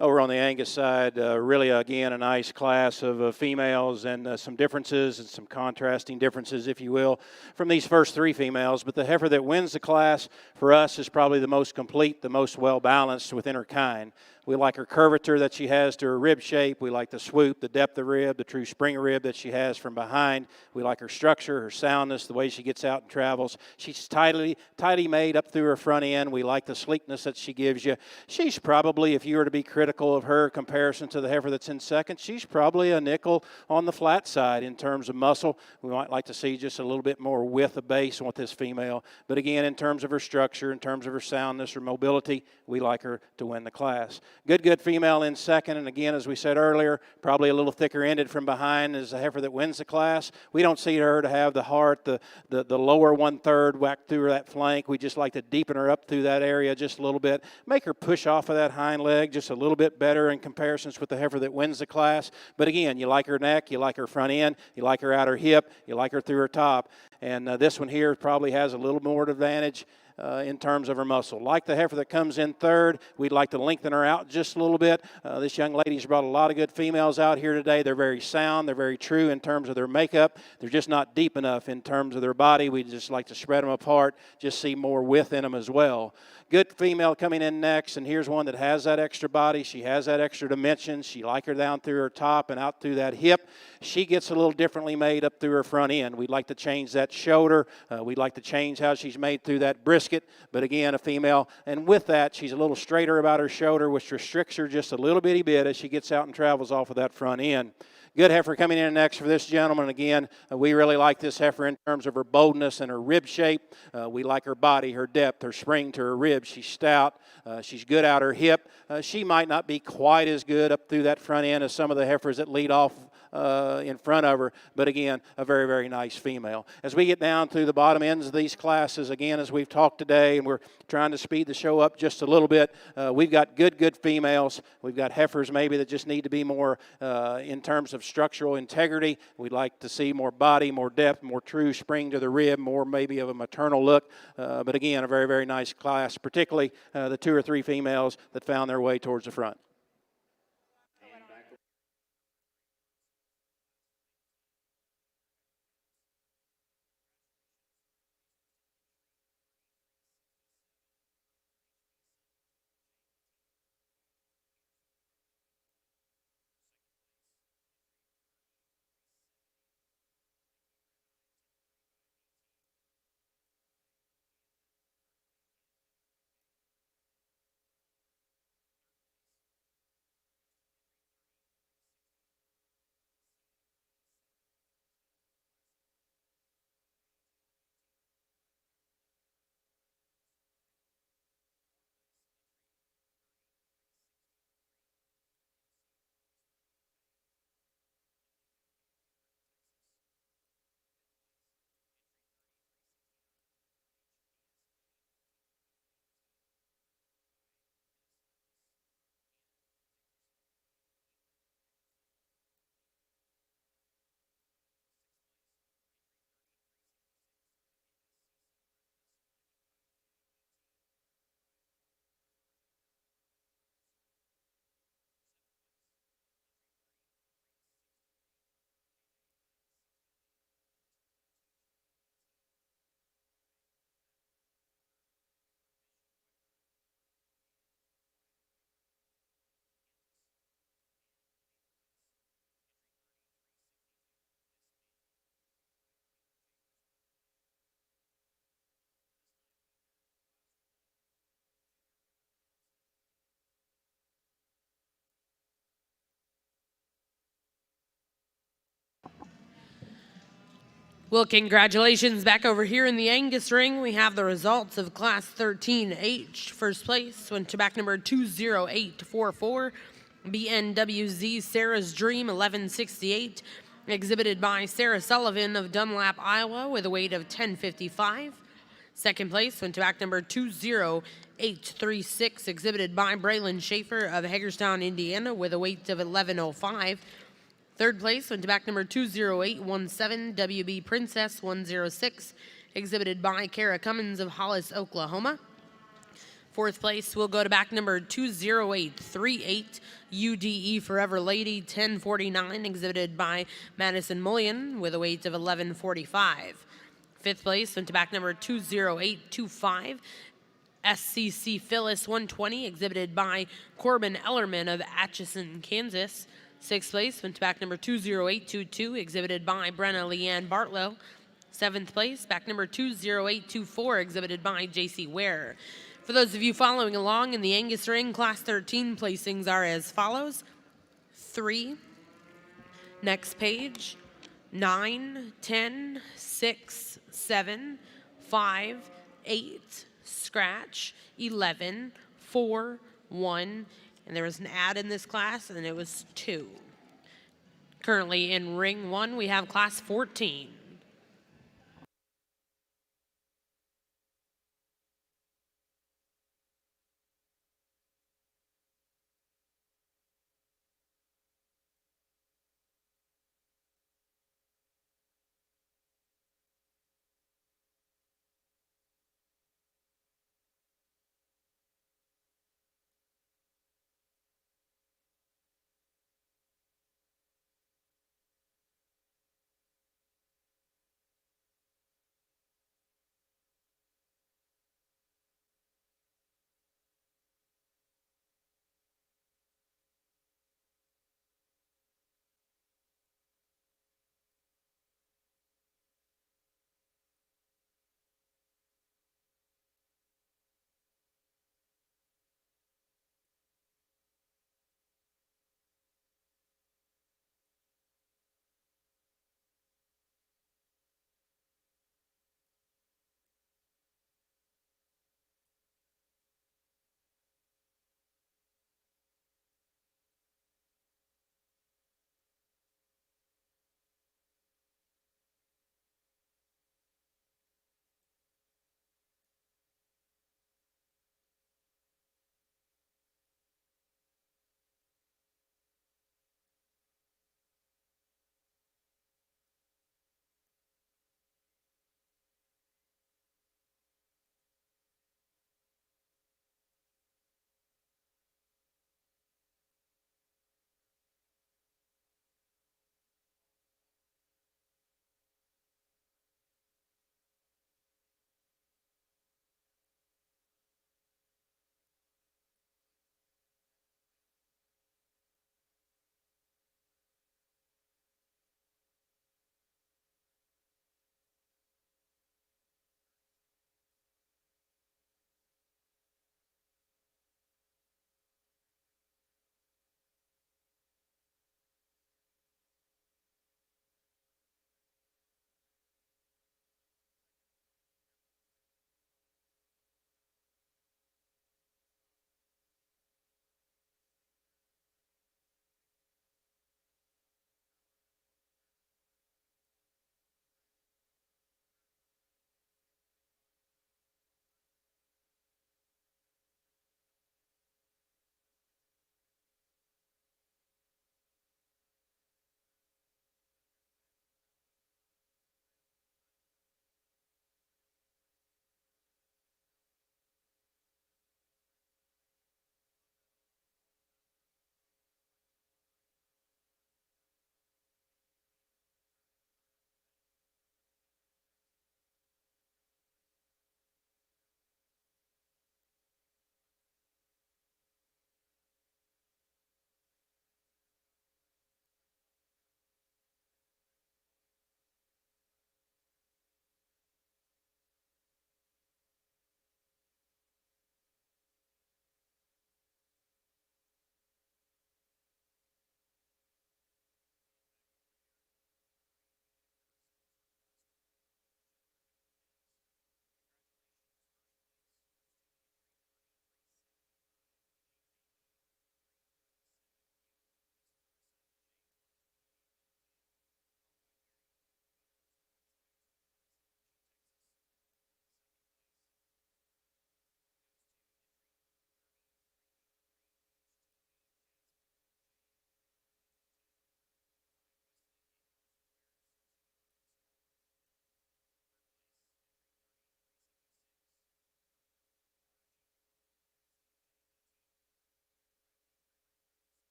Over on the Angus side, really, again, a nice class of females and some differences and some contrasting differences, if you will, from these first three females. But the heifer that wins the class for us is probably the most complete, the most well-balanced within her kind. We like her curvature that she has to her rib shape. We like the swoop, the depth of rib, the true spring rib that she has from behind. We like her structure, her soundness, the way she gets out and travels. She's tightly made up through her front end. We like the sleekness that she gives you. She's probably, if you were to be critical of her comparison to the heifer that's in second, she's probably a nickel on the flat side in terms of muscle. We might like to see just a little bit more width of base with this female. But again, in terms of her structure, in terms of her soundness, her mobility, we like her to win the class. Good female in second, and again, as we said earlier, probably a little thicker ended from behind is the heifer that wins the class. We don't see her to have the heart, the lower 1/3 whacked through that flank. We just like to deepen her up through that area just a little bit, make her push off of that hind leg just a little bit better in comparisons with the heifer that wins the class. But again, you like her neck, you like her front end, you like her outer hip, you like her through her top, and this one here probably has a little more advantage in terms of her muscle. Like the heifer that comes in third, we'd like to lengthen her out just a little bit. This young lady's brought a lot of good females out here today. They're very sound. They're very true in terms of their makeup. They're just not deep enough in terms of their body. We just like to spread them apart, just see more width in them as well. Good female coming in next, and here's one that has that extra body. She has that extra dimension. She like her down through her top and out through that hip. She gets a little differently made up through her front end. We'd like to change that shoulder. We'd like to change how she's made through that brisket. But again, a female, and with that, she's a little straighter about her shoulder, which restricts her just a little bitty bit as she gets out and travels off of that front end. Good heifer coming in next for this gentleman. Again, we really like this heifer in terms of her boldness and her rib shape. We like her body, her depth, her spring to her ribs. She's stout. She's good out her hip. She might not be quite as good up through that front end as some of the heifers that lead off in front of her, but again, a very, very nice female. As we get down to the bottom ends of these classes, again, as we've talked today, and we're trying to speed the show up just a little bit, we've got good females. We've got heifers maybe that just need to be more in terms of structural integrity. We'd like to see more body, more depth, more true spring to the rib, more maybe of a maternal look, but again, a very, very nice class, particularly the 2 or 3 females that found their way towards the front. Well, congratulations back over here in the Angus ring. We have the results of Class 13H. First place went to back number 20844, BNWZ Sarah's Dream 1168, exhibited by Sarah Sullivan of Dunlap, Iowa, with a weight of 1055. Second place went to back number 20836, exhibited by Braylon Schaefer of Hagerstown, Indiana, with a weight of 1105. Third place went to back number 20817, WB Princess 106, exhibited by Kara Cummins of Hollis, Oklahoma. Fourth place will go to back number 20838, UDE Forever Lady 1049, exhibited by Madison Mullion with a weight of 1145. Fifth place went to back number 20825, SCC Phyllis 120, exhibited by Corbin Ellerman of Atchison, Kansas. Sixth place went to back number 20822, exhibited by Brenna Leanne Bartlow. Seventh place, back number 20824, exhibited by J.C. Ware. For those of you following along in the Angus Ring, Class 13 placings are as follows: 3, next page, 9, 10, 6, 7, 5, 8, scratch, 11, 4, 1, and there was an add in this class, and it was 2. Currently in Ring 1, we have Class 14.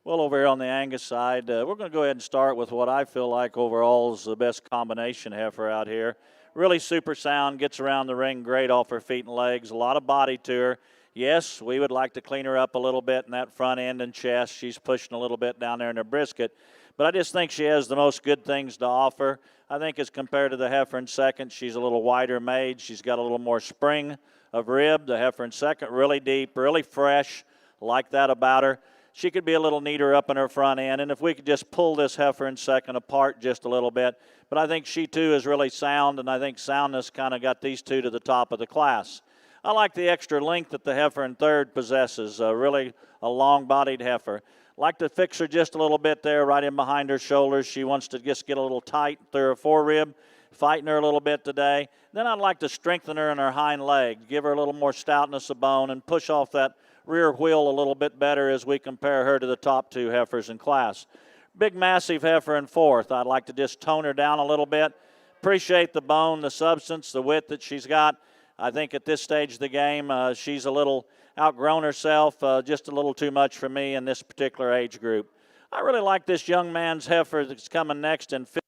Well, over here on the Angus side, we're going to go ahead and start with what I feel like overall is the best combination heifer out here. Really super sound, gets around the ring great off her feet and legs, a lot of body to her. Yes, we would like to clean her up a little bit in that front end and chest. She's pushing a little bit down there in her brisket. But I just think she has the most good things to offer. I think as compared to the heifer in second, she's a little wider made. She's got a little more spring of rib. The heifer in second, really deep, really fresh. Like that about her. She could be a little neater up in her front end, and if we could just pull this heifer in second apart just a little bit. But I think she, too, is really sound, and I think soundness kind of got these two to the top of the class. I like the extra length that the heifer in third possesses, really a long-bodied heifer. Like to fix her just a little bit there right in behind her shoulders. She wants to just get a little tight through her forerib, fighting her a little bit today. Then I'd like to strengthen her in her hind leg, give her a little more stoutness of bone, and push off that rear wheel a little bit better as we compare her to the top two heifers in class. Big, massive heifer in fourth. I'd like to just tone her down a little bit. Appreciate the bone, the substance, the width that she's got. I think at this stage of the game, she's a little outgrown herself, just a little too much for me in this particular age group. I really like this young man's heifer that's coming next in fifth.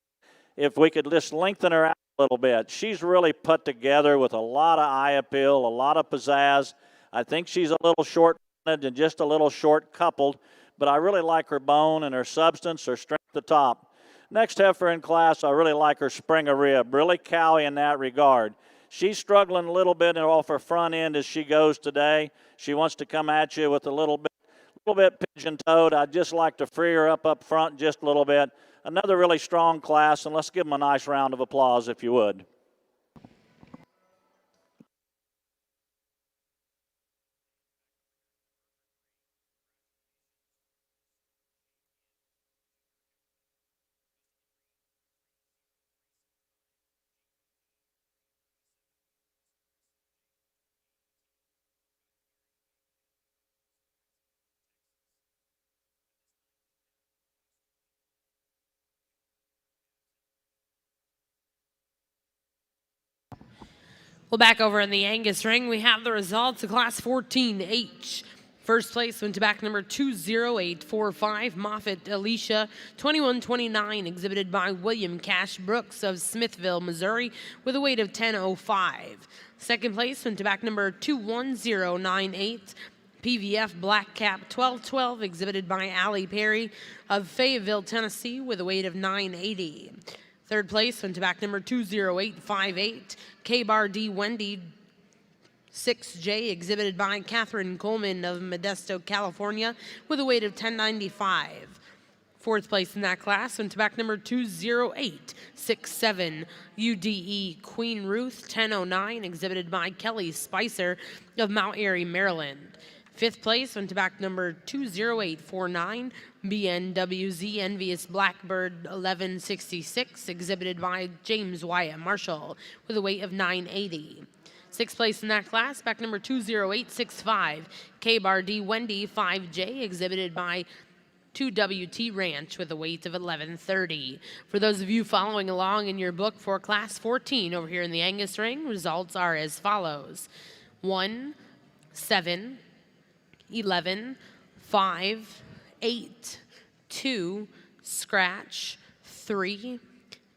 If we could just lengthen her out a little bit. She's really put together with a lot of eye appeal, a lot of pizzazz. I think she's a little short-fronted and just a little short-coupled, but I really like her bone and her substance, her strength at the top. Next heifer in class, I really like her spring of rib, really cowy in that regard. She's struggling a little bit off her front end as she goes today. She wants to come at you with a little bit pigeon-toed. I'd just like to free her up front just a little bit. Another really strong class, and let's give them a nice round of applause if you would. Well, back over in the Angus ring, we have the results of Class 14H. First place went to back number 20845, Moffitt Alicia, 2129, exhibited by William Cash Brooks of Smithville, Missouri, with a weight of 1005. Second place went to back number 21098, PVF Black Cap 1212, exhibited by Allie Perry of Fayetteville, Tennessee, with a weight of 980. Third place went to back number 20858, K-Bar D Wendy 6J, exhibited by Catherine Coleman of Modesto, California, with a weight of 1095. Fourth place in that class went to back number 20867, UDE Queen Ruth 1009, exhibited by Kelly Spicer of Mount Airy, Maryland. Fifth place went to back number 20849, BNWZ Envious Blackbird 1166, exhibited by James Wyatt Marshall, with a weight of 980. Sixth place in that class, back number 20865, K-Bar D Wendy 5J, exhibited by 2WT Ranch, with a weight of 1130. For those of you following along in your book for Class 14 over here in the Angus ring, results are as follows: 1, 7, 11, 5, 8, 2, scratch, 3,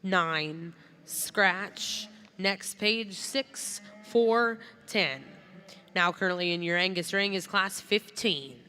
9, scratch. Next page, 6, 4, 10. Now currently in your Angus ring is Class 15.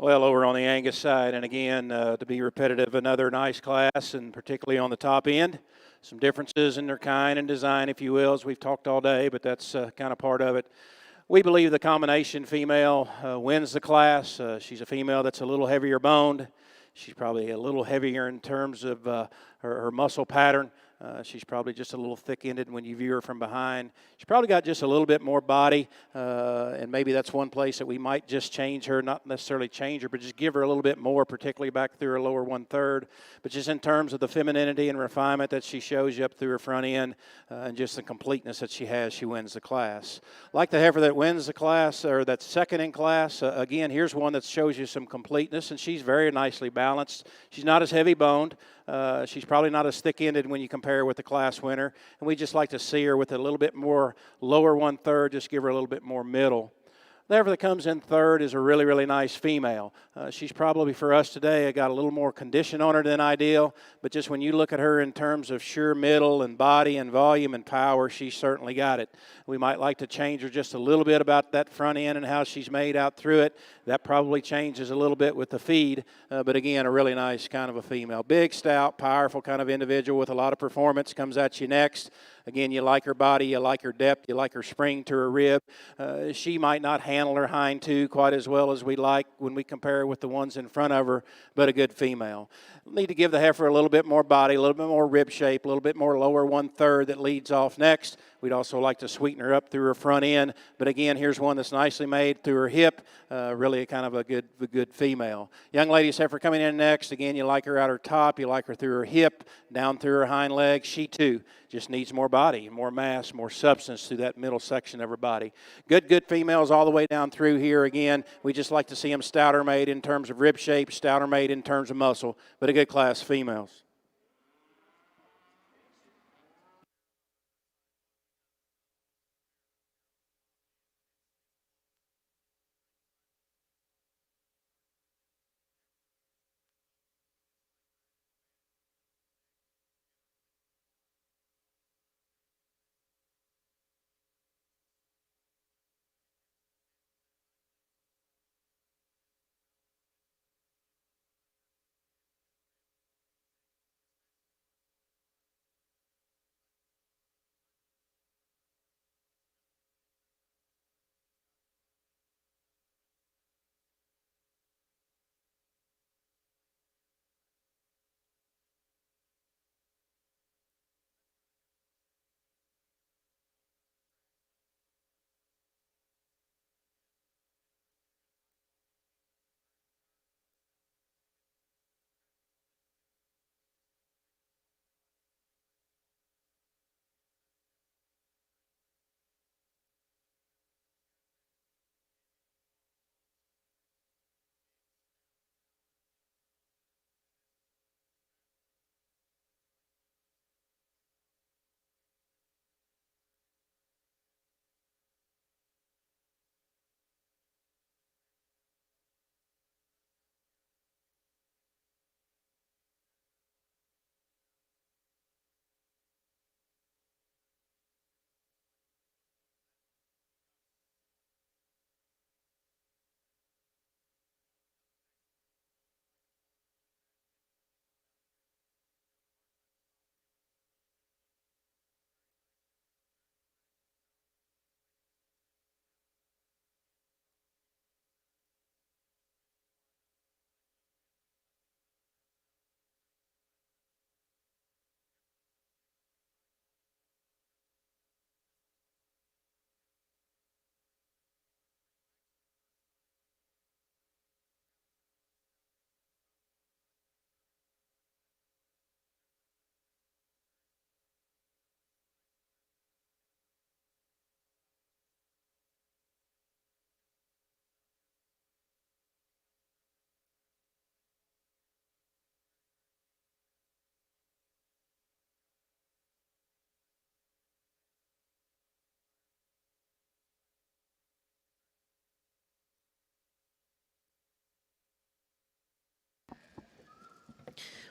Well, over on the Angus side, and again, to be repetitive, another nice class, and particularly on the top end. Some differences in their kind and design, if you will, as we've talked all day, but that's kind of part of it. We believe the combination female wins the class. She's a female that's a little heavier boned. She's probably a little heavier in terms of her muscle pattern. She's probably just a little thick-ended when you view her from behind. She's probably got just a little bit more body, and maybe that's one place that we might just change her, not necessarily change her, but just give her a little bit more, particularly back through her lower one-third. But just in terms of the femininity and refinement that she shows you up through her front end, and just the completeness that she has, she wins the class. Like the heifer that wins the class, or that's second in class, again, here's one that shows you some completeness, and she's very nicely balanced. She's not as heavy-boned. She's probably not as thick-ended when you compare her with the class winner, and we just like to see her with a little bit more lower one-third, just give her a little bit more middle. The heifer that comes in third is a really, really nice female. She's probably, for us today, got a little more condition on her than ideal, but just when you look at her in terms of sure middle and body and volume and power, she's certainly got it. We might like to change her just a little bit about that front end and how she's made out through it. That probably changes a little bit with the feed, but again, a really nice kind of a female. Big, stout, powerful kind of individual with a lot of performance, comes at you next. Again, you like her body, you like her depth, you like her spring to her rib. She might not handle her hind two quite as well as we like when we compare her with the ones in front of her, but a good female. Need to give the heifer a little bit more body, a little bit more rib shape, a little bit more lower one-third that leads off next. We'd also like to sweeten her up through her front end, but again, here's one that's nicely made through her hip, really kind of a good female. Young lady's heifer coming in next. Again, you like her at her top, you like her through her hip, down through her hind leg. She too just needs more body, more mass, more substance through that middle section of her body. Good females all the way down through here. Again, we just like to see them stouter made in terms of rib shape, stouter made in terms of muscle, but a good class females.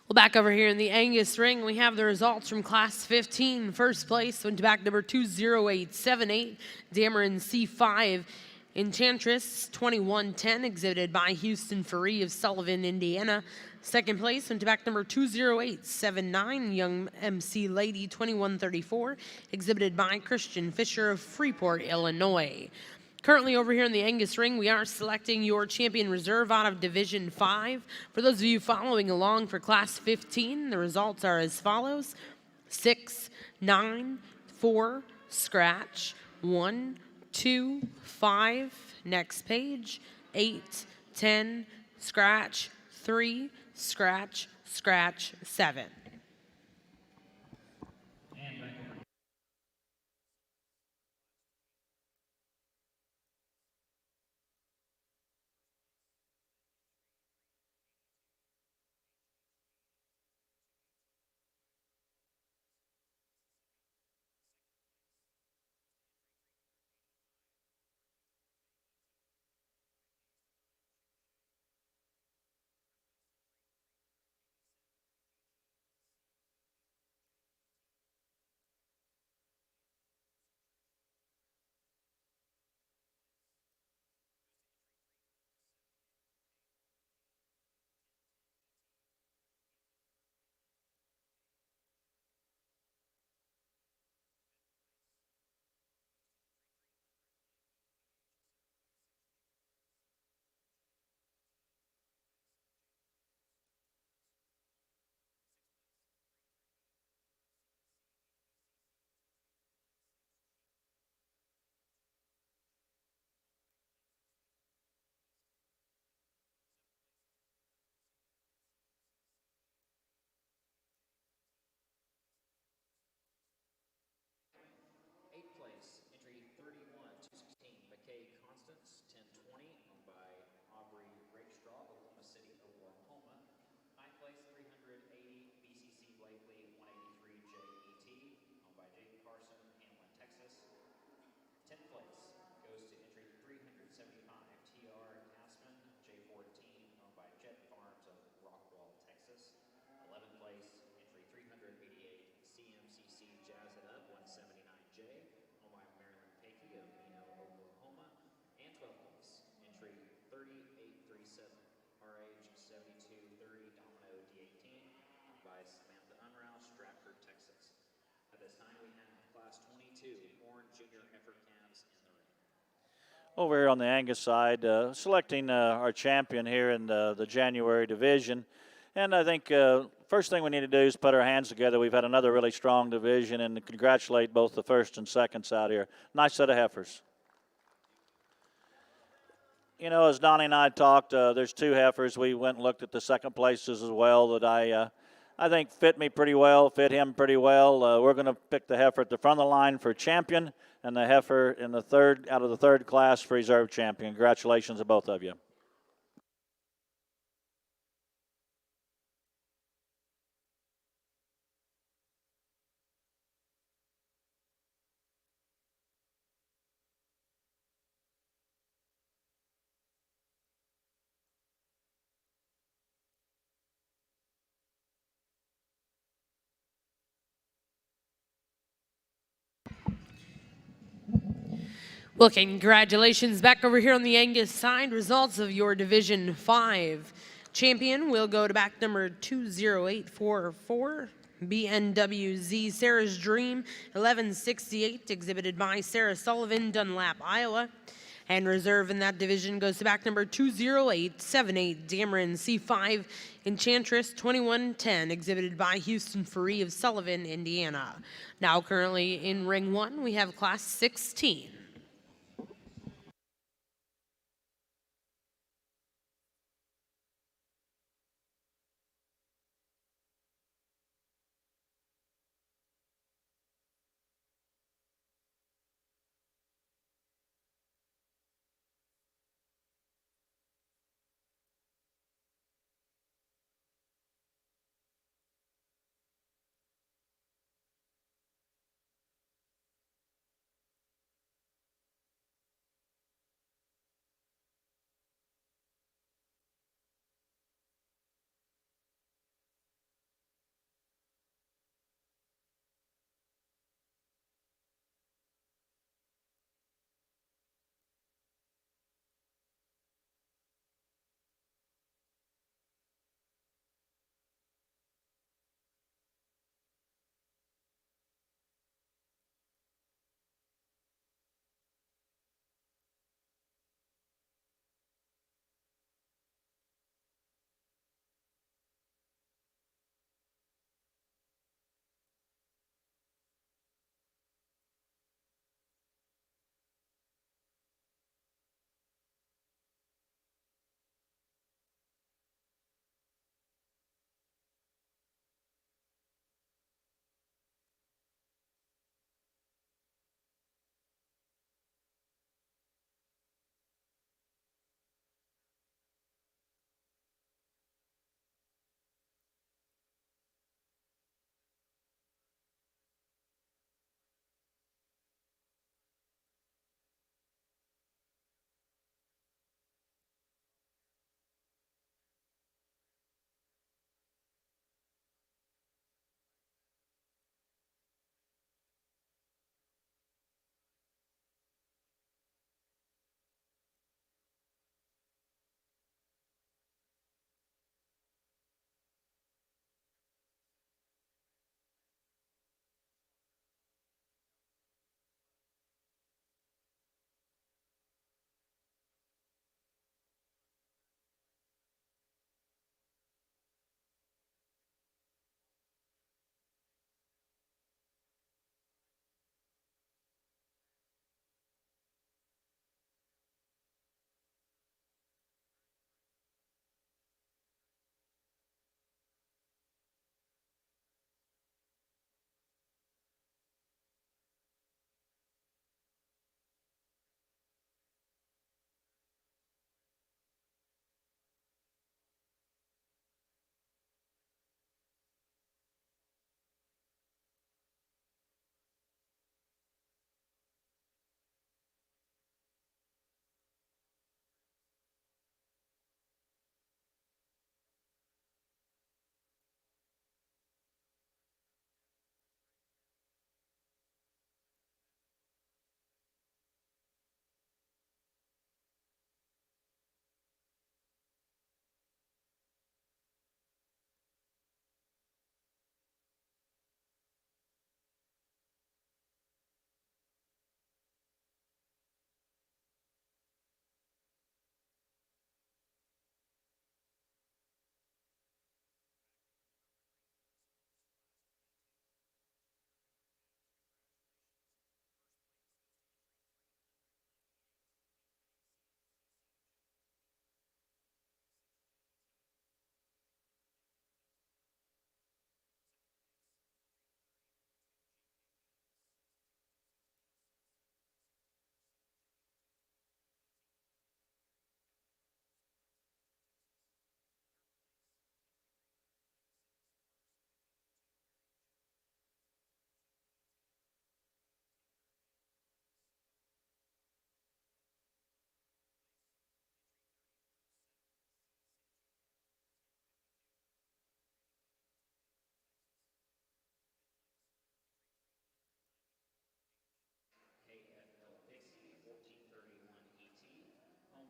Well, back over here in the Angus ring, we have the results from Class 15. First place went to back number 20878, Dameron C5. Enchantress 2110, exhibited by Houston Free of Sullivan, Indiana. Second place went to back number 20879, Young MC Lady 2134, exhibited by Christian Fisher of Freeport, Illinois. Currently over here in the Angus ring, we are selecting your champion reserve out of Division 5. For those of you following along for Class 15, the results are as follows: 6, 9, 4, scratch, 1, 2, 5, next page, 8, 10, scratch, 3, scratch, scratch, 7. Eighth place, entry 31-16, McKay Constance, 1020, owned by Aubrey Rakestraw, Oklahoma City, Oklahoma. Ninth place, 380, BCC Blakely, 183, JET, owned by Jake Carson, Hamlin, Texas. 10th place goes to entry 375, TR Cassman, J14, owned by Jet Farms of Rockwall, Texas. 11th place, entry 388, CMCC Jazz It Up, 179J, owned by Marilyn Pakey of Mino, Oklahoma. And 12th place, entry 3837, RH 7230 Domino D18, owned by Samantha Unrouse, Stratford, Texas. At this time, we have Class 22 Horn Junior Heifer calves in the ring. Over here on the Angus side, selecting our champion here in the January division. And I think first thing we need to do is put our hands together. We've had another really strong division, and congratulate both the first and seconds out here. Nice set of heifers. You know, as Donnie and I talked, there's two heifers. We went and looked at the second places as well that I think fit me pretty well, fit him pretty well. We're going to pick the heifer at the front of the line for champion, and the heifer in the third out of the third class for reserve champion. Congratulations to both of you. Well, congratulations back over here on the Angus side. Results of your Division 5 champion will go to back number 20844, BNWZ Sarah's Dream 1168, exhibited by Sarah Sullivan, Dunlap, Iowa. And reserve in that division goes to back number 20878, Dameron C5 Enchantress 2110, exhibited by Houston Free of Sullivan, Indiana. Now currently in ring 1, we have Class 16.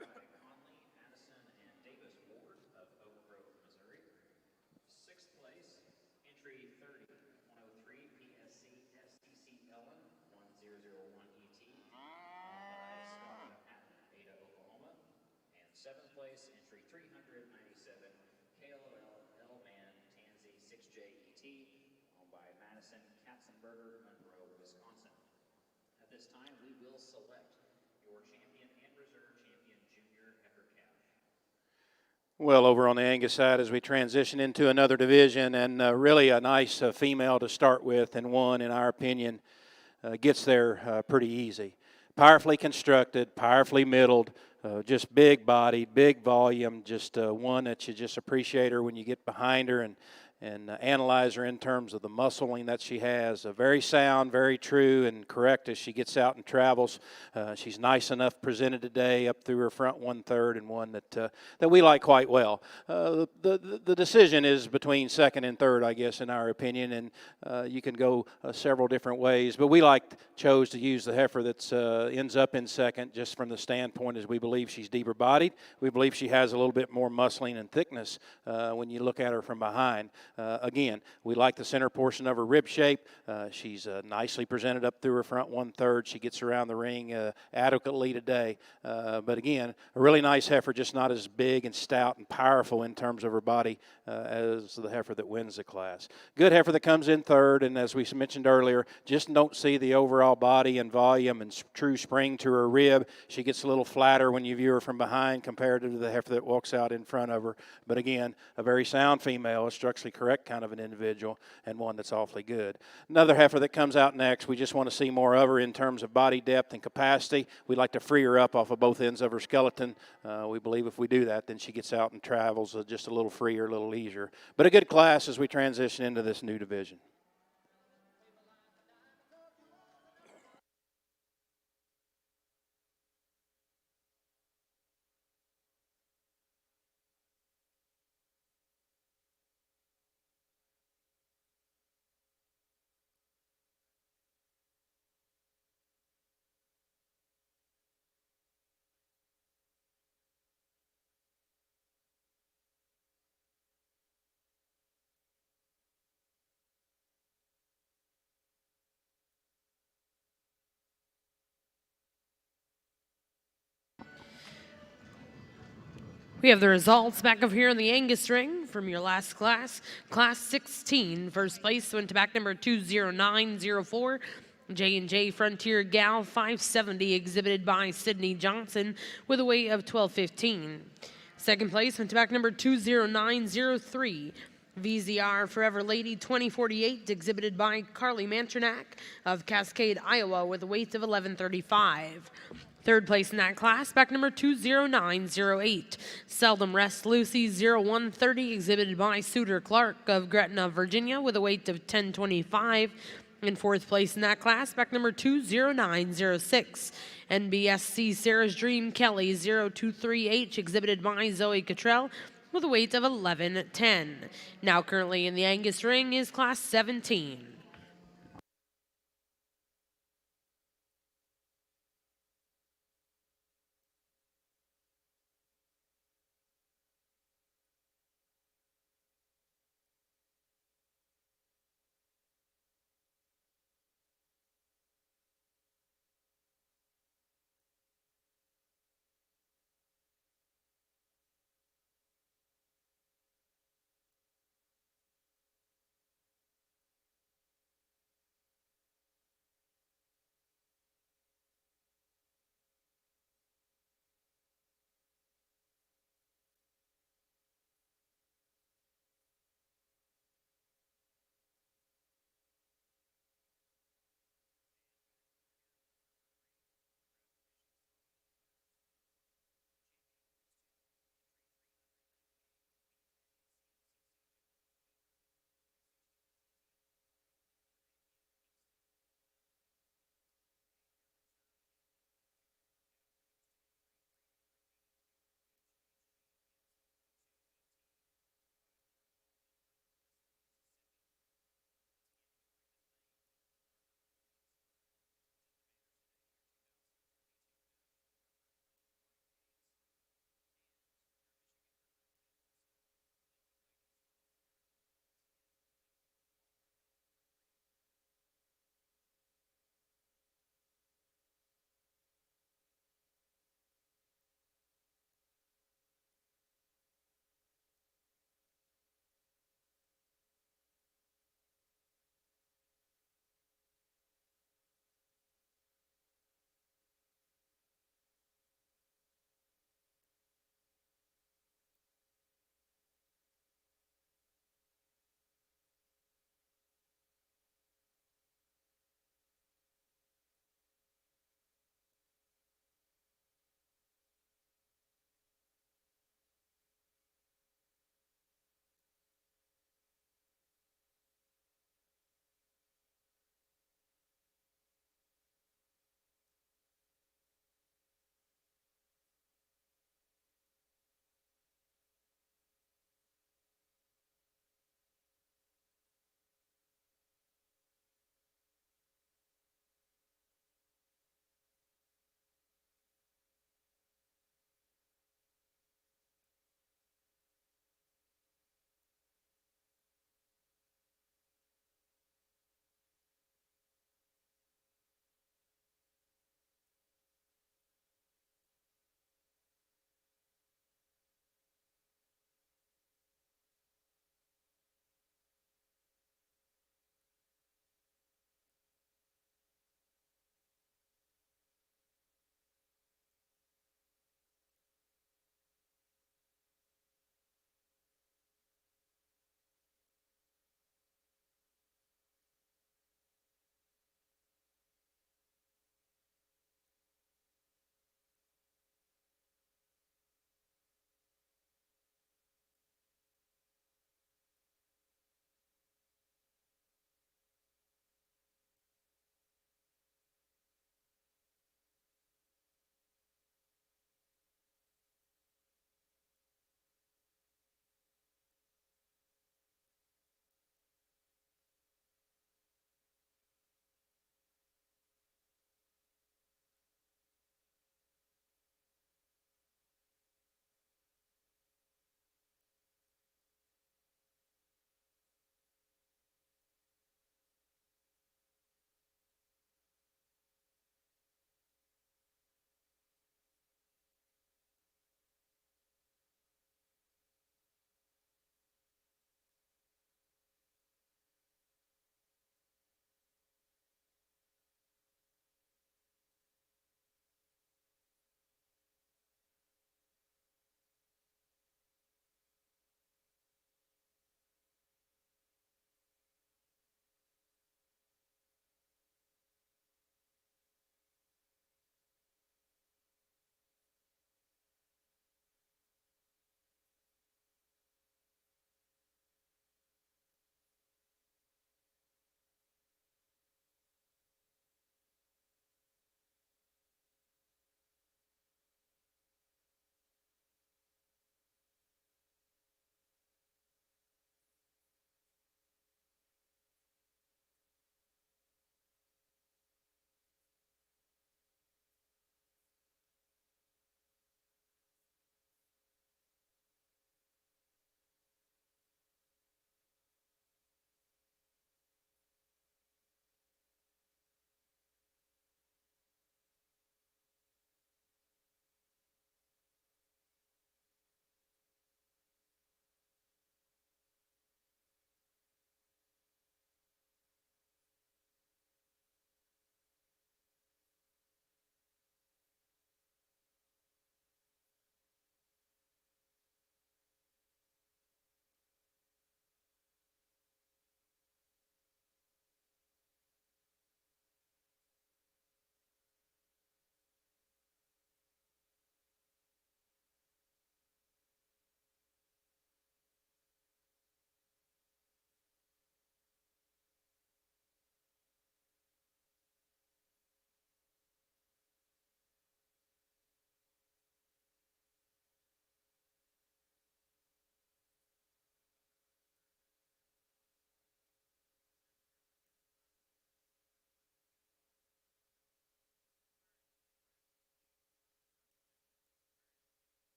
owned by Conley, Addison, and Davis Ward of Oak Grove, Missouri. Sixth place, entry 30, 103 PSC STC Ellen 1001 ET, owned by Scott of Hatton, Ada, Oklahoma. And seventh place, entry 397 KLL L-Man Tansy 6J ET, owned by Madison Katzenberger, Monroe, Wisconsin. At this time, we will select your champion and reserve champion junior heifer calf. Well, over on the Angus side, as we transition into another division, and really a nice female to start with, and one, in our opinion, gets there pretty easy. Powerfully constructed, powerfully middled, just big bodied, big volume, just one that you just appreciate her when you get behind her and analyze her in terms of the muscling that she has. Very sound, very true, and correct as she gets out and travels. She's nice enough presented today up through her front 1/3, and one that we like quite well. The decision is between second and third, I guess, in our opinion, and you can go several different ways. But we chose to use the heifer that ends up in second, just from the standpoint as we believe she's deeper bodied. We believe she has a little bit more muscling and thickness when you look at her from behind. Again, we like the center portion of her rib shape. She's nicely presented up through her front 1/3. She gets around the ring adequately today. But again, a really nice heifer, just not as big and stout and powerful in terms of her body as the heifer that wins the class. Good heifer that comes in third, and as we mentioned earlier, just don't see the overall body and volume and true spring to her rib. She gets a little flatter when you view her from behind compared to the heifer that walks out in front of her. But again, a very sound female, a structurally correct kind of an individual, and one that's awfully good. Another heifer that comes out next, we just want to see more of her in terms of body depth and capacity. We'd like to free her up off of both ends of her skeleton. We believe if we do that, then she gets out and travels just a little freer, a little easier. But a good class as we transition into this new division. We have the results back up here in the Angus ring from your last class. Class 16, first place went to back number 20904. J&J Frontier Gal 570, exhibited by Sydney Johnson with a weight of 1215. Second place went to back number 20903. VZR Forever Lady 2048, exhibited by Carly Manchernak of Cascade, Iowa, with a weight of 1135. Third place in that class, back number 20908. Seldom Rest Lucy 0130, exhibited by Suter Clark of Gretna, Virginia, with a weight of 1025. In fourth place in that class, back number 20906. NBSC Sarah's Dream Kelly 023H, exhibited by Zoe Cottrell, with a weight of 1110. Now currently in the Angus ring is class 17.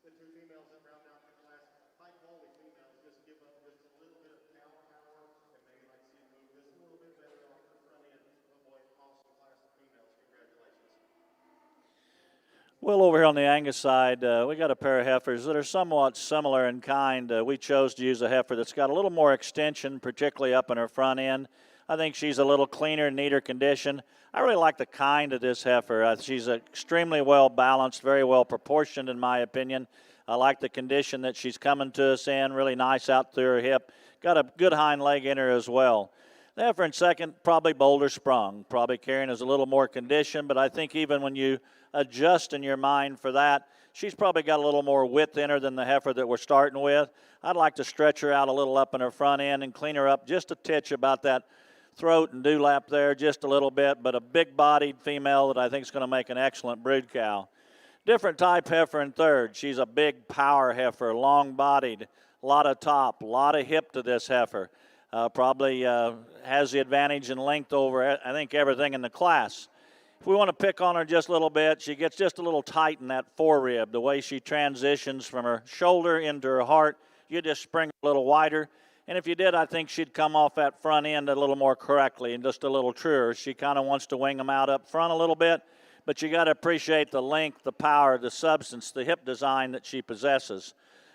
The two females that round out the class, high quality females, just give up just a little bit of power, and maybe like to see them move just a little bit better off the front end. But boy, awesome class of females. Congratulations. Well, over here on the Angus side, we got a pair of heifers that are somewhat similar in kind. We chose to use a heifer that's got a little more extension, particularly up in her front end. I think she's a little cleaner, neater condition. I really like the kind of this heifer. She's extremely well balanced, very well proportioned in my opinion. I like the condition that she's coming to us in, really nice out through her hip. Got a good hind leg in her as well. The heifer in second, probably boulder sprung, probably carrying us a little more condition, but I think even when you adjust in your mind for that, she's probably got a little more width in her than the heifer that we're starting with. I'd like to stretch her out a little up in her front end and clean her up just a titch about that throat and dewlap there just a little bit, but a big-bodied female that I think is going to make an excellent brood cow. Different type heifer in third. She's a big power heifer, long-bodied, a lot of top, a lot of hip to this heifer. Probably has the advantage in length over, I think, everything in the class. If we want to pick on her just a little bit, she gets just a little tight in that forerib. The way she transitions from her shoulder into her heart, you just spring a little wider. And if you did, I think she'd come off that front end a little more correctly and just a little truer. She kind of wants to wing them out up front a little bit, but you got to appreciate the length, the power, the substance, the hip design that she possesses.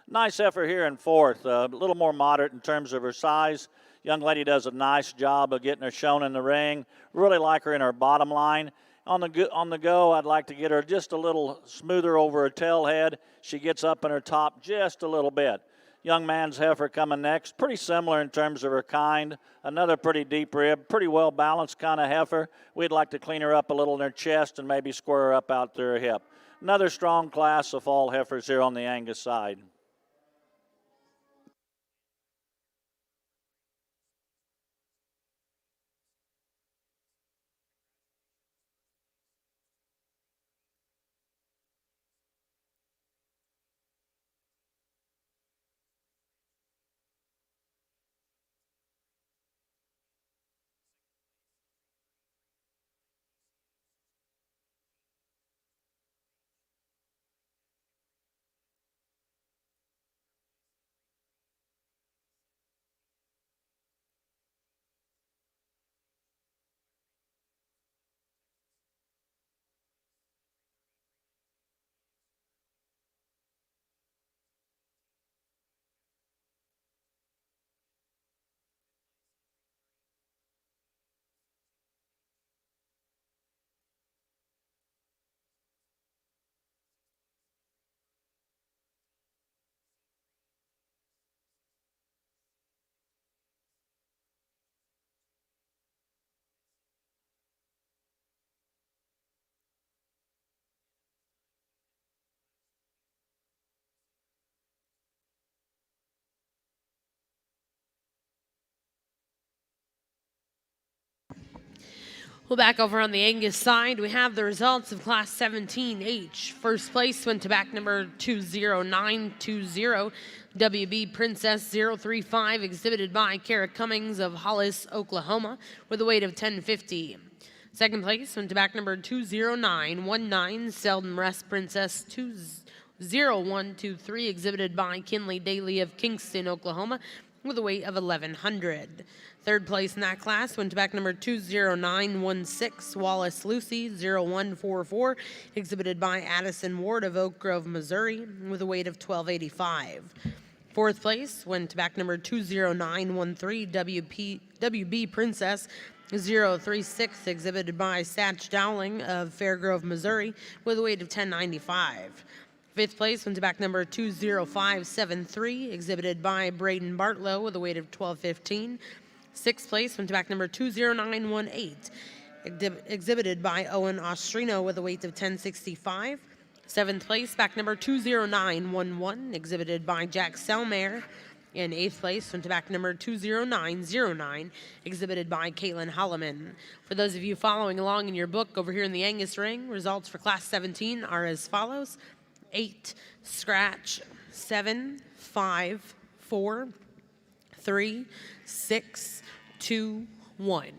Nice heifer here in fourth, a little more moderate in terms of her size. Young lady does a nice job of getting her shown in the ring. Really like her in her bottom line. On the go, I'd like to get her just a little smoother over her tail head. She gets up in her top just a little bit. Young man's heifer coming next. Pretty similar in terms of her kind. Another pretty deep rib, pretty well balanced kind of heifer. We'd like to clean her up a little in her chest and maybe square her up out through her hip. Another strong class of fall heifers here on the Angus side. Well, back over on the Angus side, we have the results of Class 17H. First place went to back number 20920, WB Princess 035, exhibited by Kara Cummings of Hollis, Oklahoma, with a weight of 1050. Second place went to back number 20919, Seldom Rest Princess 20123, exhibited by Kinley Daly of Kingston, Oklahoma, with a weight of 1100. Third place in that class went to back number 20916, Wallace Lucy 0144, exhibited by Addison Ward of Oak Grove, Missouri, with a weight of 1285. Fourth place went to back number 20913, WB Princess 036, exhibited by Satch Dowling of Fairgrove, Missouri, with a weight of 1095. Fifth place went to back number 20573, exhibited by Braden Bartlow with a weight of 1215. Sixth place went to back number 20918, exhibited by Owen Ostrino with a weight of 1065. Seventh place, back number 20911, exhibited by Jack Selmare. And eighth place went to back number 20909, exhibited by Caitlin Holloman. For those of you following along in your book over here in the Angus ring, results for Class 17 are as follows: 8, scratch, 7, 5, 4, 3, 6, 2, 1.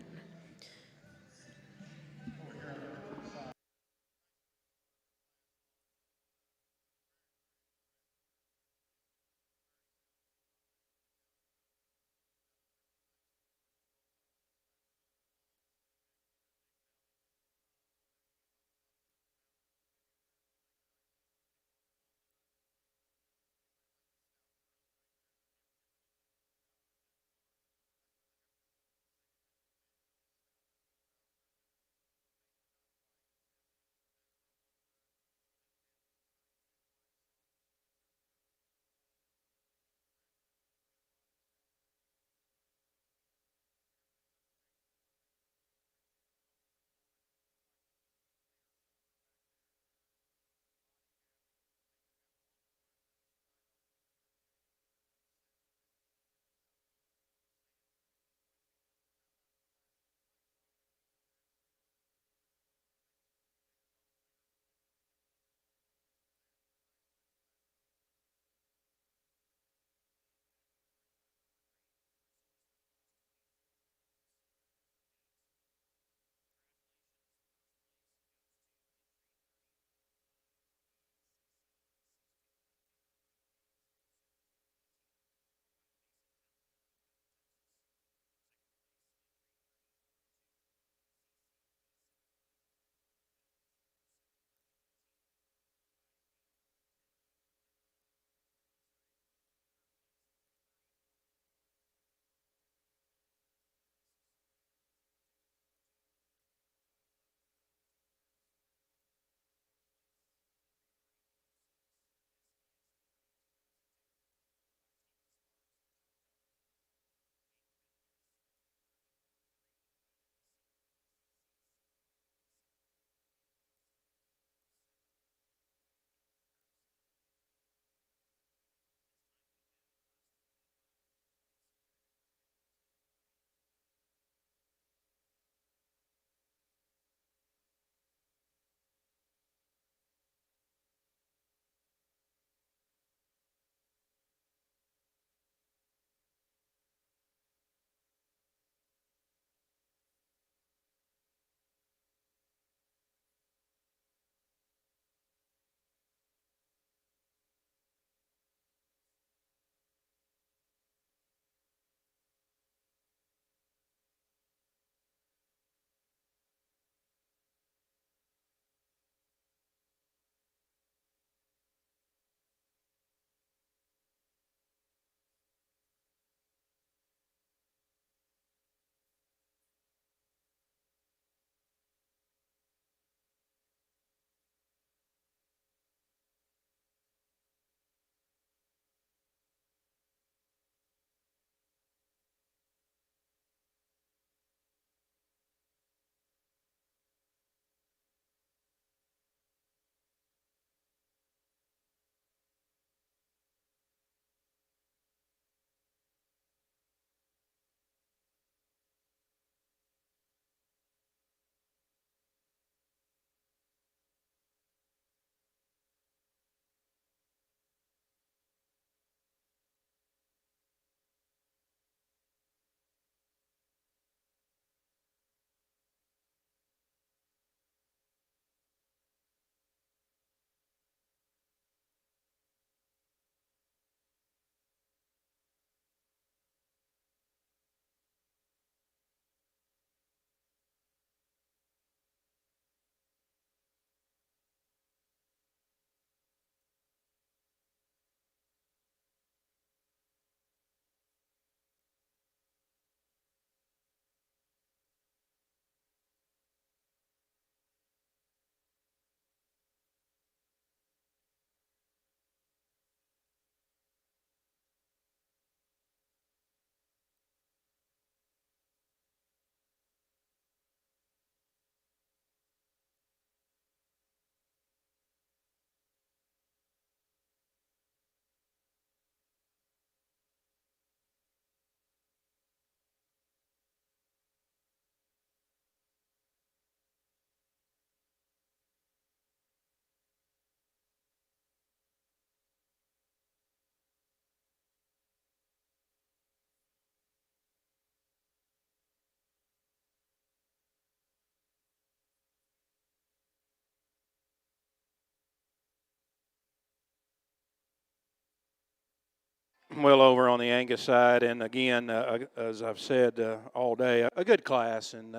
Well, over on the Angus side, and again, as I've said all day, a good class and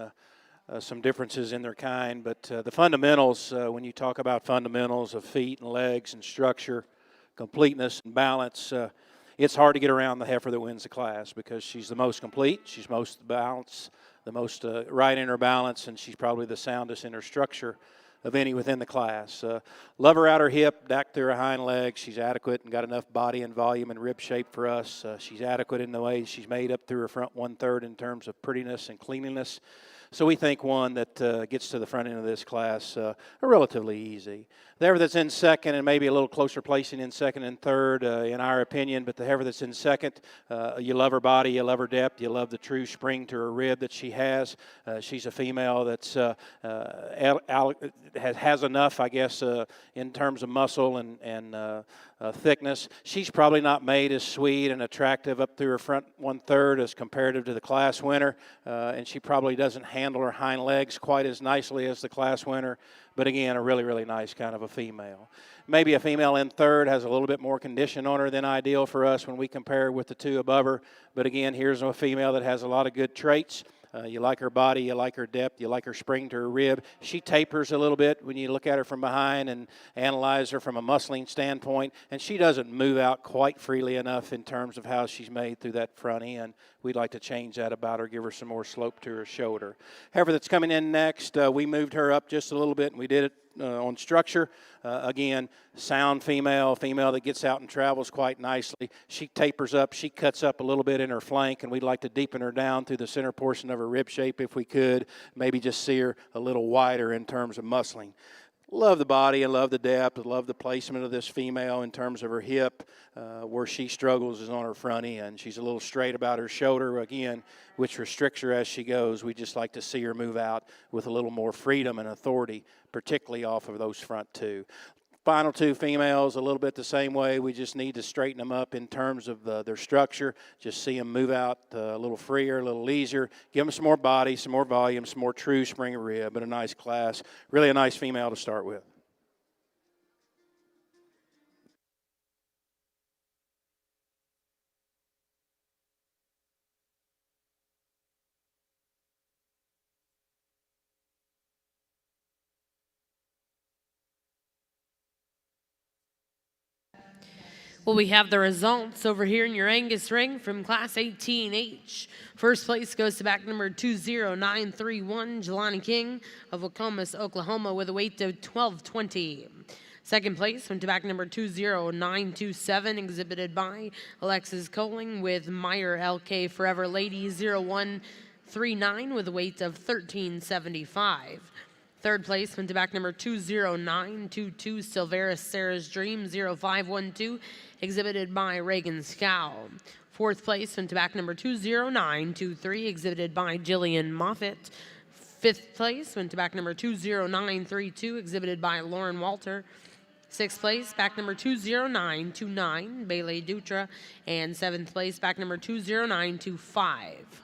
some differences in their kind. But the fundamentals, when you talk about fundamentals of feet and legs and structure, completeness and balance, it's hard to get around the heifer that wins the class because she's the most complete, she's most balanced, the most right in her balance, and she's probably the soundest in her structure of any within the class. Love her out her hip, back through her hind leg. She's adequate and got enough body and volume and rib shape for us. She's adequate in the way she's made up through her front 1/3 in terms of prettiness and cleanliness. So we think one that gets to the front end of this class are relatively easy. The heifer that's in second and maybe a little closer placing in second and third, in our opinion, but the heifer that's in second, you love her body, you love her depth, you love the true spring to her rib that she has. She's a female that's has enough, I guess, in terms of muscle and thickness. She's probably not made as sweet and attractive up through her front 1/3 as comparative to the class winner, and she probably doesn't handle her hind legs quite as nicely as the class winner, but again, a really, really nice kind of a female. Maybe a female in third has a little bit more condition on her than ideal for us when we compare with the two above her, but again, here's a female that has a lot of good traits. You like her body, you like her depth, you like her spring to her rib. She tapers a little bit when you look at her from behind and analyze her from a muscling standpoint, and she doesn't move out quite freely enough in terms of how she's made through that front end. We'd like to change that about her, give her some more slope to her shoulder. However, that's coming in next, we moved her up just a little bit, and we did it on structure. Again, sound female that gets out and travels quite nicely. She tapers up, she cuts up a little bit in her flank, and we'd like to deepen her down through the center portion of her rib shape if we could. Maybe just see her a little wider in terms of muscling. Love the body and love the depth, love the placement of this female in terms of her hip. Where she struggles is on her front end. She's a little straight about her shoulder, again, which restricts her as she goes. We just like to see her move out with a little more freedom and authority, particularly off of those front two. Final two females, a little bit the same way. We just need to straighten them up in terms of their structure. Just see them move out a little freer, a little easier. Give them some more body, some more volume, some more true spring of rib, but a nice class. Really a nice female to start with. Well, we have the results over here in your Angus ring from Class 18H. First place goes to back number 20931, Jelani King of Oklamas, Oklahoma, with a weight of 1220. Second place went to back number 20927, exhibited by Alexis Coling with Meyer LK Forever Lady 0139 with a weight of 1375. Third place went to back number 20922, Silveris Sarah's Dream 0512, exhibited by Reagan Scow. Fourth place went to back number 20923, exhibited by Jillian Moffitt. Fifth place went to back number 20932, exhibited by Lauren Walter. Sixth place, back number 20929, Bailey Dutra. And seventh place, back number 20925.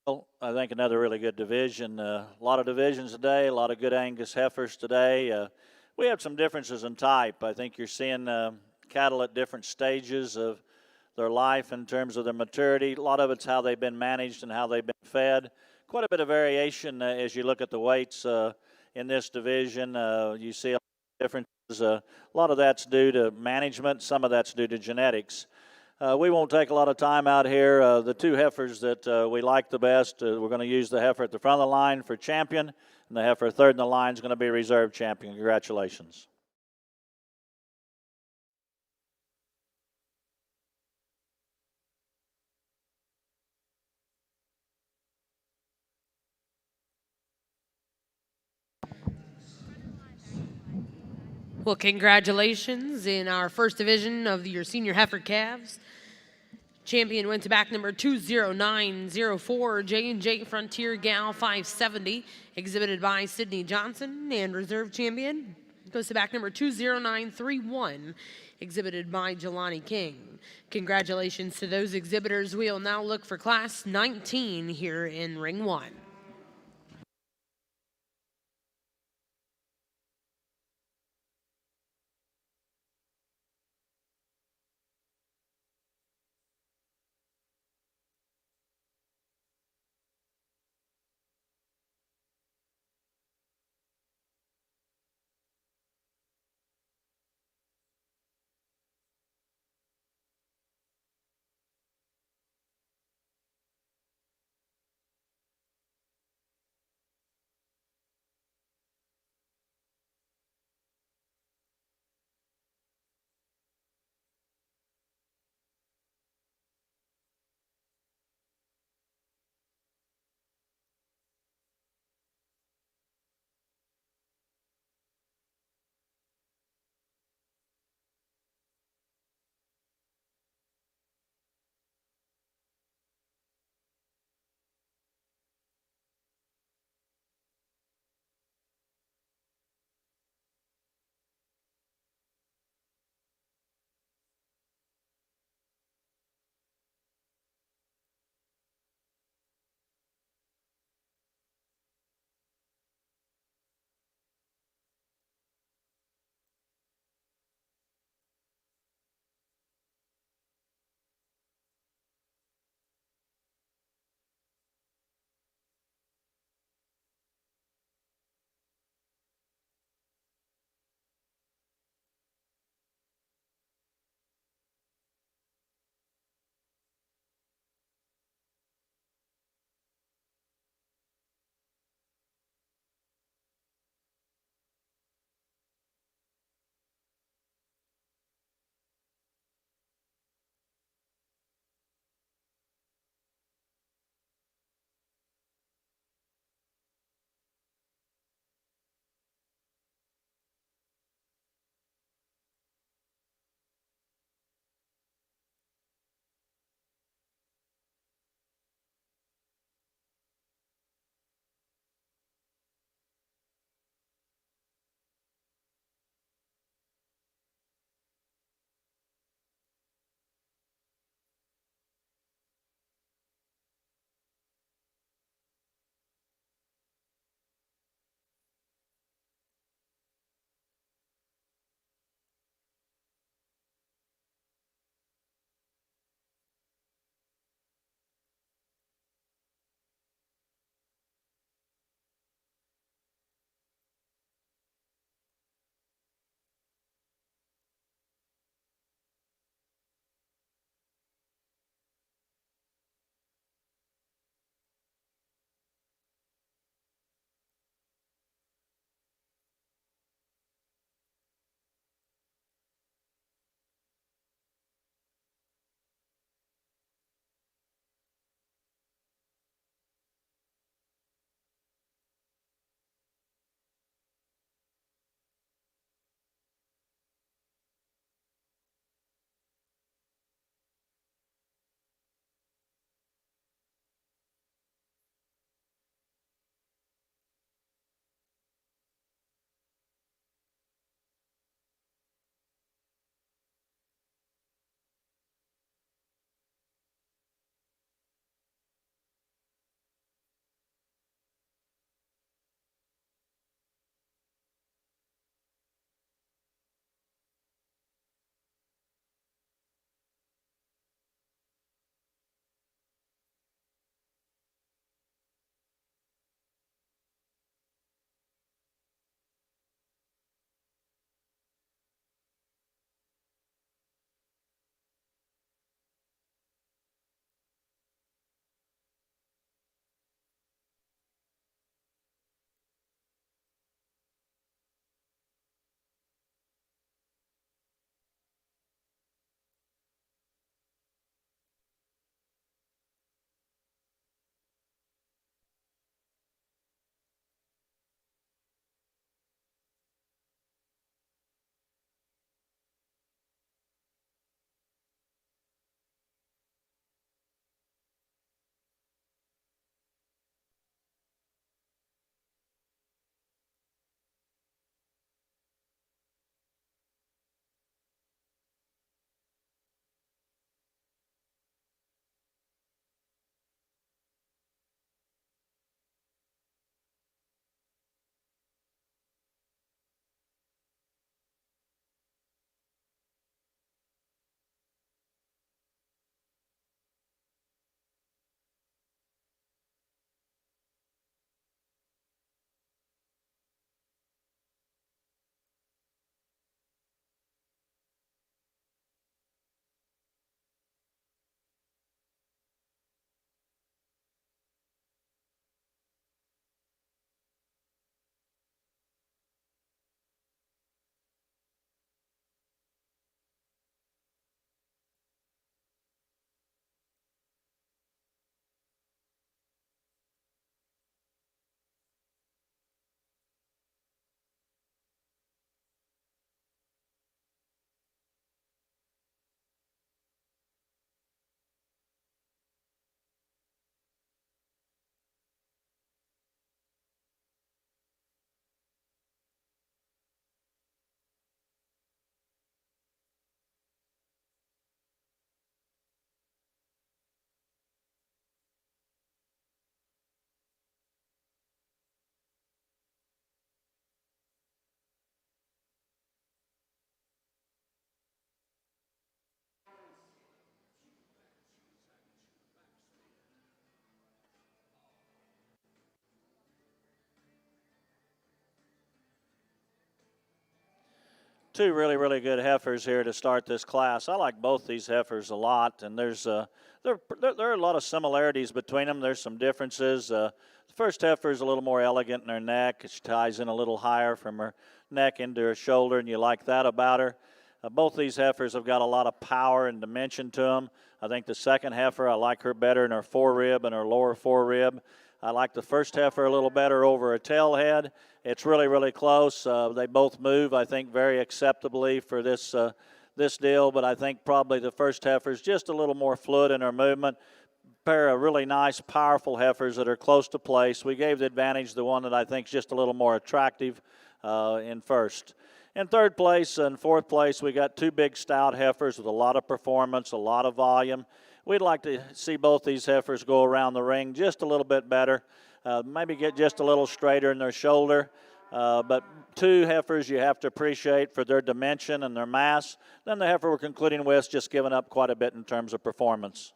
Well, I think another really good division. A lot of divisions today, a lot of good Angus heifers today. We have some differences in type. I think you're seeing cattle at different stages of their life in terms of their maturity. A lot of it's how they've been managed and how they've been fed. Quite a bit of variation as you look at the weights in this division. You see a lot of differences. A lot of that's due to management. Some of that's due to genetics. We won't take a lot of time out here. The two heifers that we like the best, we're going to use the heifer at the front of the line for champion, and the heifer third in the line is going to be reserve champion. Congratulations. Well, congratulations in our first division of your senior heifer calves. Champion went to back number 20904, J&J Frontier Gal 570, exhibited by Sydney Johnson, and reserve champion goes to back number 20931, exhibited by Jelani King. Congratulations to those exhibitors. We'll now look for class 19 here in ring 1. two really, really good heifers here to start this class. I like both these heifers a lot, and there are a lot of similarities between them. There's some differences. The first heifer is a little more elegant in her neck. She ties in a little higher from her neck into her shoulder, and you like that about her. Both these heifers have got a lot of power and dimension to them. I think the second heifer, I like her better in her forerib and her lower forerib. I like the first heifer a little better over a tail head. It's really, really close. They both move, I think, very acceptably for this deal, but I think probably the first heifer is just a little more fluid in her movement. Pair of really nice, powerful heifers that are close to place. We gave the advantage to the one that I think is just a little more attractive in first. In third place and fourth place, we got two big stout heifers with a lot of performance, a lot of volume. We'd like to see both these heifers go around the ring just a little bit better, maybe get just a little straighter in their shoulder. But two heifers you have to appreciate for their dimension and their mass. Then the heifer we're concluding with is just giving up quite a bit in terms of performance.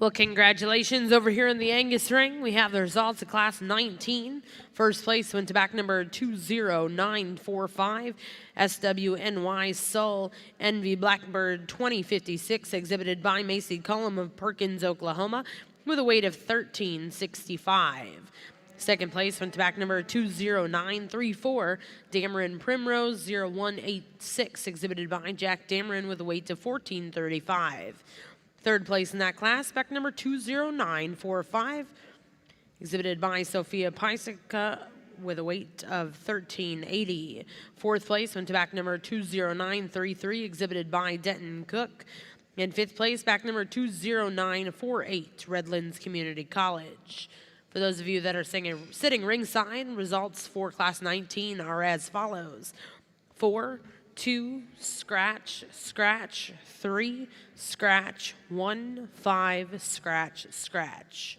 Well, congratulations over here in the Angus ring. We have the results of Class 19. First place went to back number 20945, SWNY Soul Envy Blackbird 2056, exhibited by Macy Cullum of Perkins, Oklahoma, with a weight of 1365. Second place went to back number 20934, Dameron Primrose 0186, exhibited by Jack Dameron, with a weight of 1435. Third place in that class, back number 20945, exhibited by Sophia Pysica, with a weight of 1380. Fourth place went to back number 20933, exhibited by Denton Cook. And fifth place, back number 20948, Redlands Community College. For those of you that are sitting ringside, results for Class 19 are as follows: 4, 2, scratch, scratch, 3, scratch, 1, 5, scratch, scratch.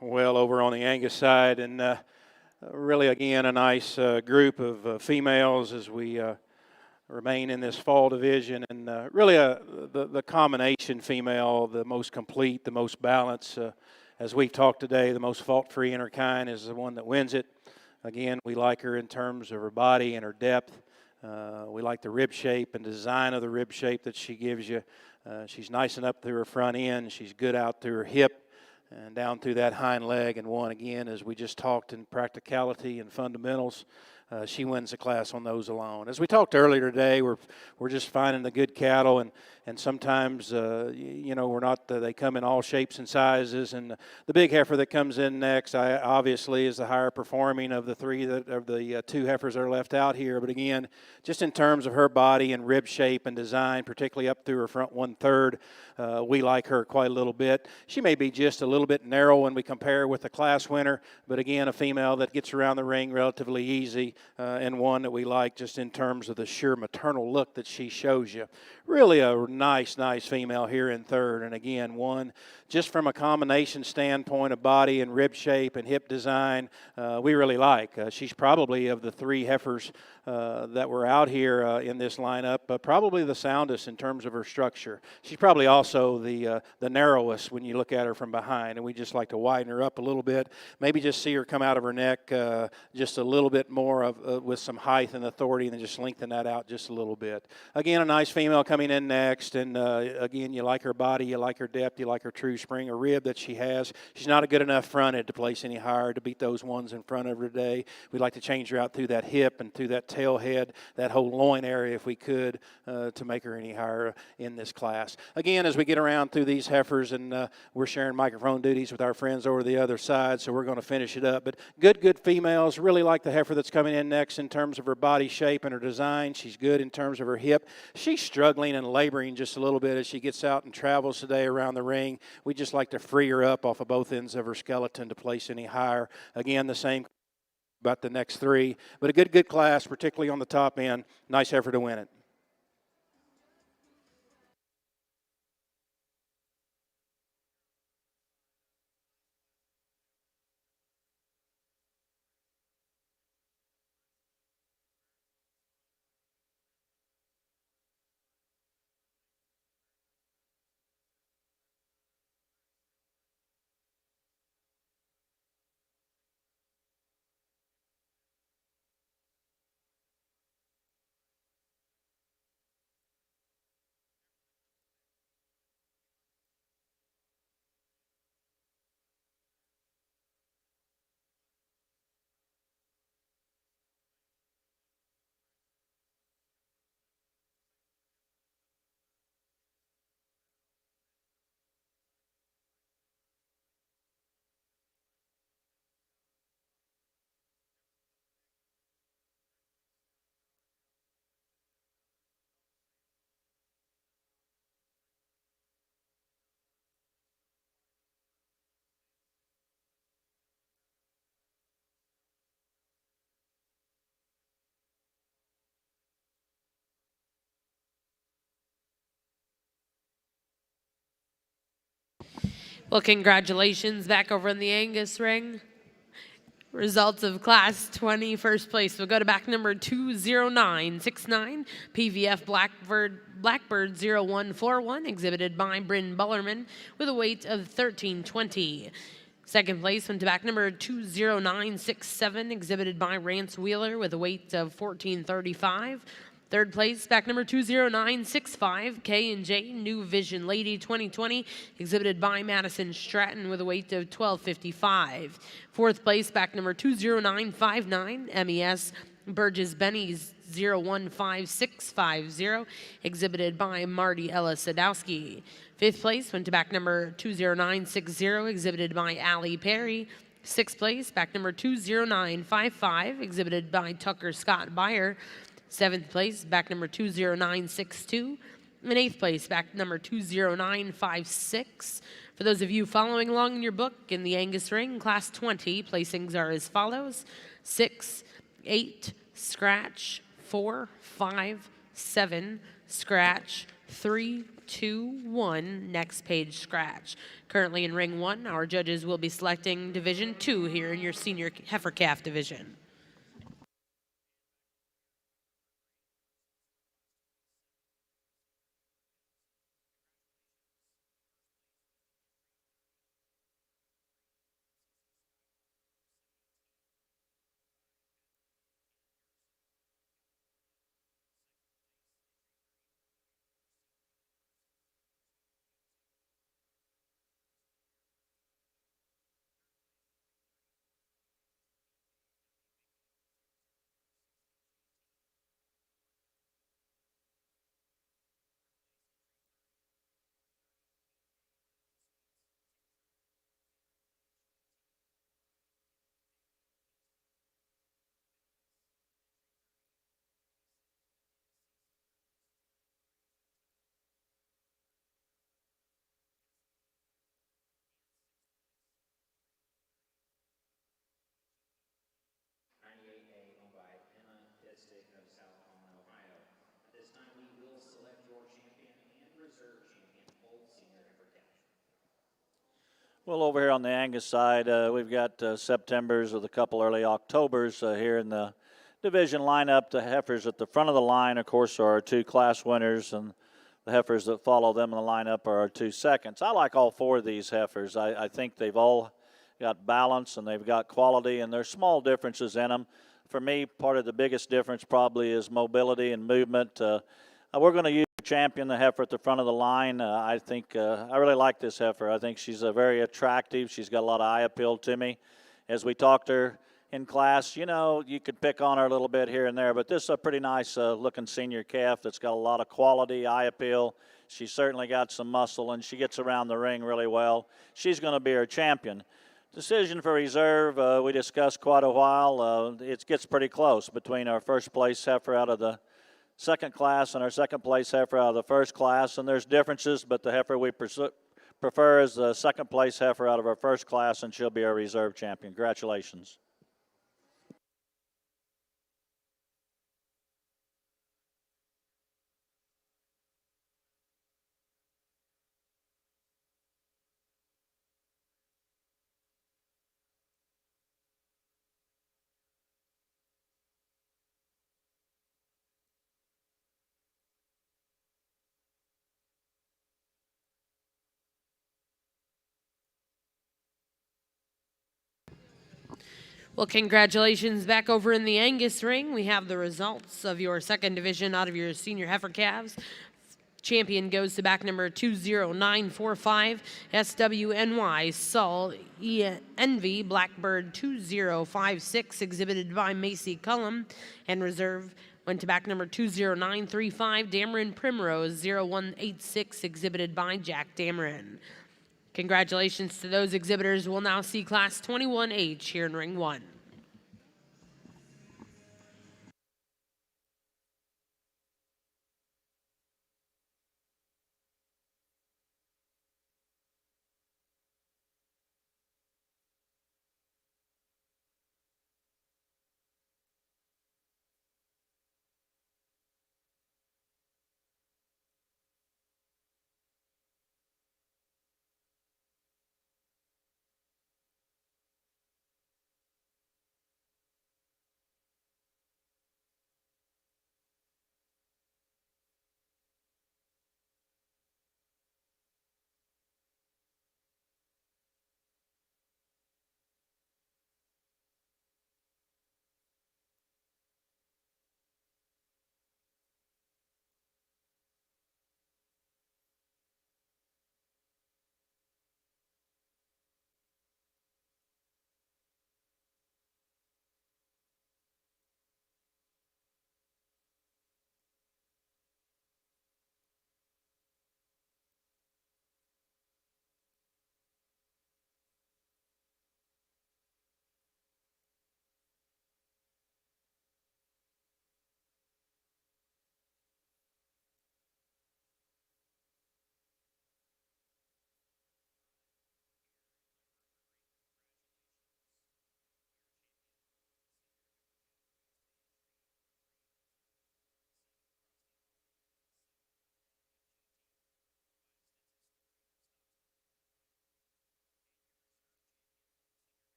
well over on the Angus side, and really, again, a nice group of females as we remain in this fall division, and really the combination female, the most complete, the most balanced. As we've talked today, the most fault-free in her kind is the one that wins it. Again, we like her in terms of her body and her depth. We like the rib shape and design of the rib shape that she gives you. She's nice enough through her front end. She's good out through her hip and down through that hind leg. And one, again, as we just talked in practicality and fundamentals, she wins the class on those alone. As we talked earlier today, we're just finding the good cattle, and sometimes we're not. They come in all shapes and sizes. And the big heifer that comes in next, obviously, is the higher performing of the two heifers that are left out here. But again, just in terms of her body and rib shape and design, particularly up through her front 1/3, we like her quite a little bit. She may be just a little bit narrow when we compare with the class winner, but again, a female that gets around the ring relatively easy. And one that we like just in terms of the sheer maternal look that she shows you. Really a nice female here in third. And again, one just from a combination standpoint of body and rib shape and hip design, we really like. She's probably of the three heifers that were out here in this lineup, probably the soundest in terms of her structure. She's probably also the narrowest when you look at her from behind, and we just like to widen her up a little bit. Maybe just see her come out of her neck just a little bit more with some height and authority, and then just lengthen that out just a little bit. Again, a nice female coming in next, and again, you like her body, you like her depth, you like her true spring, or rib that she has. She's not a good enough fronted to place any higher to beat those ones in front of her today. We'd like to change her out through that hip and through that tail head, that whole loin area if we could, to make her any higher in this class. Again, as we get around through these heifers, and we're sharing microphone duties with our friends over the other side, so we're going to finish it up. But good females. Really like the heifer that's coming in next in terms of her body shape and her design. She's good in terms of her hip. She's struggling and laboring just a little bit as she gets out and travels today around the ring. We just like to free her up off of both ends of her skeleton to place any higher. Again, the same about the next three, but a good class, particularly on the top end. Nice heifer to win it. Well, congratulations back over in the Angus ring. Results of Class 20, first place. We'll go to back number 20969, PVF Blackbird 0141, exhibited by Bryn Bullerman with a weight of 1320. Second place went to back number 20967, exhibited by Rance Wheeler with a weight of 1435. Third place, back number 20965, K&J New Vision Lady 2020, exhibited by Madison Stratton with a weight of 1255. Fourth place, back number 20959, MES Burgess Benny's 015650, exhibited by Marty Ellis Sadowski. Fifth place went to back number 20960, exhibited by Allie Perry. Sixth place, back number 20955, exhibited by Tucker Scott Byer. Seventh place, back number 20962. And eighth place, back number 20956. For those of you following along in your book, in the Angus ring, Class 20, placings are as follows: 6, 8, scratch, 4, 5, 7, scratch, 3, 2, 1, next page scratch. Currently in ring 1, our judges will be selecting Division 2 here in your senior heifer calf division. At this time, we will select your champion and reserve champion, both senior heifer calf. Well, over here on the Angus side, we've got Septembers with a couple early Octobers here in the division lineup. The heifers at the front of the line, of course, are our 2 class winners, and the heifers that follow them in the lineup are our 2 seconds. I like all 4 of these heifers. I think they've all got balance and they've got quality, and there's small differences in them. For me, part of the biggest difference probably is mobility and movement. We're going to use Champion, the heifer at the front of the line. I think I really like this heifer. I think she's very attractive. She's got a lot of eye appeal to me. As we talked to her in class, you know, you could pick on her a little bit here and there, but this is a pretty nice looking senior calf that's got a lot of quality, eye appeal. She's certainly got some muscle, and she gets around the ring really well. She's going to be our champion. Decision for reserve, we discussed quite a while. It gets pretty close between our first place heifer out of the second class and our second place heifer out of the first class, and there's differences, but the heifer we prefer is the second place heifer out of our first class, and she'll be our reserve champion. Congratulations. Well, congratulations back over in the Angus ring. We have the results of your second division out of your senior heifer calves. Champion goes to back number 20945, SWNY Sol Envy Blackbird 2056, exhibited by Macy Cullum, and reserve went to back number 20935, Dameron Primrose 0186, exhibited by Jack Dameron. Congratulations to those exhibitors. We'll now see Class 21H here in Ring 1.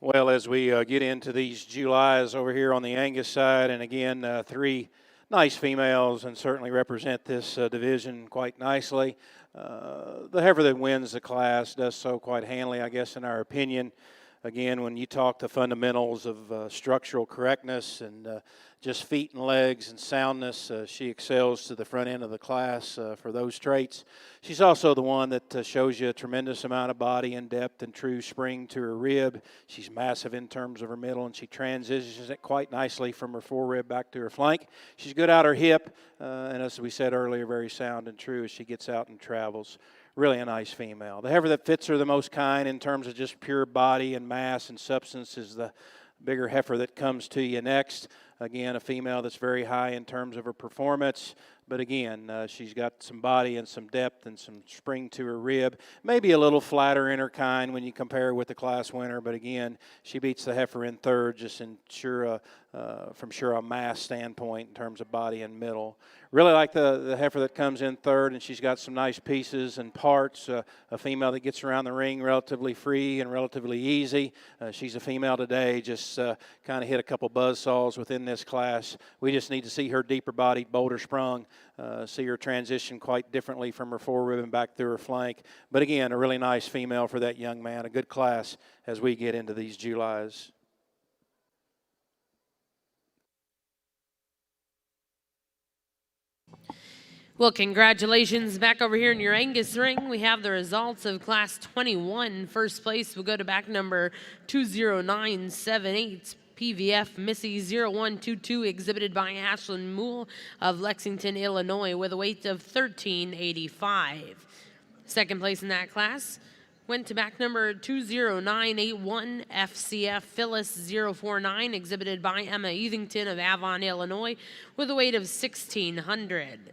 Well, as we get into these Julys over here on the Angus side, and again, three nice females and certainly represent this division quite nicely. The heifer that wins the class does so quite handily, I guess, in our opinion. Again, when you talk the fundamentals of structural correctness and just feet and legs and soundness, she excels to the front end of the class for those traits. She's also the one that shows you a tremendous amount of body and depth and true spring to her rib. She's massive in terms of her middle, and she transitions it quite nicely from her forerib back to her flank. She's good out her hip, and as we said earlier, very sound and true as she gets out and travels. Really a nice female. The heifer that fits her the most kind in terms of just pure body and mass and substance is the bigger heifer that comes to you next. Again, a female that's very high in terms of her performance. But again, she's got some body and some depth and some spring to her rib. Maybe a little flatter in her kind when you compare her with the class winner. But again, she beats the heifer in third just from a mass standpoint in terms of body and middle. Really like the heifer that comes in third, and she's got some nice pieces and parts. A female that gets around the ring relatively free and relatively easy. She's a female today, just kind of hit a couple buzz saws within this class. We just need to see her deeper bodied, bolder sprung, see her transition quite differently from her forerib and back through her flank. But again, a really nice female for that young man, a good class as we get into these Julys. Well, congratulations back over here in your Angus ring. We have the results of Class 21. First place will go to back number 20978. PVF Missy 0122, exhibited by Ashlyn Moole of Lexington, Illinois, with a weight of 1385. Second place in that class went to back number 20981, FCF Phyllis 049, exhibited by Emma Eathington of Avon, Illinois, with a weight of 1600.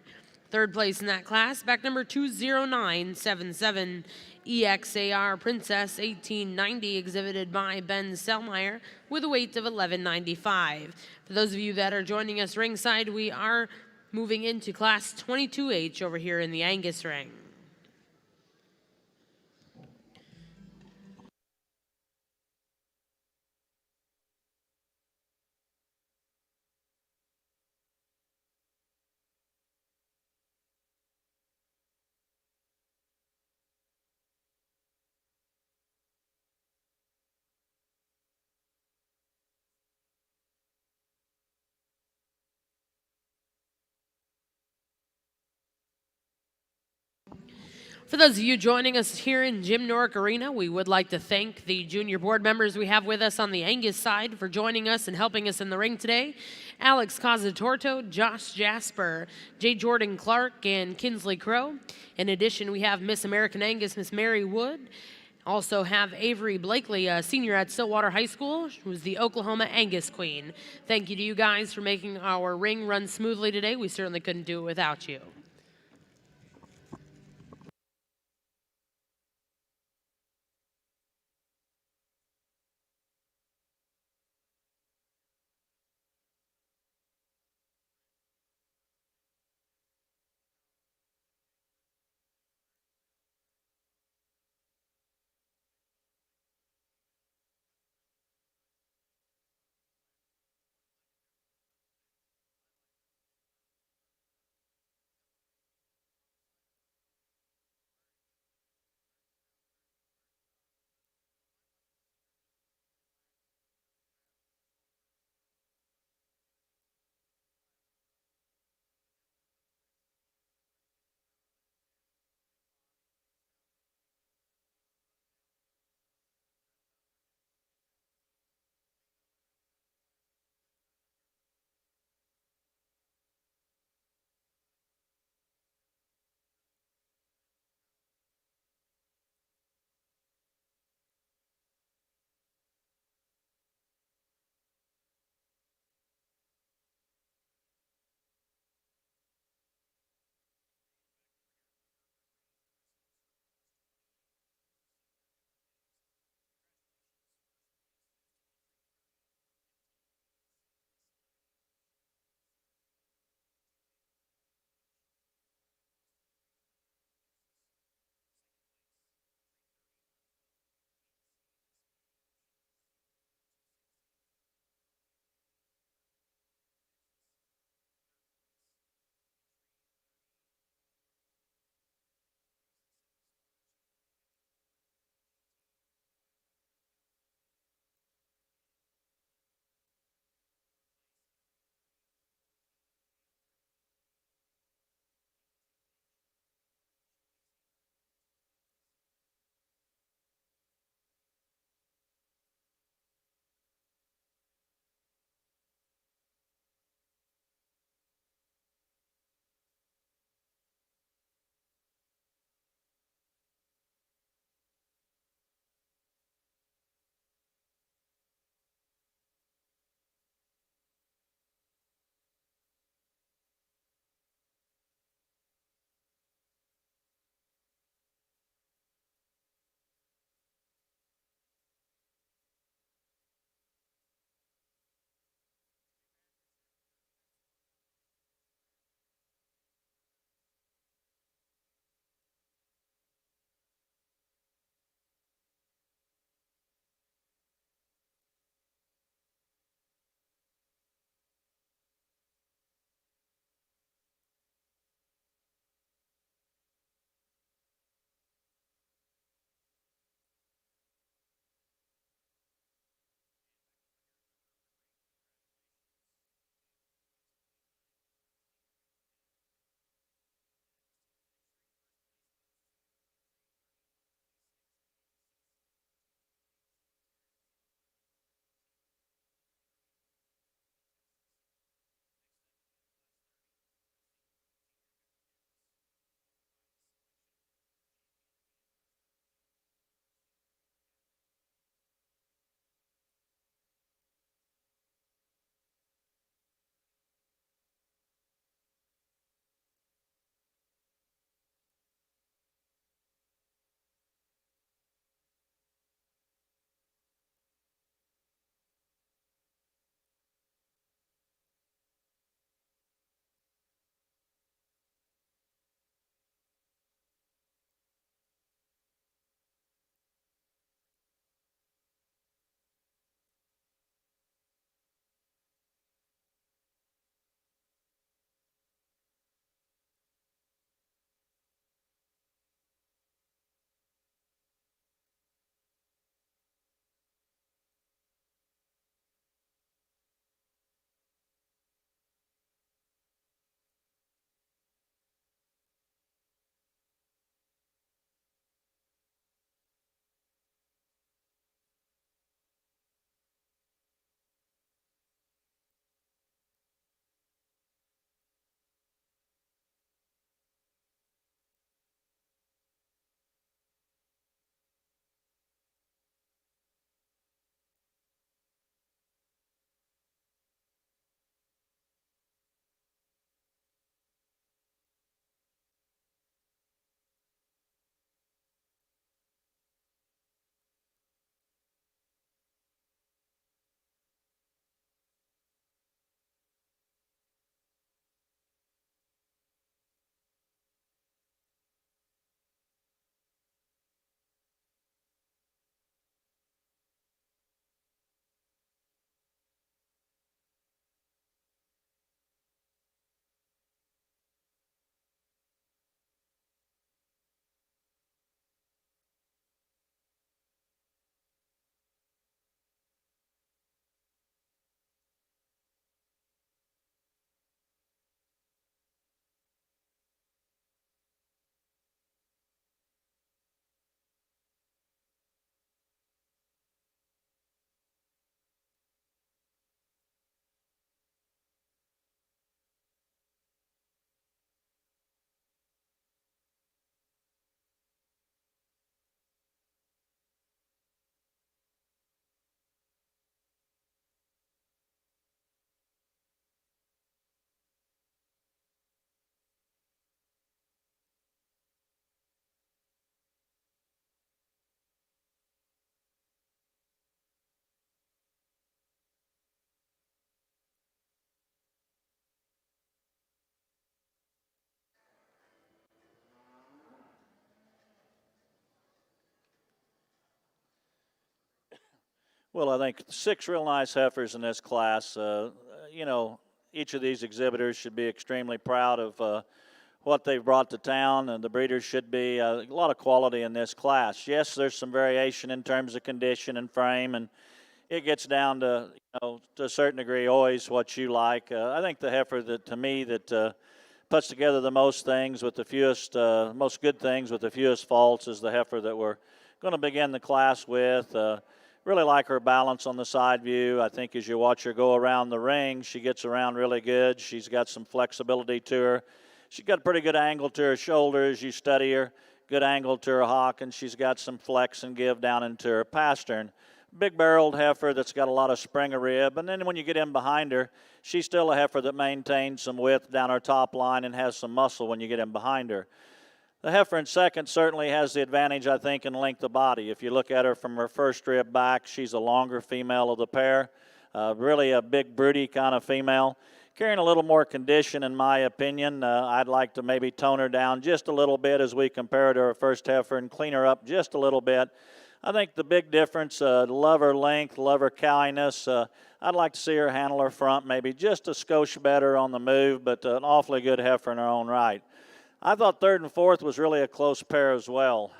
Third place in that class, back number 20977, EXAR Princess 1890, exhibited by Ben Selmeyer, with a weight of 1195. For those of you that are joining us ringside, we are moving into Class 22H over here in the Angus ring. For those of you joining us here in Jim Norick Arena, we would like to thank the junior board members we have with us on the Angus side for joining us and helping us in the ring today. Alex Casatorto, Josh Jasper, J. Jordan Clark, and Kinsley Crow. In addition, we have Miss American Angus, Miss Mary Wood. Also have Avery Blakely, a senior at Stillwater High School, who's the Oklahoma Angus Queen. Thank you to you guys for making our ring run smoothly today. We certainly couldn't do it without you. Well, I think 6 real nice heifers in this class. You know, each of these exhibitors should be extremely proud of what they've brought to town, and the breeders should be. A lot of quality in this class. Yes, there's some variation in terms of condition and frame, and it gets down to, to a certain degree, always what you like. I think the heifer that, to me, that puts together the most things with the fewest, most good things with the fewest faults is the heifer that we're going to begin the class with. Really like her balance on the side view. I think as you watch her go around the ring, she gets around really good. She's got some flexibility to her. She's got a pretty good angle to her shoulders. You study her, good angle to her hock, and she's got some flex and give down into her pastern. Big barreled heifer that's got a lot of spring of rib. And then when you get in behind her, she's still a heifer that maintains some width down her top line and has some muscle when you get in behind her. The heifer in second certainly has the advantage, I think, in length of body. If you look at her from her first rib back, she's a longer female of the pair. Really a big, broody kind of female. Carrying a little more condition, in my opinion. I'd like to maybe tone her down just a little bit as we compare her to her first heifer and clean her up just a little bit. I think the big difference, love her length, love her cowiness. I'd like to see her handle her front maybe just a skosh better on the move, but an awfully good heifer in her own right. I thought third and fourth was really a close pair as well.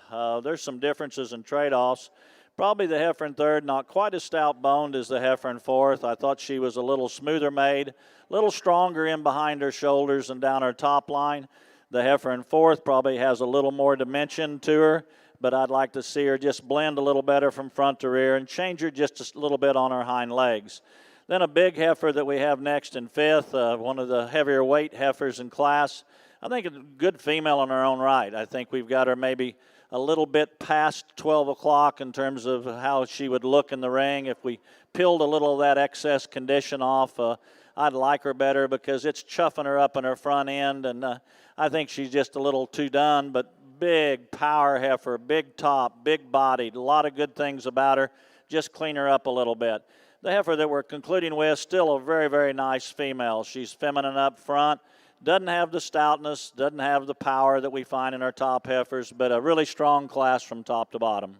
There's some differences in trade-offs. Probably the heifer in third, not quite as stout-boned as the heifer in fourth. I thought she was a little smoother made, a little stronger in behind her shoulders and down her top line. The heifer in fourth probably has a little more dimension to her, but I'd like to see her just blend a little better from front to rear and change her just a little bit on her hind legs. Then a big heifer that we have next in fifth, one of the heavier weight heifers in class. I think a good female in her own right. I think we've got her maybe a little bit past 12 o'clock in terms of how she would look in the ring. If we peeled a little of that excess condition off, I'd like her better because it's chuffing her up in her front end, and I think she's just a little too done, but big power heifer, big top, big bodied, a lot of good things about her. Just clean her up a little bit. The heifer that we're concluding with, still a very, very nice female. She's feminine up front. Doesn't have the stoutness, doesn't have the power that we find in our top heifers, but a really strong class from top to bottom.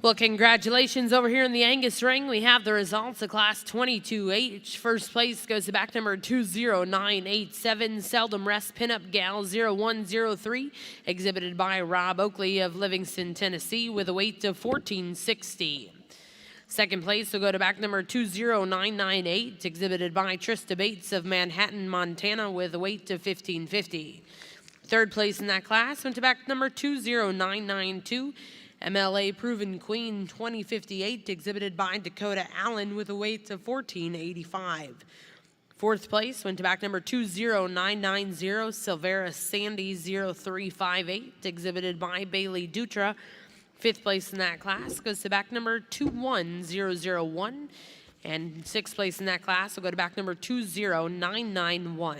Well, congratulations over here in the Angus ring. We have the results of Class 22H. First place goes to back number 20987, Seldom Rest Pinup Gal 0103, exhibited by Rob Oakley of Livingston, Tennessee, with a weight of 1460. Second place will go to back number 20998, exhibited by Trista Bates of Manhattan, Montana, with a weight of 1550. Third place in that class went to back number 20992, MLA Proven Queen 2058, exhibited by Dakota Allen, with a weight of 1485. Fourth place went to back number 20990, Silvera Sandy 0358, exhibited by Bailey Dutra. Fifth place in that class goes to back number 21001, and sixth place in that class will go to back number 20991.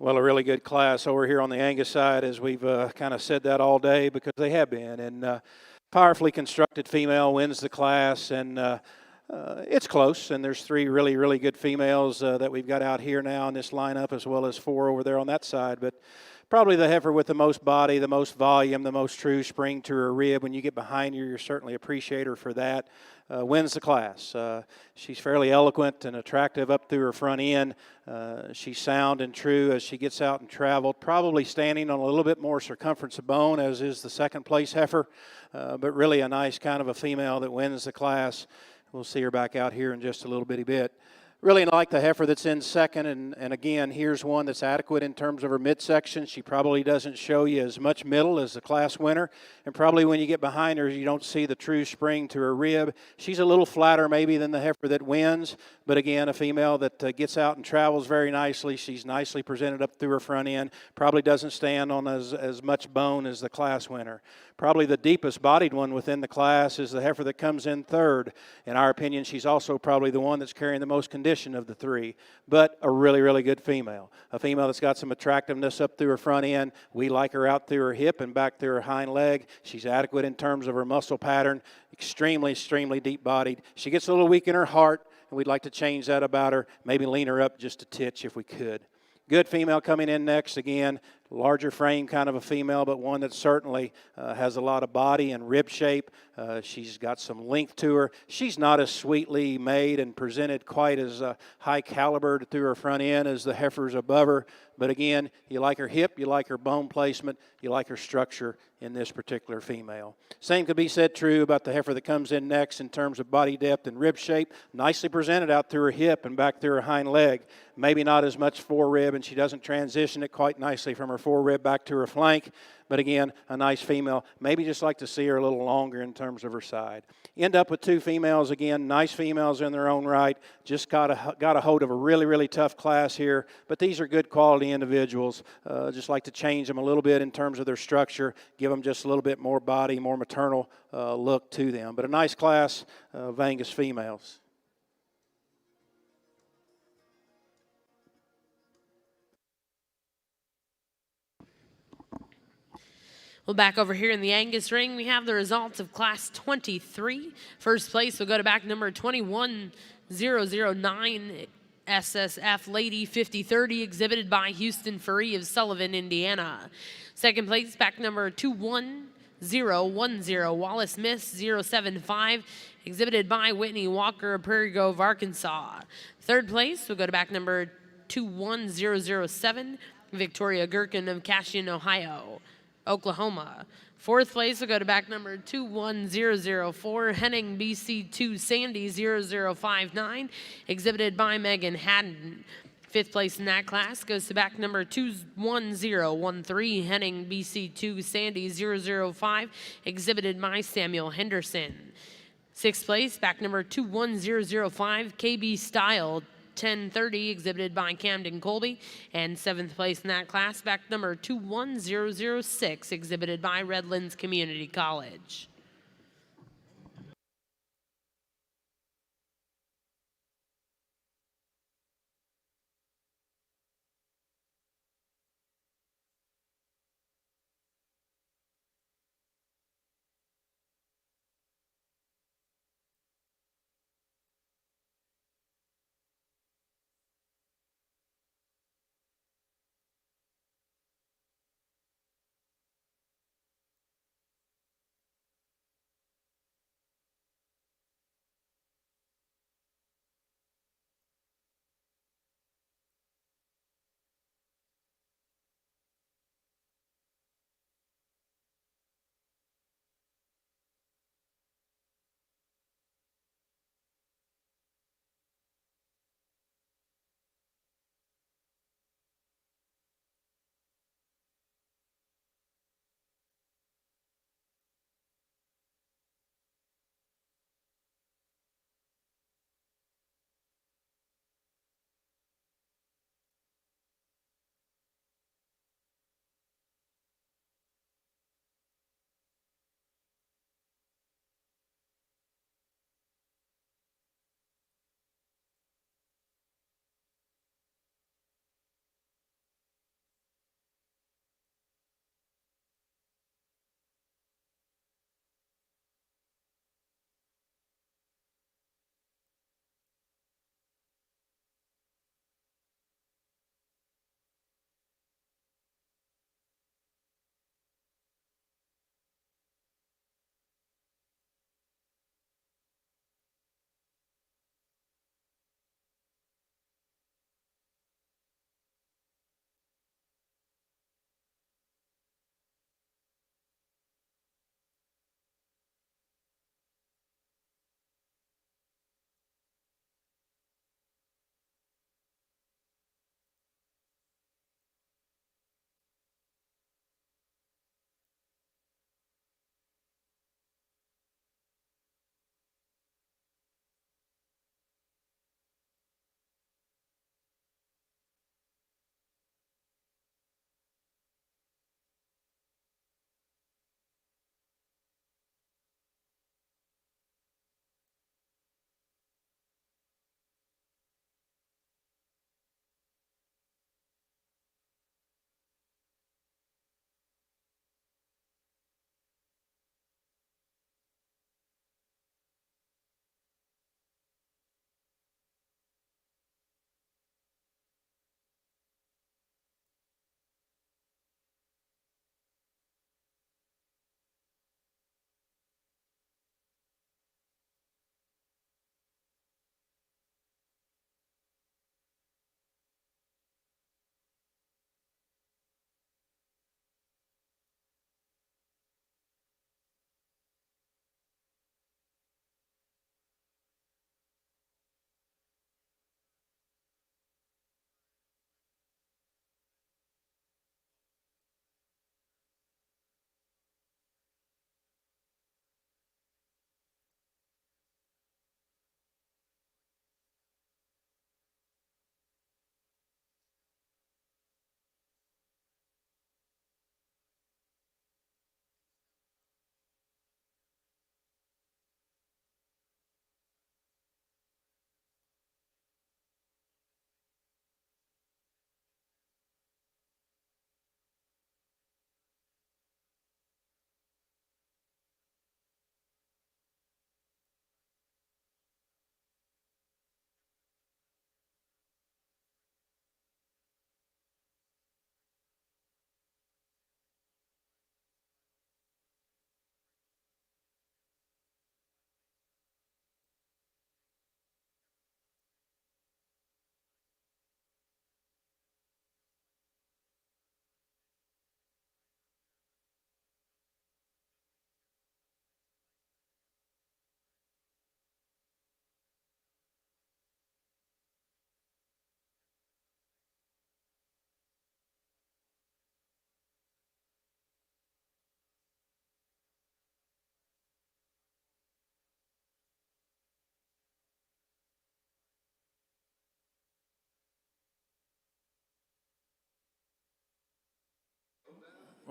Well, a really good class over here on the Angus side, as we've kind of said that all day, because they have been. And powerfully constructed female wins the class, and it's close. And there's 3 really, really good females that we've got out here now in this lineup, as well as 4 over there on that side. But probably the heifer with the most body, the most volume, the most true spring to her rib. When you get behind her, you certainly appreciate her for that. Wins the class. She's fairly eloquent and attractive up through her front end. She's sound and true as she gets out and traveled, probably standing on a little bit more circumference of bone, as is the second place heifer, but really a nice kind of a female that wins the class. We'll see her back out here in just a little bitty bit. Really like the heifer that's in second, and again, here's one that's adequate in terms of her midsection. She probably doesn't show you as much middle as the class winner, and probably when you get behind her, you don't see the true spring to her rib. She's a little flatter maybe than the heifer that wins, but again, a female that gets out and travels very nicely. She's nicely presented up through her front end, probably doesn't stand on as much bone as the class winner. Probably the deepest bodied one within the class is the heifer that comes in third. In our opinion, she's also probably the one that's carrying the most condition of the 3, but a really, really good female. A female that's got some attractiveness up through her front end. We like her out through her hip and back through her hind leg. She's adequate in terms of her muscle pattern, extremely, extremely deep bodied. She gets a little weak in her heart, and we'd like to change that about her, maybe lean her up just a titch if we could. Good female coming in next. Again, larger frame kind of a female, but one that certainly has a lot of body and rib shape. She's got some length to her. She's not as sweetly made and presented quite as high caliber through her front end as the heifers above her. But again, you like her hip, you like her bone placement, you like her structure in this particular female. Same could be said true about the heifer that comes in next in terms of body depth and rib shape. Nicely presented out through her hip and back through her hind leg. Maybe not as much forerib, and she doesn't transition it quite nicely from her forerib back to her flank. But again, a nice female. Maybe just like to see her a little longer in terms of her side. End up with 2 females again, nice females in their own right. Just got a hold of a really, really tough class here. But these are good quality individuals. Just like to change them a little bit in terms of their structure, give them just a little bit more body, more maternal look to them. But a nice class of Angus females. Well, back over here in the Angus ring, we have the results of Class 23. First place will go to back number 21009, SSF Lady 5030, exhibited by Houston Furry of Sullivan, Indiana. Second place, back number 21010, Wallace Miss 075, exhibited by Whitney Walker of Prairie Grove, Arkansas. Third place will go to back number 21007, Victoria Gherkin of Cashion, Oklahoma. Fourth place will go to back number 21004, Henning BC2 Sandy 0059, exhibited by Megan Haddon. Fifth place in that class goes to back number 21013, Henning BC2 Sandy 005, exhibited by Samuel Henderson. Sixth place, back number 21005, KB Style 1030, exhibited by Camden Colby. And seventh place in that class, back number 21006, exhibited by Redlands Community College.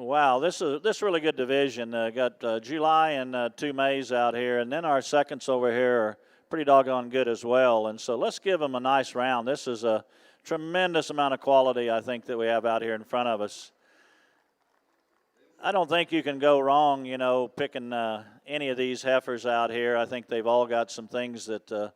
Wow, this really good division. Got July and 2 Mays out here, and then our seconds over here are pretty doggone good as well. And so let's give them a nice round. This is a tremendous amount of quality, I think, that we have out here in front of us. I don't think you can go wrong, you know, picking any of these heifers out here. I think they've all got some things that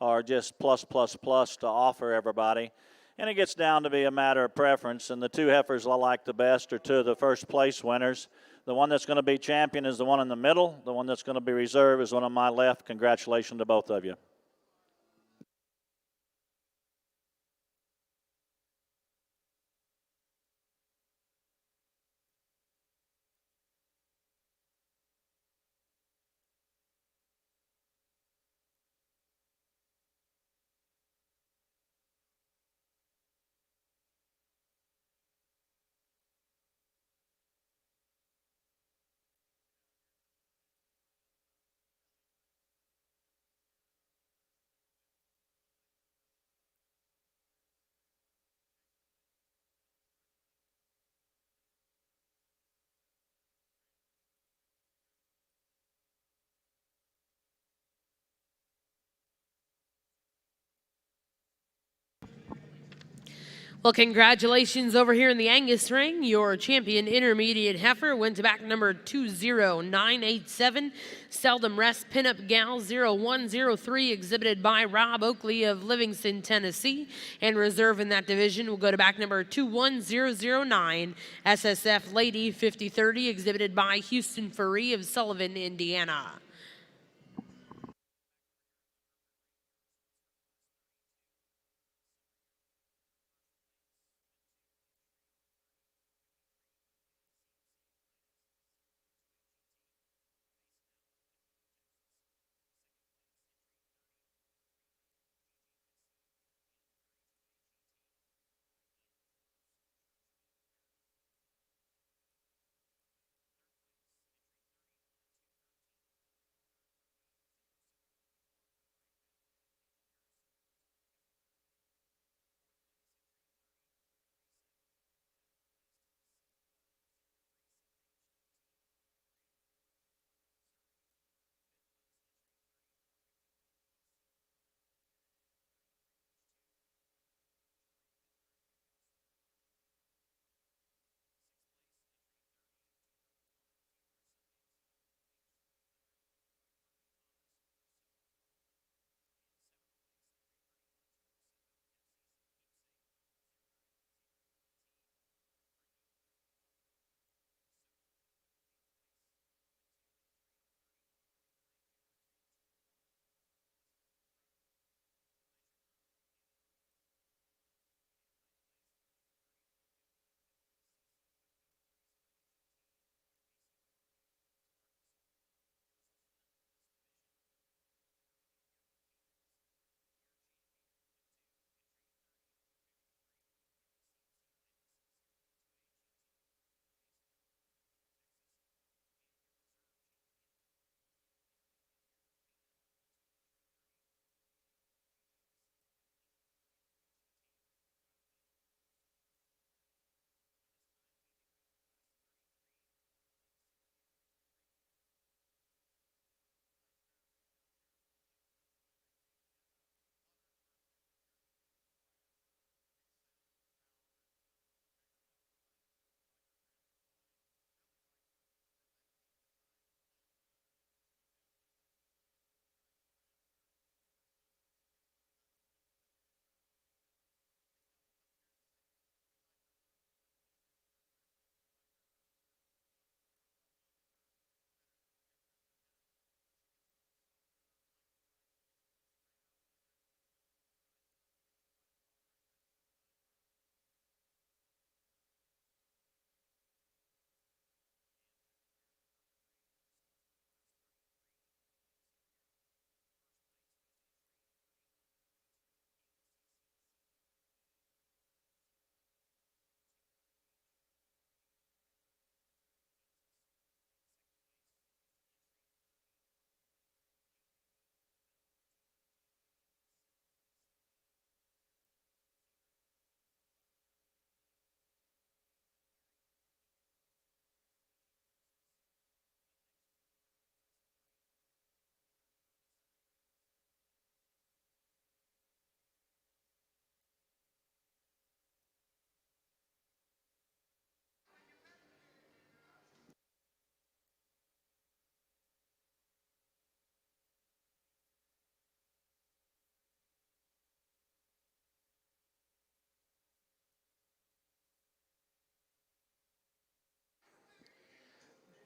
are just plus to offer everybody. And it gets down to be a matter of preference. And the two heifers I like the best are two of the first place winners. The one that's going to be champion is the one in the middle. The one that's going to be reserve is one on my left. Congratulations to both of you. Well, congratulations over here in the Angus ring. Your champion intermediate heifer went to back number 20987, Seldom Rest Pinup Gal 0103, exhibited by Rob Oakley of Livingston, Tennessee. And reserve in that division will go to back number 21009, SSF Lady 5030, exhibited by Houston Furry of Sullivan, Indiana.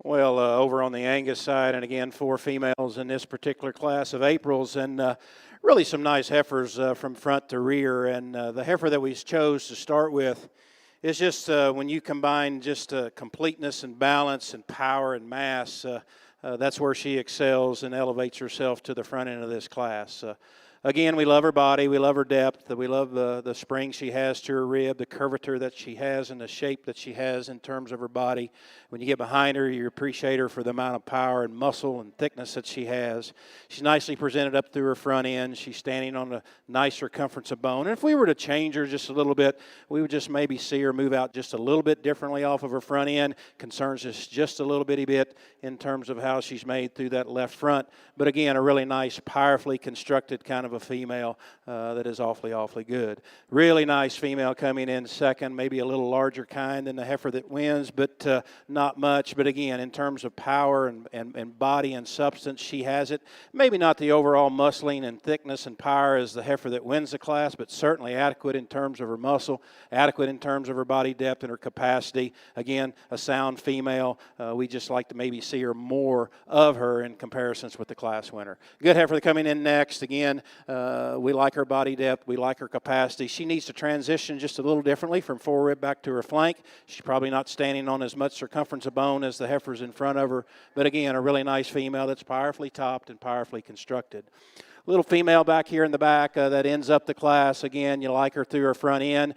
Well, over on the Angus side, and again, 4 females in this particular class of Aprils, and really some nice heifers from front to rear. And the heifer that we chose to start with is just when you combine just completeness and balance and power and mass, that's where she excels and elevates herself to the front end of this class. Again, we love her body, we love her depth, we love the spring she has to her rib, the curvature that she has, and the shape that she has in terms of her body. When you get behind her, you appreciate her for the amount of power and muscle and thickness that she has. She's nicely presented up through her front end. She's standing on a nice circumference of bone. And if we were to change her just a little bit, we would just maybe see her move out just a little bit differently off of her front end. Concerns us just a little bitty bit in terms of how she's made through that left front. But again, a really nice, powerfully constructed kind of a female that is awfully good. Really nice female coming in second, maybe a little larger kind than the heifer that wins, but not much. But again, in terms of power and body and substance, she has it. Maybe not the overall muscling and thickness and power as the heifer that wins the class, but certainly adequate in terms of her muscle, adequate in terms of her body depth and her capacity. Again, a sound female. We just like to maybe see her more of her in comparisons with the class winner. Good heifer coming in next. Again, we like her body depth. We like her capacity. She needs to transition just a little differently from forerib back to her flank. She's probably not standing on as much circumference of bone as the heifers in front of her. But again, a really nice female that's powerfully topped and powerfully constructed. Little female back here in the back that ends up the class. Again, you like her through her front end.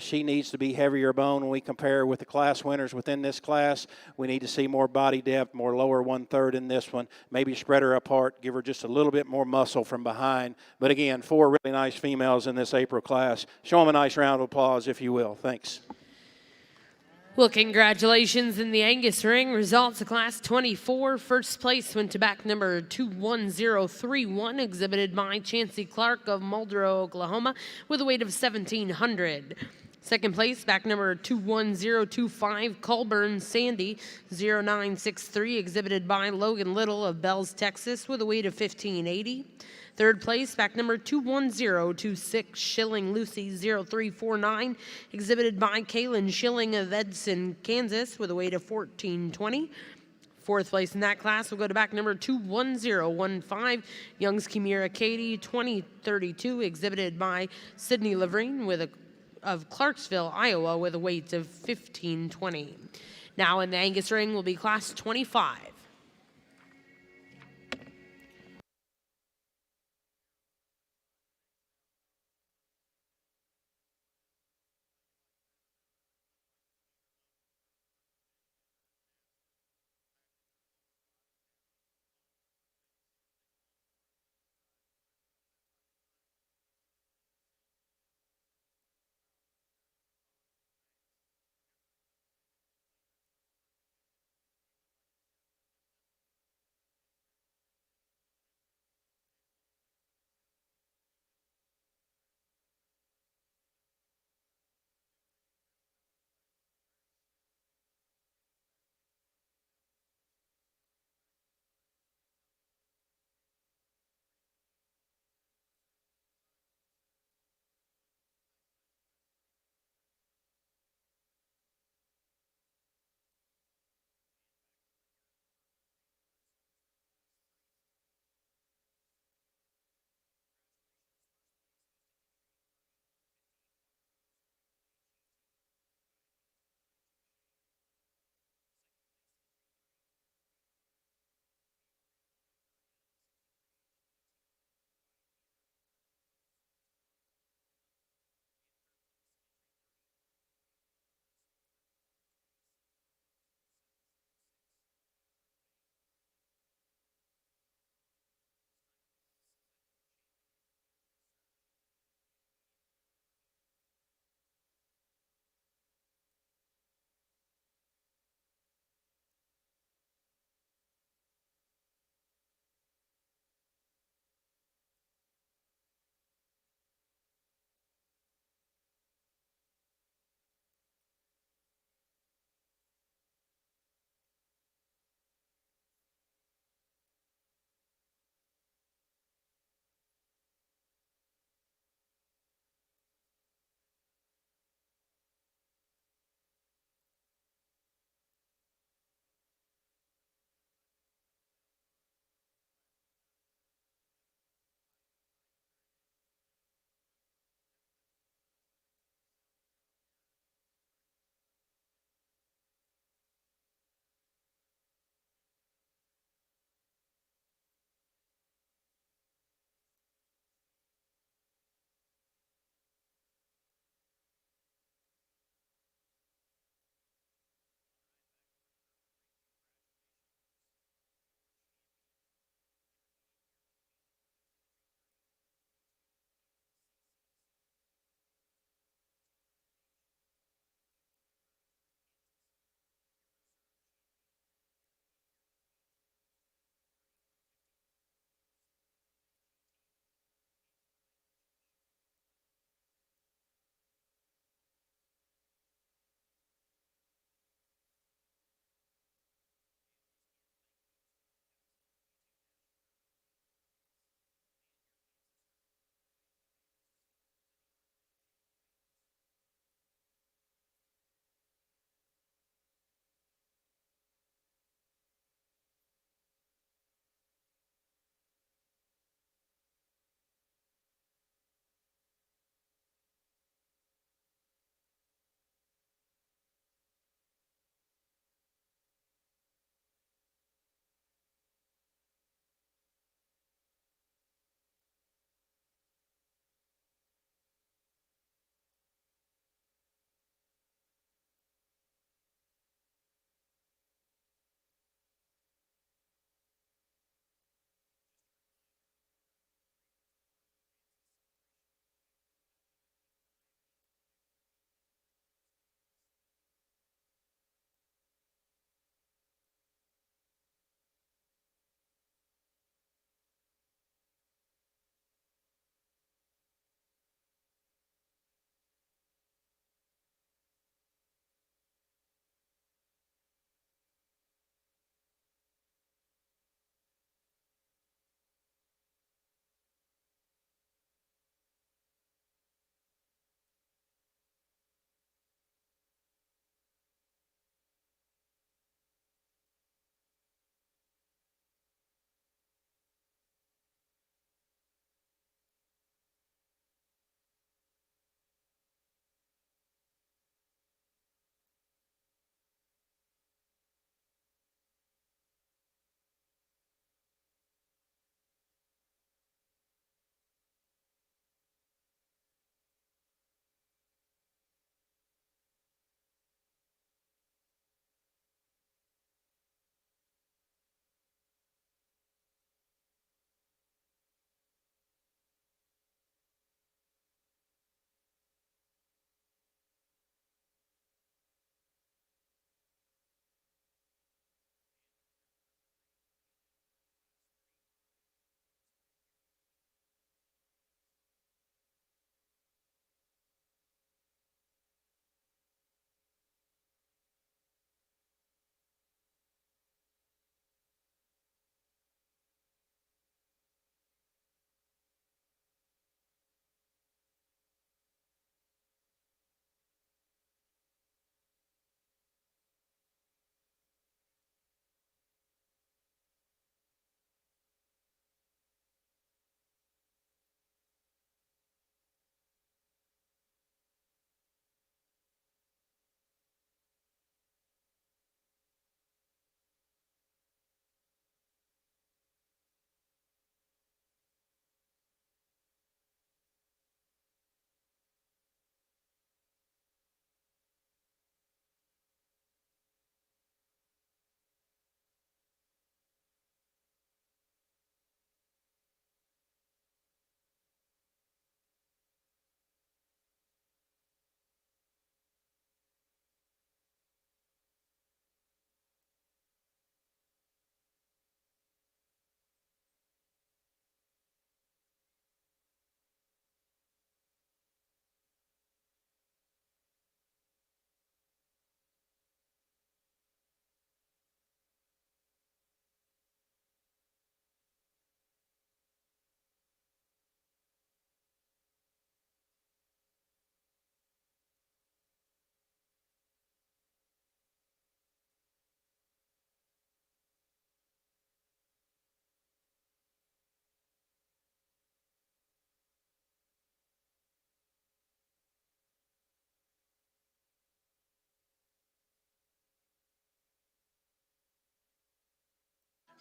She needs to be heavier bone when we compare with the class winners within this class. We need to see more body depth, more lower 1/3 in this one. Maybe spread her apart, give her just a little bit more muscle from behind. But again, 4 really nice females in this April class. Show them a nice round of applause, if you will. Thanks. Well, congratulations in the Angus ring. Results of Class 24. First place went to back number 21031, exhibited by Chancey Clark of Muldrow, Oklahoma, with a weight of 1,700. Second place, back number 21025, Colburn Sandy, 0963, exhibited by Logan Little of Bells, Texas, with a weight of 1,580. Third place, back number 21026, Schilling Lucy 0349, exhibited by Kaylin Schilling of Edson, Kansas, with a weight of 1420. Fourth place in that class will go to back number 21015, Young's Kimira Katie 2032, exhibited by Sydney Lavrine of Clarksville, Iowa, with a weight of 1520. Now in the Angus ring will be Class 25.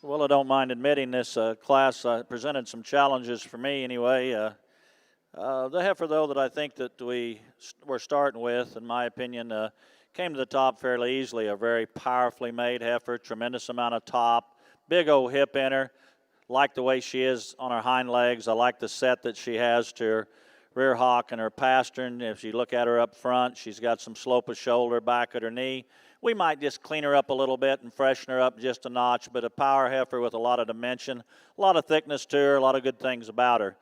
Well, I don't mind admitting this class presented some challenges for me anyway. The heifer, though, that I think that we're starting with, in my opinion, came to the top fairly easily. A very powerfully made heifer, tremendous amount of top, big old hip in her. Like the way she is on her hind legs. I like the set that she has to her rear hock and her pastern. If you look at her up front, she's got some slope of shoulder back at her knee. We might just clean her up a little bit and freshen her up just a notch, but a power heifer with a lot of dimension, a lot of thickness to her, a lot of good things about her.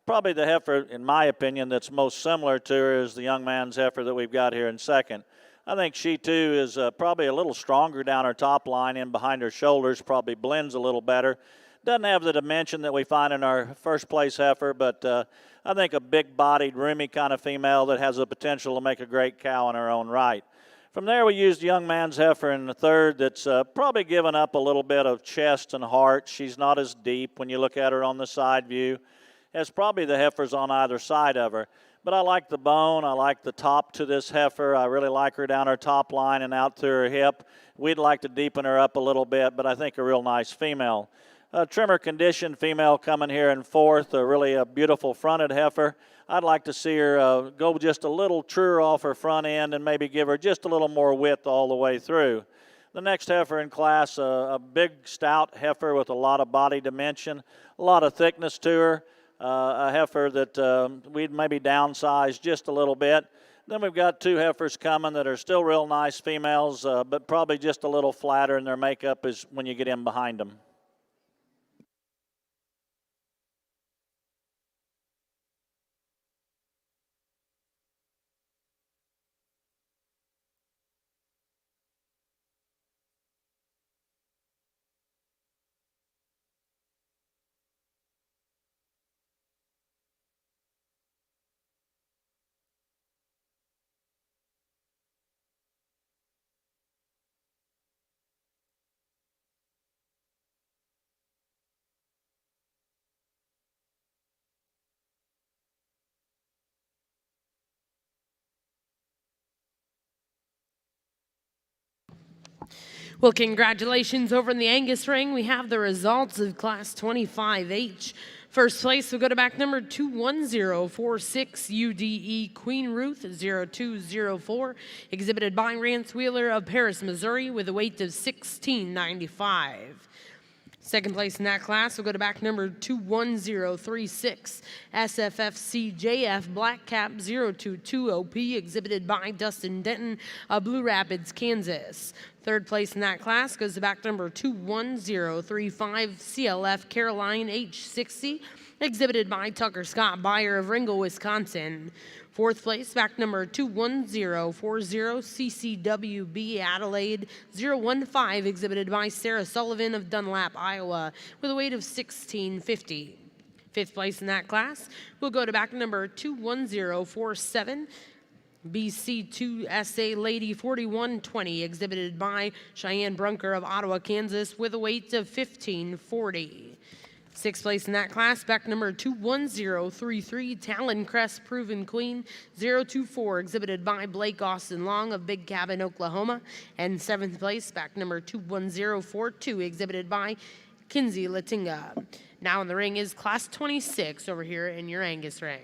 Probably the heifer, in my opinion, that's most similar to her is the young man's heifer that we've got here in second. I think she, too, is probably a little stronger down her top line and behind her shoulders, probably blends a little better. Doesn't have the dimension that we find in our first place heifer, but I think a big-bodied, roomy kind of female that has the potential to make a great cow in her own right. From there, we used young man's heifer in the third that's probably given up a little bit of chest and heart. She's not as deep when you look at her on the side view as probably the heifers on either side of her. But I like the bone. I like the top to this heifer. I really like her down her top line and out through her hip. We'd like to deepen her up a little bit, but I think a real nice female. Trimmer conditioned female coming here in fourth, really a beautiful fronted heifer. I'd like to see her go just a little truer off her front end and maybe give her just a little more width all the way through. The next heifer in class, a big stout heifer with a lot of body dimension, a lot of thickness to her, a heifer that we'd maybe downsize just a little bit. Then we've got two heifers coming that are still real nice females, but probably just a little flatter in their makeup is when you get in behind them. Well, congratulations over in the Angus ring. We have the results of Class 25H. First place will go to back number 21046 UDE Queen Ruth 0204, exhibited by Rance Wheeler of Paris, Missouri, with a weight of 1695. Second place in that class will go to back number 21036 SFFCJF Black Cap 022OP, exhibited by Dustin Denton of Blue Rapids, Kansas. Third place in that class goes to back number 21035 CLF Caroline H60, exhibited by Tucker Scott Beyer of Ringgold, Wisconsin. Fourth place, back number 21040 CCWB Adelaide 015, exhibited by Sarah Sullivan of Dunlap, Iowa, with a weight of 1650. Fifth place in that class will go to back number 21047 BC2SA Lady 4120, exhibited by Cheyenne Brunker of Ottawa, Kansas, with a weight of 1540. Sixth place in that class, back number 21033 Talon Crest Proven Queen 024, exhibited by Blake Austin Long of Big Cabin, Oklahoma. And seventh place, back number 21042, exhibited by Kinsey Latinga. Now in the ring is Class 26 over here in your Angus ring.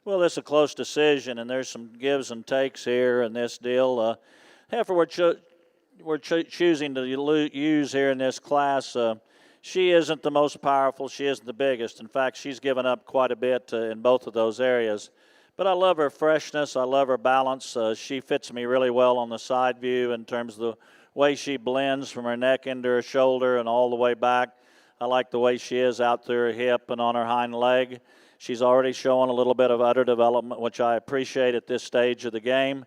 Well, this is a close decision, and there's some gives and takes here in this deal. Heifer we're choosing to use here in this class, she isn't the most powerful. She isn't the biggest. In fact, she's given up quite a bit in both of those areas. But I love her freshness. I love her balance. She fits me really well on the side view in terms of the way she blends from her neck into her shoulder and all the way back. I like the way she is out through her hip and on her hind leg. She's already showing a little bit of udder development, which I appreciate at this stage of the game.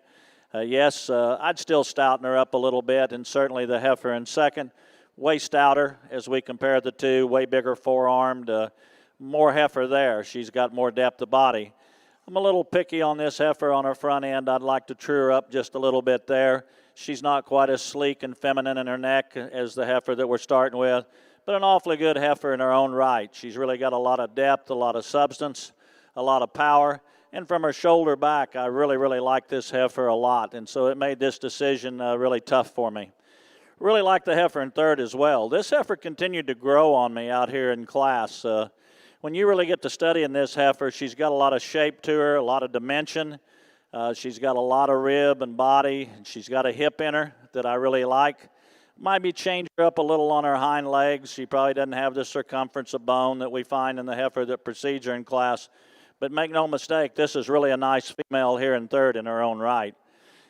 Yes, I'd still stouten her up a little bit, and certainly the heifer in second. Way stouter as we compare the two, way bigger forearmed, more heifer there. She's got more depth of body. I'm a little picky on this heifer on her front end. I'd like to true her up just a little bit there. She's not quite as sleek and feminine in her neck as the heifer that we're starting with, but an awfully good heifer in her own right. She's really got a lot of depth, a lot of substance, a lot of power. And from her shoulder back, I really, really like this heifer a lot. And so it made this decision really tough for me. Really like the heifer in third as well. This heifer continued to grow on me out here in class. When you really get to studying this heifer, she's got a lot of shape to her, a lot of dimension. She's got a lot of rib and body. And she's got a hip in her that I really like. Might be change her up a little on her hind legs. She probably doesn't have the circumference of bone that we find in the heifer that precedes her in class. But make no mistake, this is really a nice female here in third in her own right.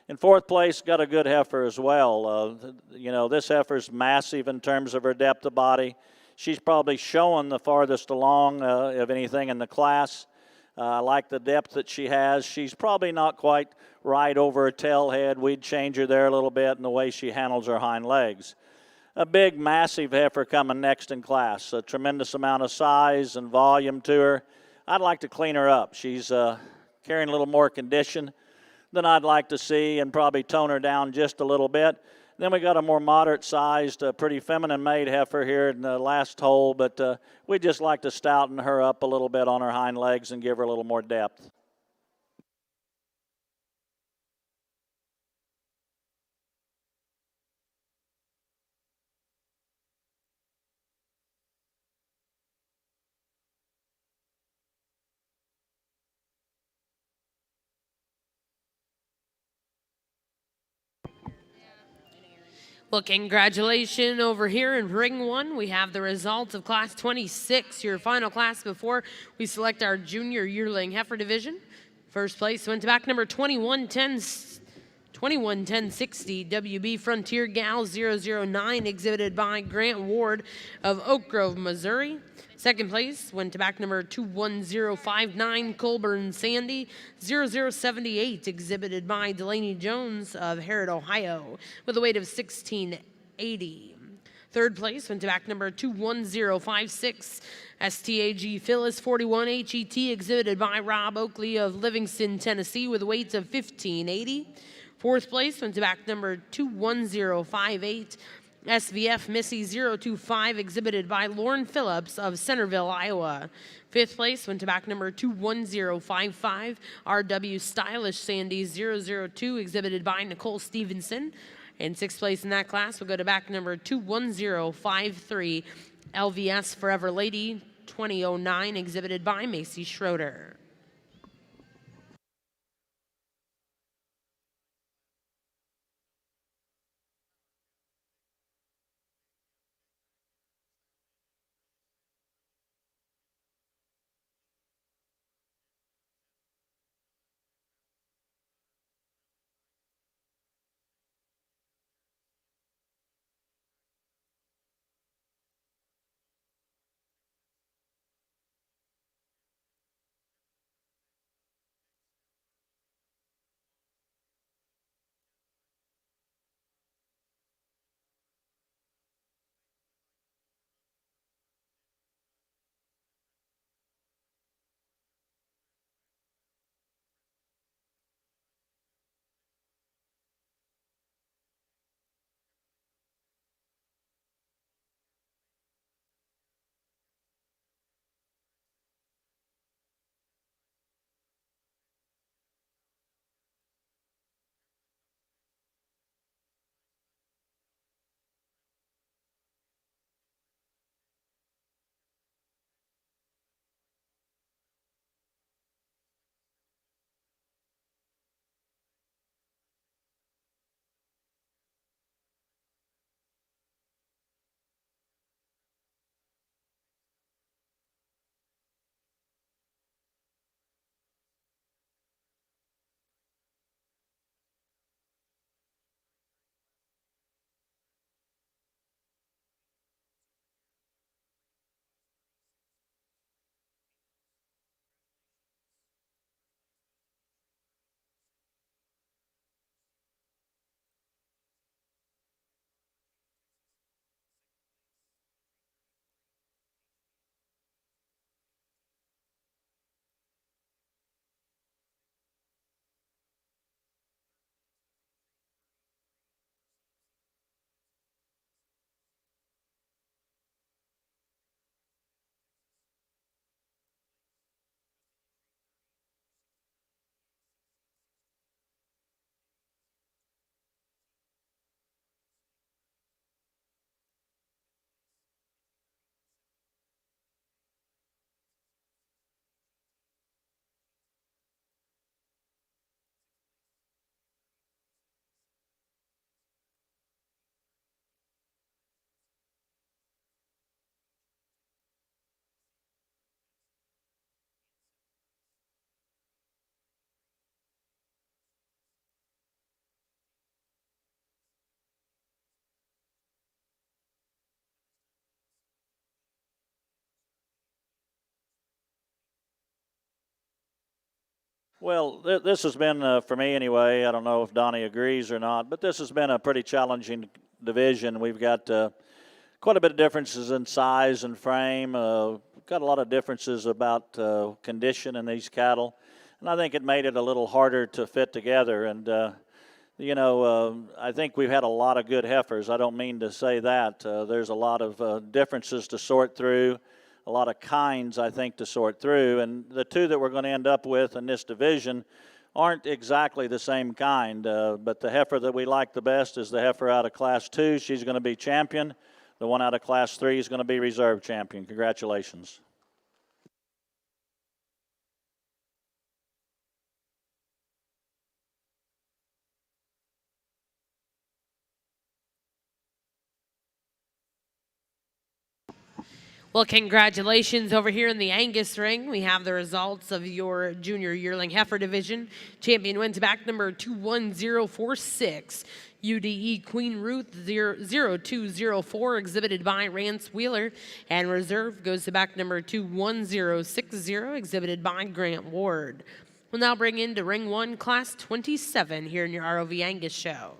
In fourth place, got a good heifer as well. This heifer's massive in terms of her depth of body. She's probably showing the farthest along of anything in the class. I like the depth that she has. She's probably not quite right over her tail head. We'd change her there a little bit in the way she handles her hind legs. A big, massive heifer coming next in class. A tremendous amount of size and volume to her. I'd like to clean her up. She's carrying a little more condition than I'd like to see and probably tone her down just a little bit. Then we got a more moderate-sized, pretty feminine-made heifer here in the last hole, but we'd just like to stouten her up a little bit on her hind legs and give her a little more depth. Well, congratulations over here in Ring 1. We have the results of Class 26, your final class before we select our junior yearling heifer division. First place went to back number 211060 WB Frontier Gal 009, exhibited by Grant Ward of Oak Grove, Missouri. Second place went to back number 21059 Colburn Sandy 0078, exhibited by Delaney Jones of Harrod, Ohio, with a weight of 1680. Third place went to back number 21056 STAG Phyllis 41 HET, exhibited by Rob Oakley of Livingston, Tennessee, with a weight of 1580. Fourth place went to back number 21058 SVF Missy 025, exhibited by Lauren Phillips of Centerville, Iowa. Fifth place went to back number 21055 RW Stylish Sandy 002, exhibited by Nicole Stevenson. And sixth place in that class will go to back number 21053 LVS Forever Lady 2009, exhibited by Macy Schroeder. Well, this has been, for me anyway, I don't know if Donnie agrees or not, but this has been a pretty challenging division. We've got quite a bit of differences in size and frame. Got a lot of differences about condition in these cattle, and I think it made it a little harder to fit together. And I think we've had a lot of good heifers. I don't mean to say that. There's a lot of differences to sort through, a lot of kinds, I think, to sort through. And the two that we're going to end up with in this division aren't exactly the same kind. But the heifer that we like the best is the heifer out of Class 2. She's going to be champion. The one out of Class 3 is going to be reserve champion. Congratulations. Well, congratulations over here in the Angus ring. We have the results of your junior yearling heifer division. Champion wins back number 21046. UDE Queen Ruth 0204, exhibited by Rance Wheeler. And reserve goes to back number 21060, exhibited by Grant Ward. We'll now bring into ring 1, class 27 here in your ROV Angus show.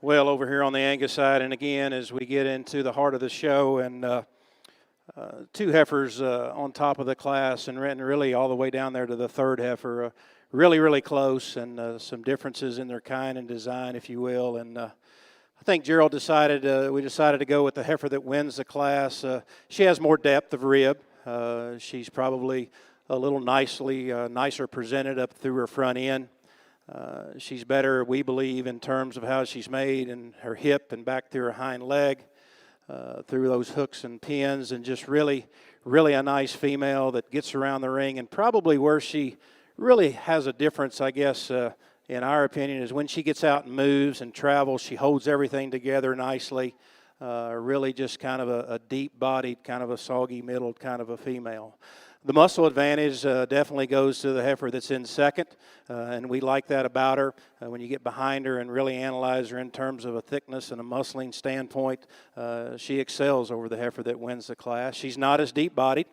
Well, over here on the Angus side, and again, as we get into the heart of the show, and two heifers on top of the class, and really all the way down there to the third heifer, really, really close, and some differences in their kind and design, if you will. And I think Gerald we decided to go with the heifer that wins the class. She has more depth of rib. She's probably a little nicer presented up through her front end. She's better, we believe, in terms of how she's made and her hip and back through her hind leg, through those hooks and pins, and just really, really a nice female that gets around the ring. And probably where she really has a difference, I guess, in our opinion, is when she gets out and moves and travels, she holds everything together nicely. Really just kind of a deep-bodied, kind of a soggy-middled kind of a female. The muscle advantage definitely goes to the heifer that's in second, and we like that about her. When you get behind her and really analyze her in terms of a thickness and a muscling standpoint, she excels over the heifer that wins the class. She's not as deep-bodied.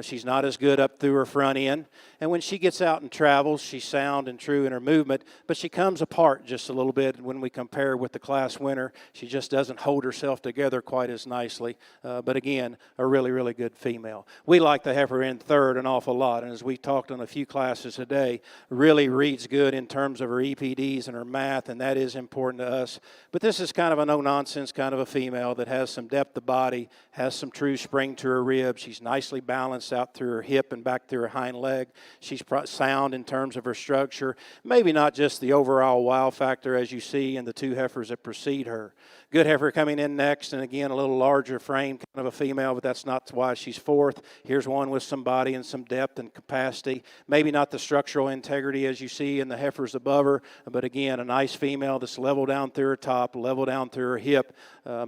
She's not as good up through her front end. And when she gets out and travels, she's sound and true in her movement, but she comes apart just a little bit when we compare with the class winner. She just doesn't hold herself together quite as nicely. But again, a really, really good female. We like the heifer in third an awful lot, and as we talked on a few classes today, really reads good in terms of her EPDs and her math, and that is important to us. But this is kind of a no-nonsense kind of a female that has some depth of body, has some true spring to her rib. She's nicely balanced out through her hip and back through her hind leg. She's sound in terms of her structure. Maybe not just the overall wow factor as you see in the two heifers that precede her. Good heifer coming in next, and again, a little larger frame, kind of a female, but that's not why she's fourth. Here's one with some body and some depth and capacity. Maybe not the structural integrity as you see in the heifers above her, but again, a nice female that's level down through her top, level down through her hip.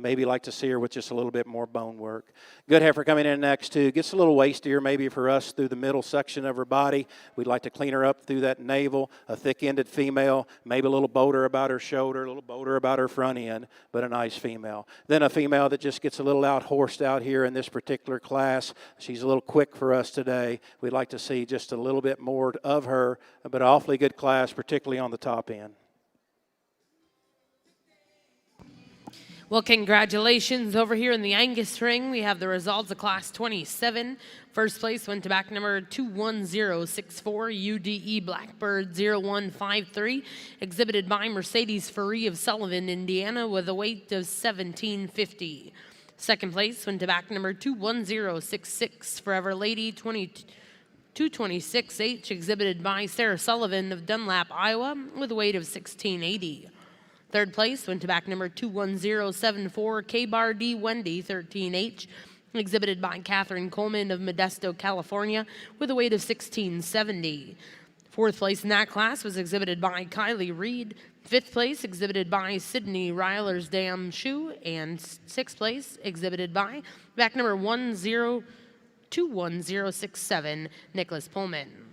Maybe like to see her with just a little bit more bone work. Good heifer coming in next, too. Gets a little wastier maybe for us through the middle section of her body. We'd like to clean her up through that navel. A thick-ended female, maybe a little bolder about her shoulder, a little bolder about her front end, but a nice female. Then a female that just gets a little out-horsed out here in this particular class. She's a little quick for us today. We'd like to see just a little bit more of her, but an awfully good class, particularly on the top end. Well, congratulations. Over here in the Angus ring, we have the results of Class 27. First place went to back number 21064, UDE Blackbird 0153, exhibited by Mercedes Ferree of Sullivan, Indiana, with a weight of 1750. Second place went to back number 21066, Forever Lady 226H, exhibited by Sarah Sullivan of Dunlap, Iowa, with a weight of 1680. Third place went to back number 21074, K-Bar D Wendy 13H, exhibited by Catherine Coleman of Modesto, California, with a weight of 1670. Fourth place in that class was exhibited by Kylie Reed. Fifth place exhibited by Sydney Ryler's Dam Shoe, and sixth place exhibited by back number 21067, Nicholas Pullman.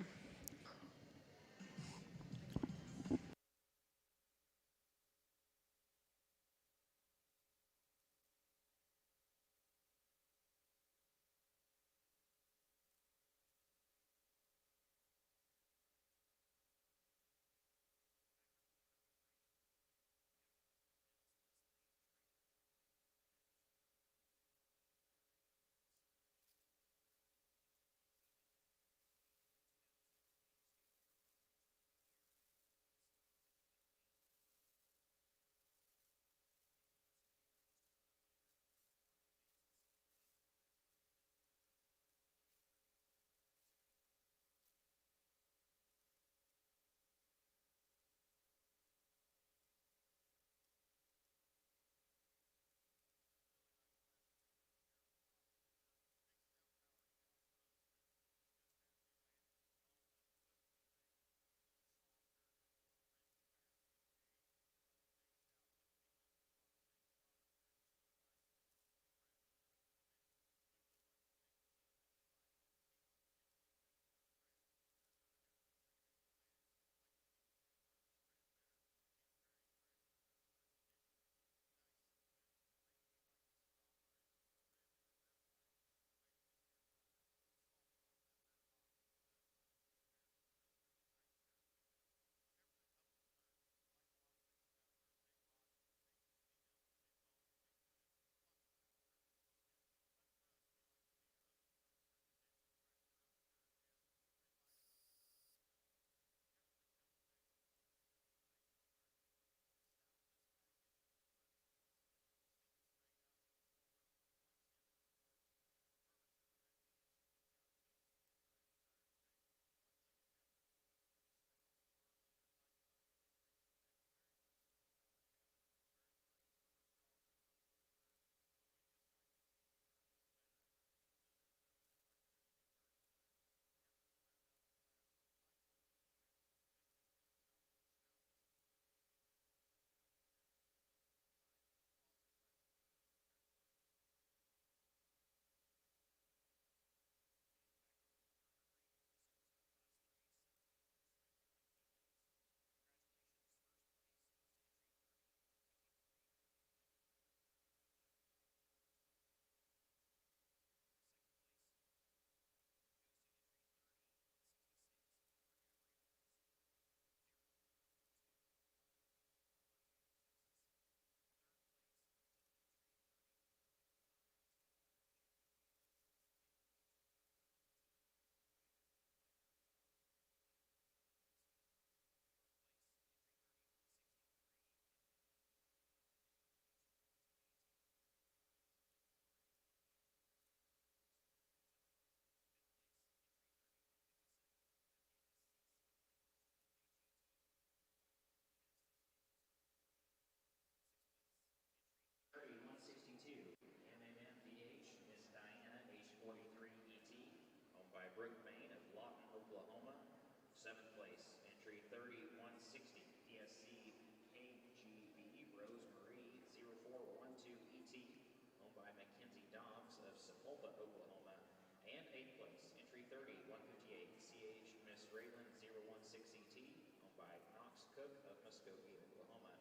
Miss Raylan 016ET, owned by Knox Cook of Muskogee, Oklahoma.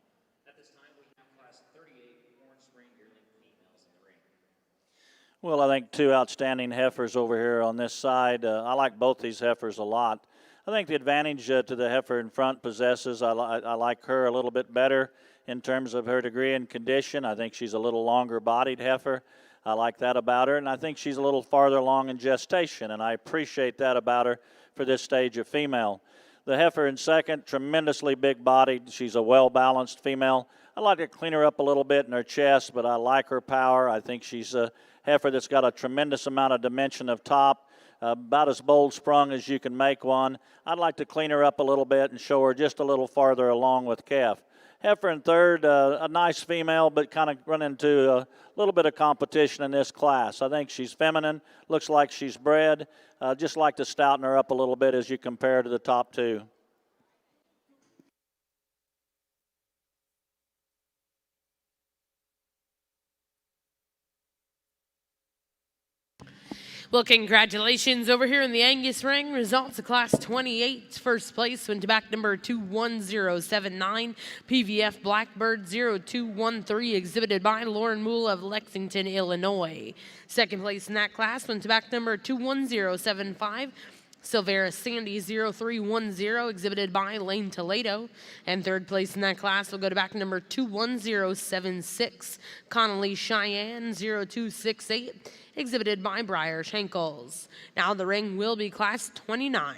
At this time, we have Class 38 Orange Spring yearling females in the ring. Well, I think two outstanding heifers over here on this side. I like both these heifers a lot. I think the advantage to the heifer in front possesses, I like her a little bit better in terms of her degree and condition. I think she's a little longer bodied heifer. I like that about her, and I think she's a little farther along in gestation, and I appreciate that about her for this stage of female. The heifer in second, tremendously big bodied. She's a well-balanced female. I like to clean her up a little bit in her chest, but I like her power. I think she's a heifer that's got a tremendous amount of dimension of top, about as bold sprung as you can make one. I'd like to clean her up a little bit and show her just a little farther along with calf. Heifer in third, a nice female, but kind of run into a little bit of competition in this class. I think she's feminine, looks like she's bred. Just like to stouten her up a little bit as you compare to the top two. Well, congratulations over here in the Angus ring. Results of Class 28. First place went to back number 21079, PVF Blackbird 0213, exhibited by Lauren Moole of Lexington, Illinois. Second place in that class went to back number 21075, Silvera Sandy 0310, exhibited by Lane Toledo. And third place in that class will go to back number 21076, Connolly Cheyenne 0268, exhibited by Briar Shankles. Now the ring will be Class 29.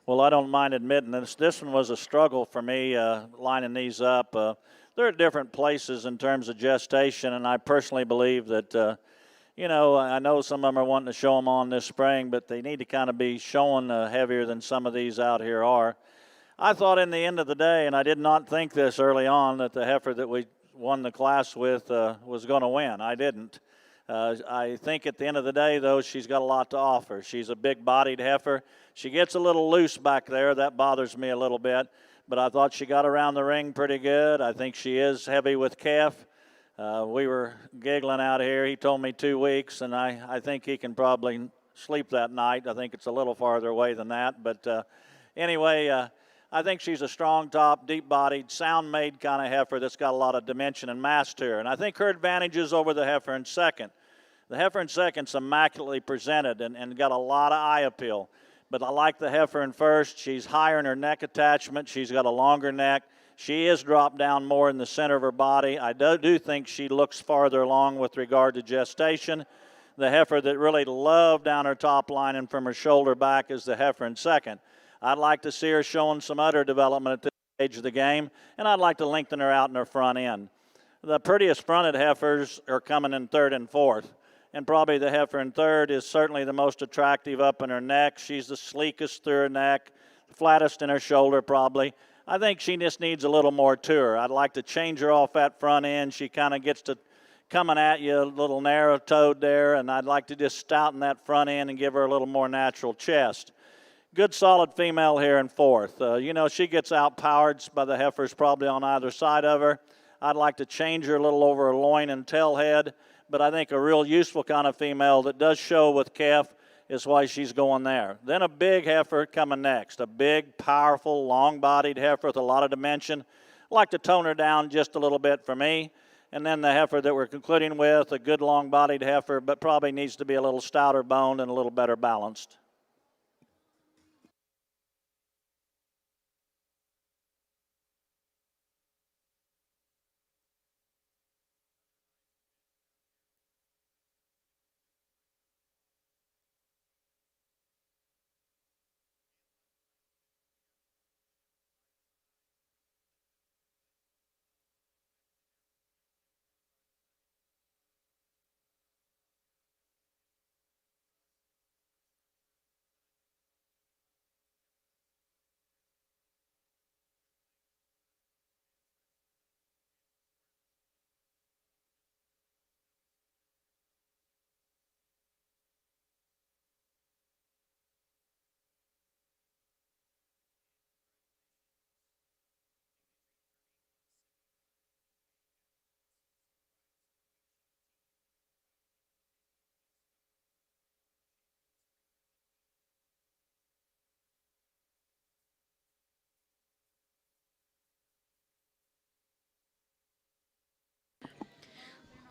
Well, I don't mind admitting this. This one was a struggle for me lining these up. They're at different places in terms of gestation, and I personally believe that, I know some of them are wanting to show them on this spring, but they need to kind of be showing heavier than some of these out here are. I thought in the end of the day, and I did not think this early on, that the heifer that we won the class with was going to win. I didn't. I think at the end of the day, though, she's got a lot to offer. She's a big-bodied heifer. She gets a little loose back there. That bothers me a little bit. But I thought she got around the ring pretty good. I think she is heavy with calf. We were giggling out here. He told me 2 weeks, and I think he can probably sleep that night. I think it's a little farther away than that. But anyway, I think she's a strong top, deep-bodied, sound-made kind of heifer that's got a lot of dimension and mass to her. And I think her advantage is over the heifer in second. The heifer in second's immaculately presented and got a lot of eye appeal. But I like the heifer in first. She's higher in her neck attachment. She's got a longer neck. She is dropped down more in the center of her body. I do think she looks farther along with regard to gestation. The heifer that really loved down her top line and from her shoulder back is the heifer in second. I'd like to see her showing some udder development at this stage of the game, and I'd like to lengthen her out in her front end. The prettiest fronted heifers are coming in third and fourth, and probably the heifer in third is certainly the most attractive up in her neck. She's the sleekest through her neck, flattest in her shoulder probably. I think she just needs a little more to her. I'd like to change her off that front end. She kind of gets to coming at you a little narrow-toed there, and I'd like to just stouten that front end and give her a little more natural chest. Good solid female here in fourth. She gets outpowered by the heifers probably on either side of her. I'd like to change her a little over her loin and tail head, but I think a real useful kind of female that does show with calf is why she's going there. Then a big heifer coming next, a big, powerful, long-bodied heifer with a lot of dimension. I'd like to tone her down just a little bit for me. And then the heifer that we're concluding with, a good long-bodied heifer, but probably needs to be a little stouter boned and a little better balanced.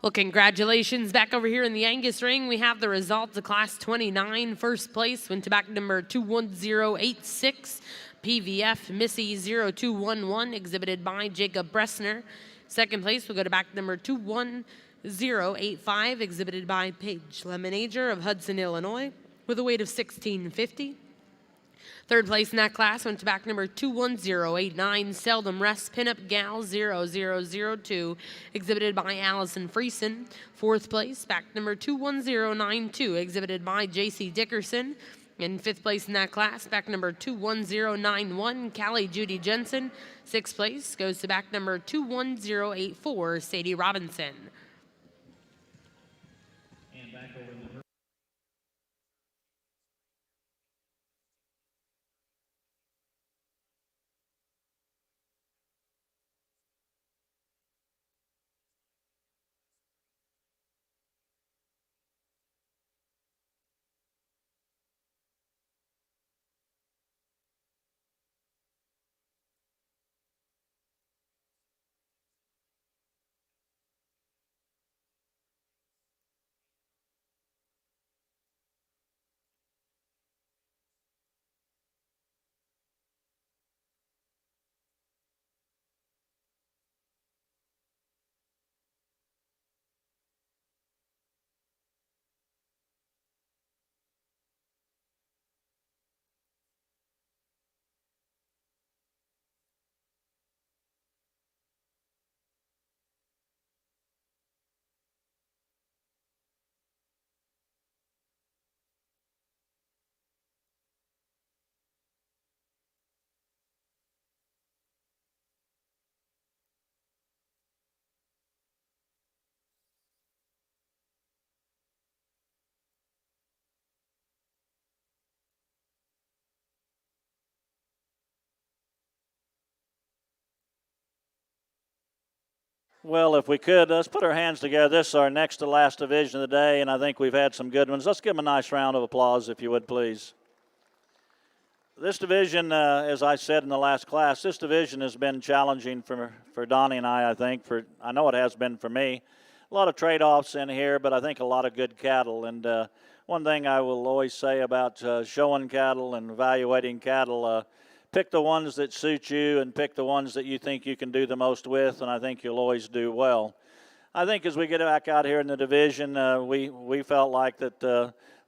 Well, congratulations. Back over here in the Angus ring, we have the results of Class 29. First place went to back number 21086, PVF Missy 0211, exhibited by Jacob Bressner. Second place will go to back number 21085, exhibited by Paige Lemonager of Hudson, Illinois, with a weight of 1650. Third place in that class went to back number 21089, Seldom Rest Pinup Gal 0002, exhibited by Allison Friesen. Fourth place, back number 21092, exhibited by JC Dickerson. In fifth place in that class, back number 21091, Callie Judy Jensen. Sixth place goes to back number 21084, Sadie Robinson. Well, if we could, let's put our hands together. This is our next to last division of the day, and I think we've had some good ones. Let's give them a nice round of applause, if you would, please. This division, as I said in the last class, this division has been challenging for Donnie and I think. I know it has been for me. A lot of trade-offs in here, but I think a lot of good cattle. And one thing I will always say about showing cattle and evaluating cattle, pick the ones that suit you and pick the ones that you think you can do the most with, and I think you'll always do well. I think as we get back out here in the division, we felt like that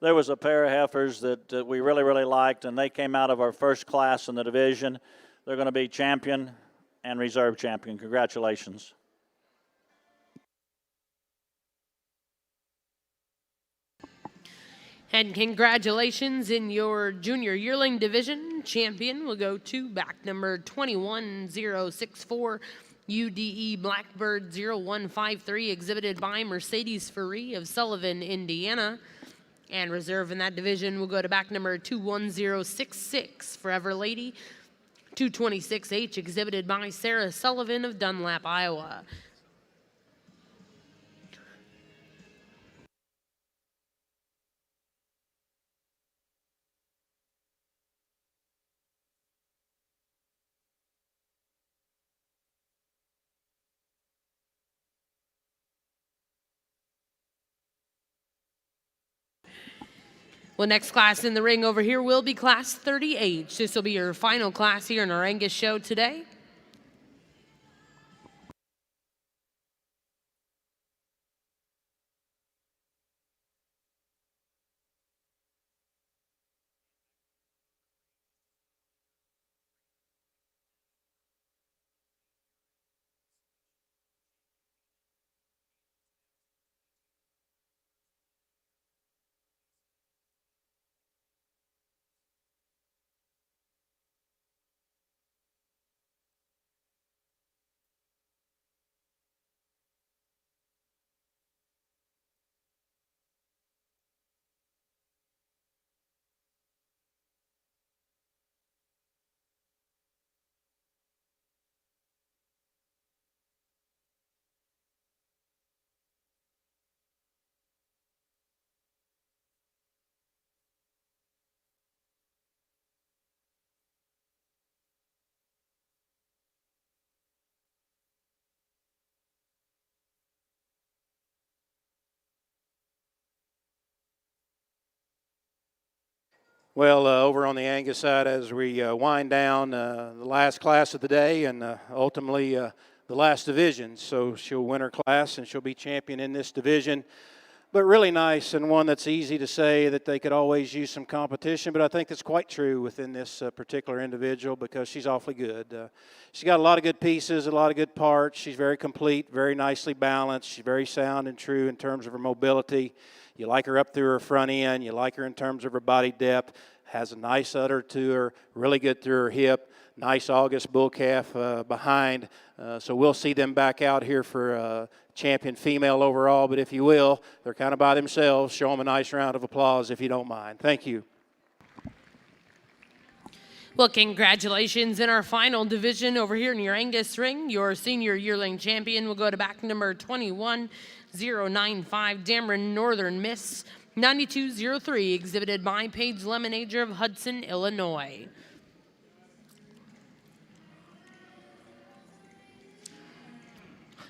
there was a pair of heifers that we really, really liked, and they came out of our first class in the division. They're going to be champion and reserve champion. Congratulations. And congratulations in your junior yearling division. Champion will go to back number 21064 UDE Blackbird 0153, exhibited by Mercedes Ferree of Sullivan, Indiana. And reserve in that division will go to back number 21066 Forever Lady 226H, exhibited by Sarah Sullivan of Dunlap, Iowa. Well, next class in the ring over here will be Class 30H. This will be your final class here in our Angus show today. Well, over on the Angus side, as we wind down the last class of the day and ultimately the last division. So she'll win her class and she'll be champion in this division. But really nice, and one that's easy to say that they could always use some competition, but I think that's quite true within this particular individual because she's awfully good. She's got a lot of good pieces, a lot of good parts. She's very complete, very nicely balanced. She's very sound and true in terms of her mobility. You like her up through her front end. You like her in terms of her body depth. Has a nice udder to her, really good through her hip. Nice August bull calf behind. So we'll see them back out here for champion female overall. But if you will, they're kind of by themselves. Show them a nice round of applause if you don't mind. Thank you. Well, congratulations in our final division over here in your Angus ring. Your senior yearling champion will go to back number 21095 Dameron Northern Miss 9203, exhibited by Paige Lemonager of Hudson, Illinois.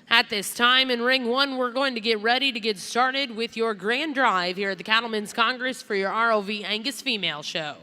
At this time in ring one, we're going to get ready to get started with your grand drive here at the Cattlemen's Congress for your ROV Angus Female Show.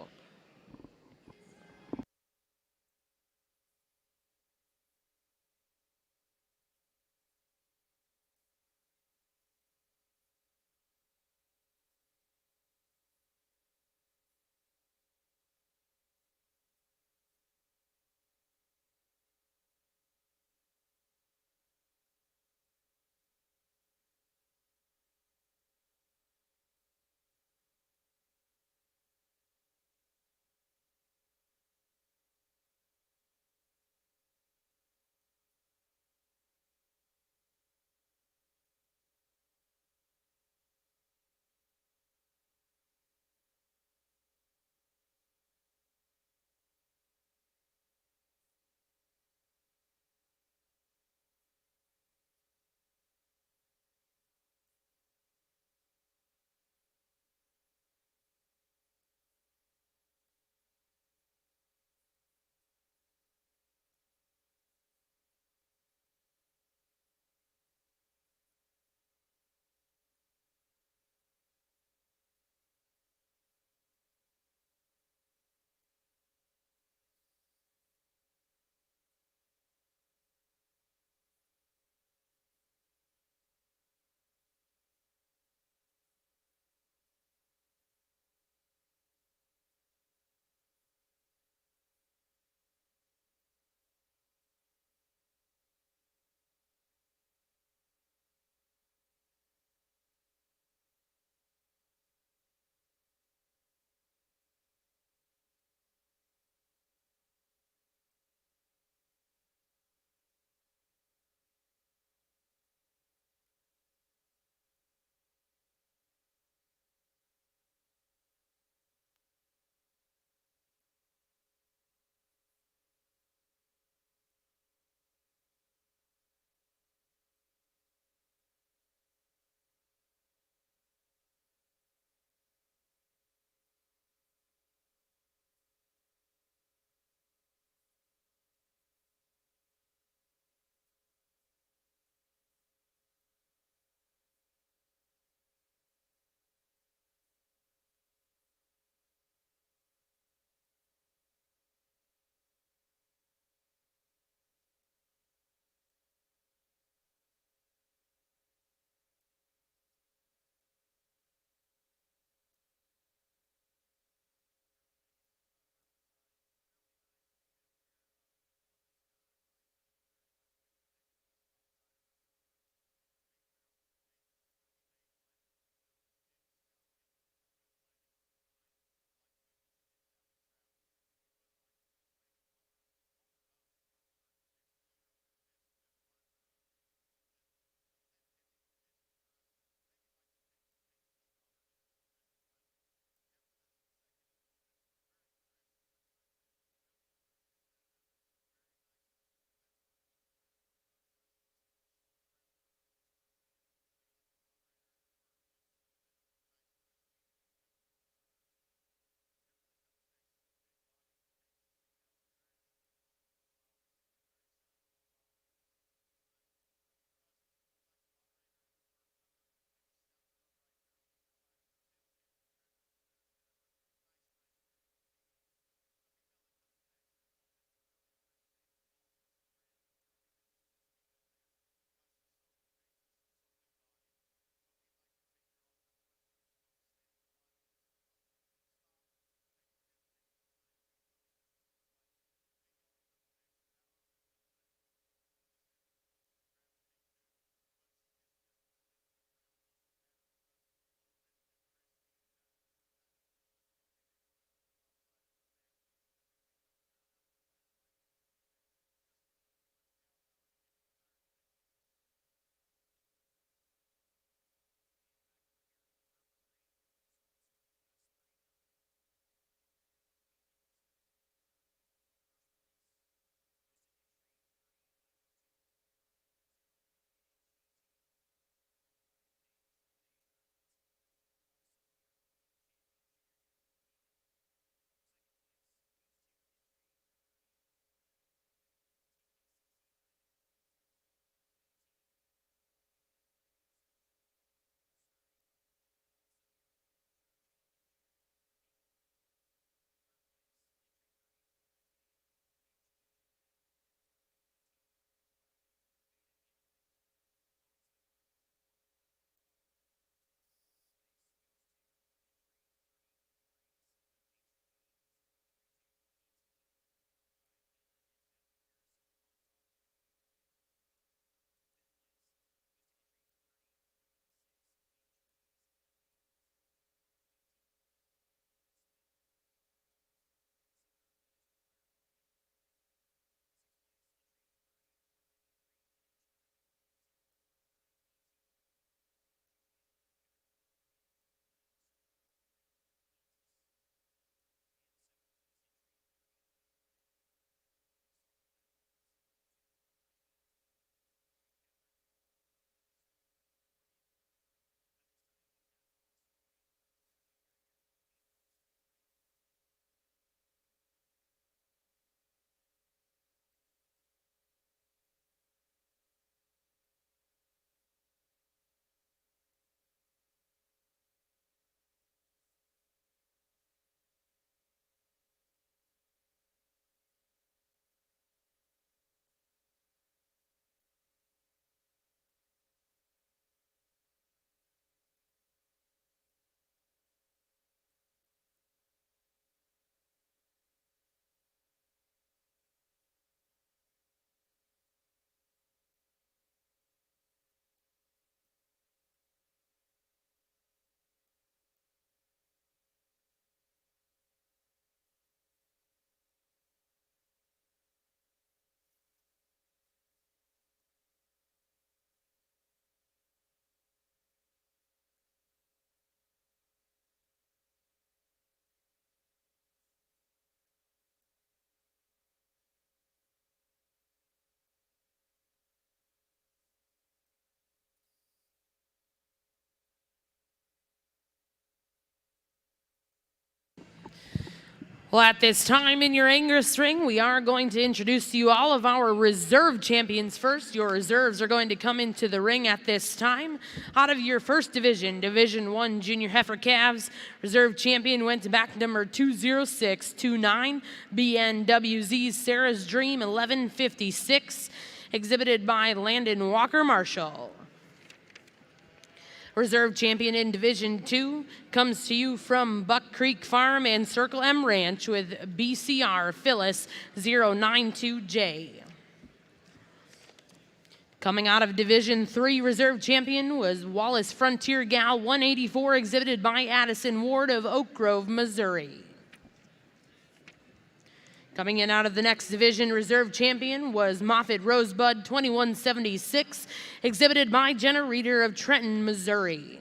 Well, at this time in your Angus ring, we are going to introduce to you all of our reserve champions first. Your reserves are going to come into the ring at this time. Out of your first division, Division 1 Junior Heifer Calves, reserve champion went to back number 20629, BNWZ's Sarah's Dream 1156, exhibited by Landon Walker Marshall. Reserve champion in Division 2 comes to you from Buck Creek Farm and Circle M Ranch with BCR Phyllis 092J. Coming out of Division 3, reserve champion was Wallace Frontier Gal 184, exhibited by Addison Ward of Oak Grove, Missouri. Coming in out of the next division, reserve champion was Moffett Rosebud 2176, exhibited by Jenna Reeder of Trenton, Missouri.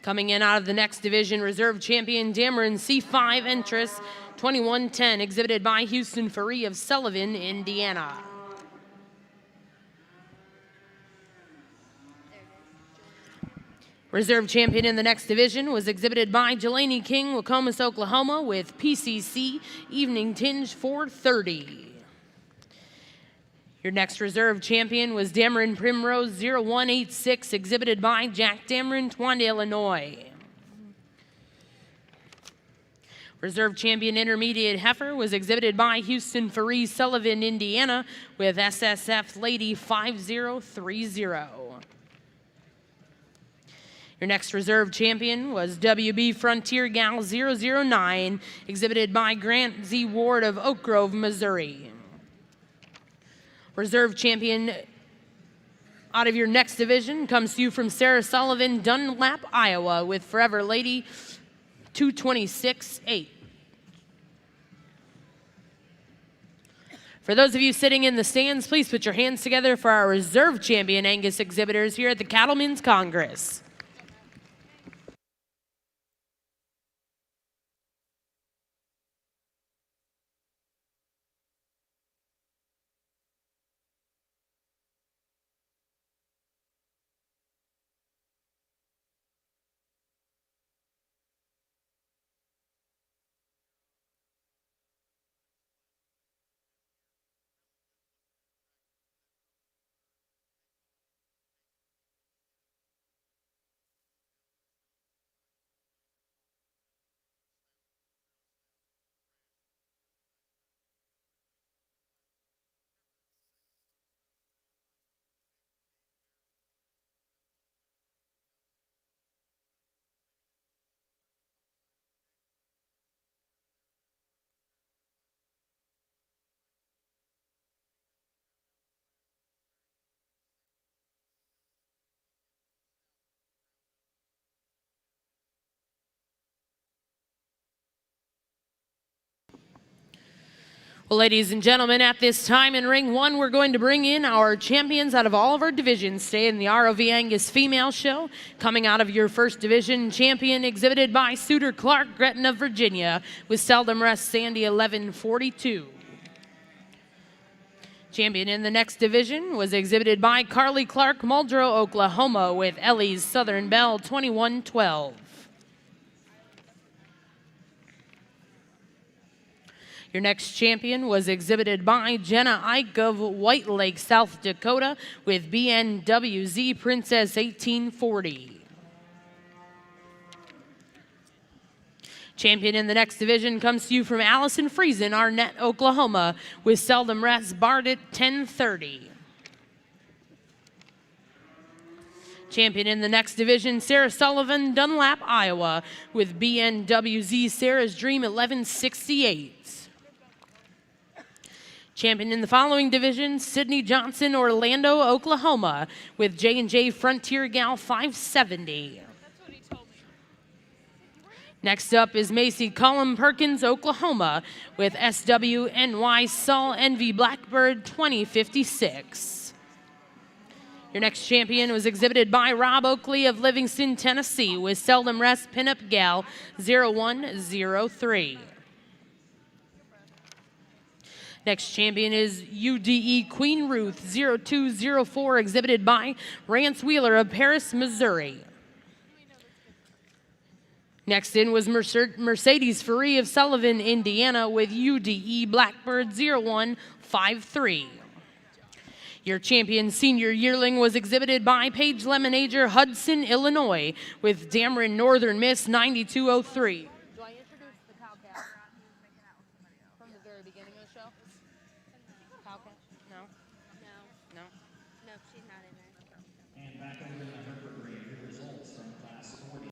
Coming in out of the next division, reserve champion Dameron C5 Entrus 2110, exhibited by Houston Faree of Sullivan, Indiana. Reserve champion in the next division was exhibited by Jelani King, Wacomas, Oklahoma, with PCC Evening Tinge 430. Your next reserve champion was Dameron Primrose 0186, exhibited by Jack Dameron, Towanda, Illinois. Reserve champion intermediate heifer was exhibited by Houston Faree, Sullivan, Indiana, with SSF Lady 5030. Your next reserve champion was WB Frontier Gal 009, exhibited by Grant Z. Ward of Oak Grove, Missouri. Reserve champion out of your next division comes to you from Sarah Sullivan, Dunlap, Iowa, with Forever Lady 226-8. For those of you sitting in the stands, please put your hands together for our reserve champion Angus exhibitors here at the Cattlemen's Congress. Well, ladies and gentlemen, at this time in Ring 1, we're going to bring in our champions out of all of our divisions today in the ROV Angus Female Show. Coming out of your first division, champion exhibited by Suter Clark, Gretna, Virginia, with Seldom Rest Sandy 1142. Champion in the next division was exhibited by Carly Clark, Muldrow, Oklahoma, with Ellie's Southern Belle 2112. Your next champion was exhibited by Jenna Ike of White Lake, South Dakota, with BNWZ Princess 1840. Champion in the next division comes to you from Allison Friesen, Arnett, Oklahoma, with Seldom Rest Bardet 1030. Champion in the next division, Sarah Sullivan, Dunlap, Iowa, with BNWZ Sarah's Dream 1168. Champion in the following division, Sydney Johnson, Orlando, Oklahoma, with J&J Frontier Gal 570. Next up is Macy Cullum Perkins, Oklahoma, with SWNY Sol Envy Blackbird 2056. Your next champion was exhibited by Rob Oakley of Livingston, Tennessee, with Seldom Rest Pinup Gal 0103. Next champion is UDE Queen Ruth 0204, exhibited by Rance Wheeler of Paris, Missouri. Next in was Mercedes Ferree of Sullivan, Indiana, with UDE Blackbird 0153. Your champion senior yearling was exhibited by Paige Lemonager, Hudson, Illinois, with Dameron Northern Miss 9203. Do I introduce the cow calf from the very beginning of the show? Cow calf? No? No. No? No, she's not in there. And back over to the Heifer grade, your results from class 40.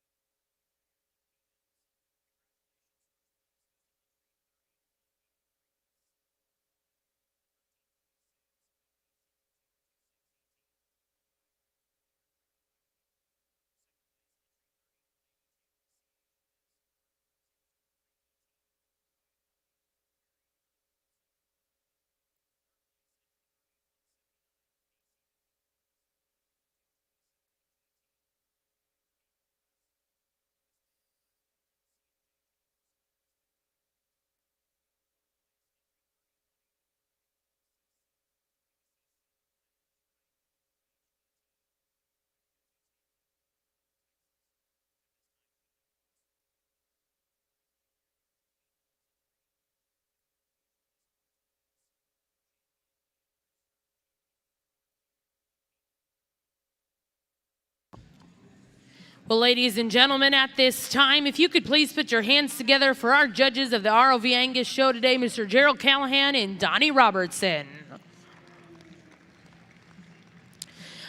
Well, ladies and gentlemen, at this time, if you could please put your hands together for our judges of the ROV Angus show today, Mr. Gerald Callahan and Donnie Robertson.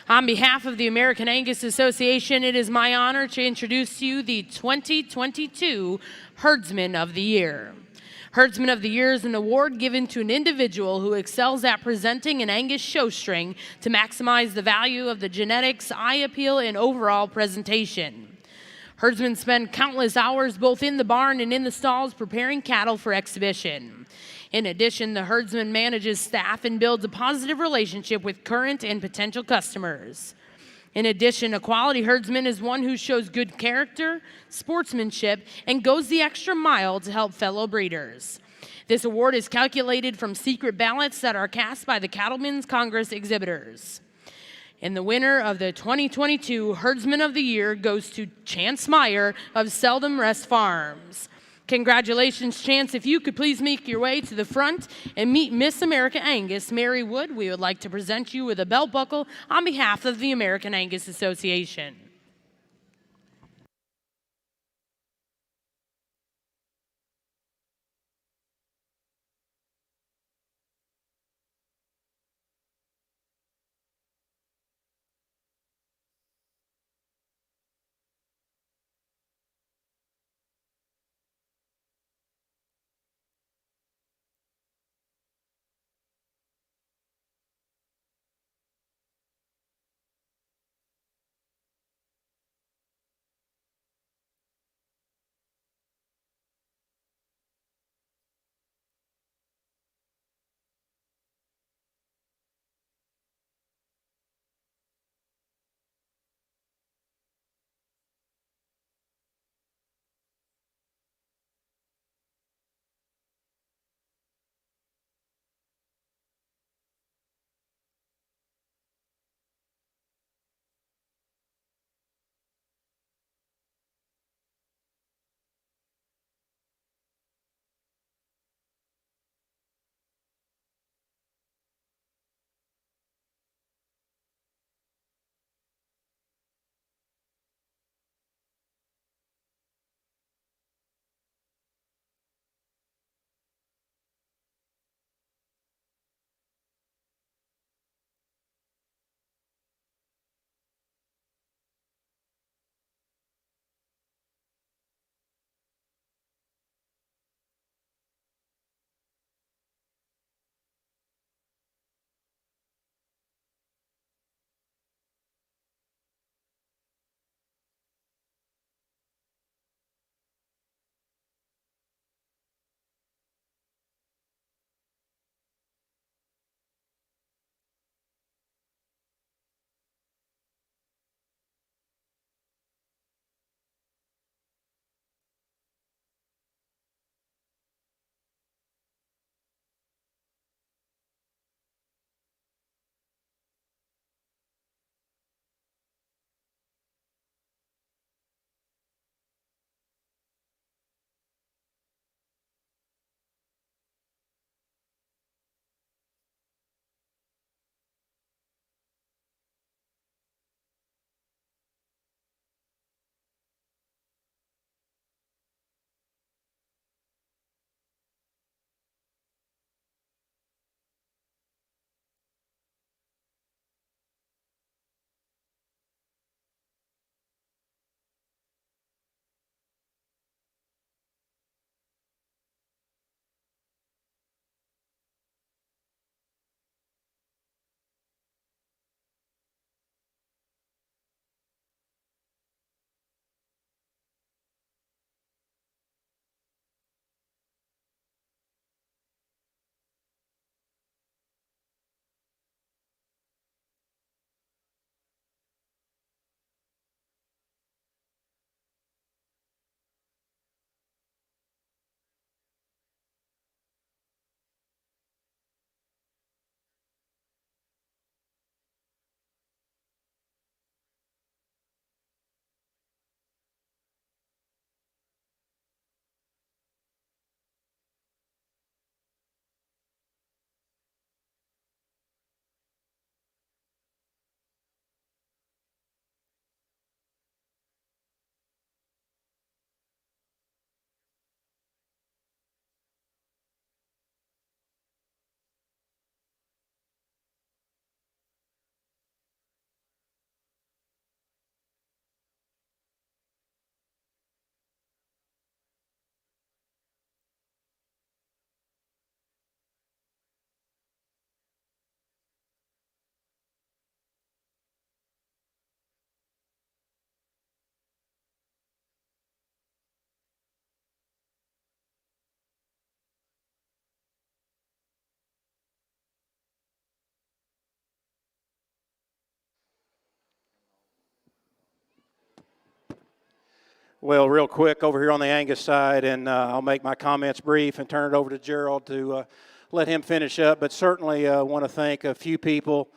On behalf of the American Angus Association, it is my honor to introduce to you the 2022 Herdsman of the Year. Herdsman of the Year is an award given to an individual who excels at presenting an Angus show string to maximize the value of the genetics, eye appeal, and overall presentation. Herdsmen spend countless hours both in the barn and in the stalls preparing cattle for exhibition. In addition, the herdsman manages staff and builds a positive relationship with current and potential customers. In addition, a quality herdsman is one who shows good character, sportsmanship, and goes the extra mile to help fellow breeders. This award is calculated from secret ballots that are cast by the Cattlemen's Congress exhibitors. And the winner of the 2022 Herdsman of the Year goes to Chance Meyer of Seldom Rest Farms. Congratulations, Chance. If you could please make your way to the front and meet Miss America Angus, Mary Wood, we would like to present you with a belt buckle on behalf of the American Angus Association. Well, real quick over here on the Angus side, and I'll make my comments brief and turn it over to Gerald to let him finish up. But certainly want to thank a few people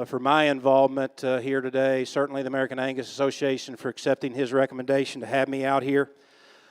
for my involvement here today. Certainly the American Angus Association for accepting his recommendation to have me out here,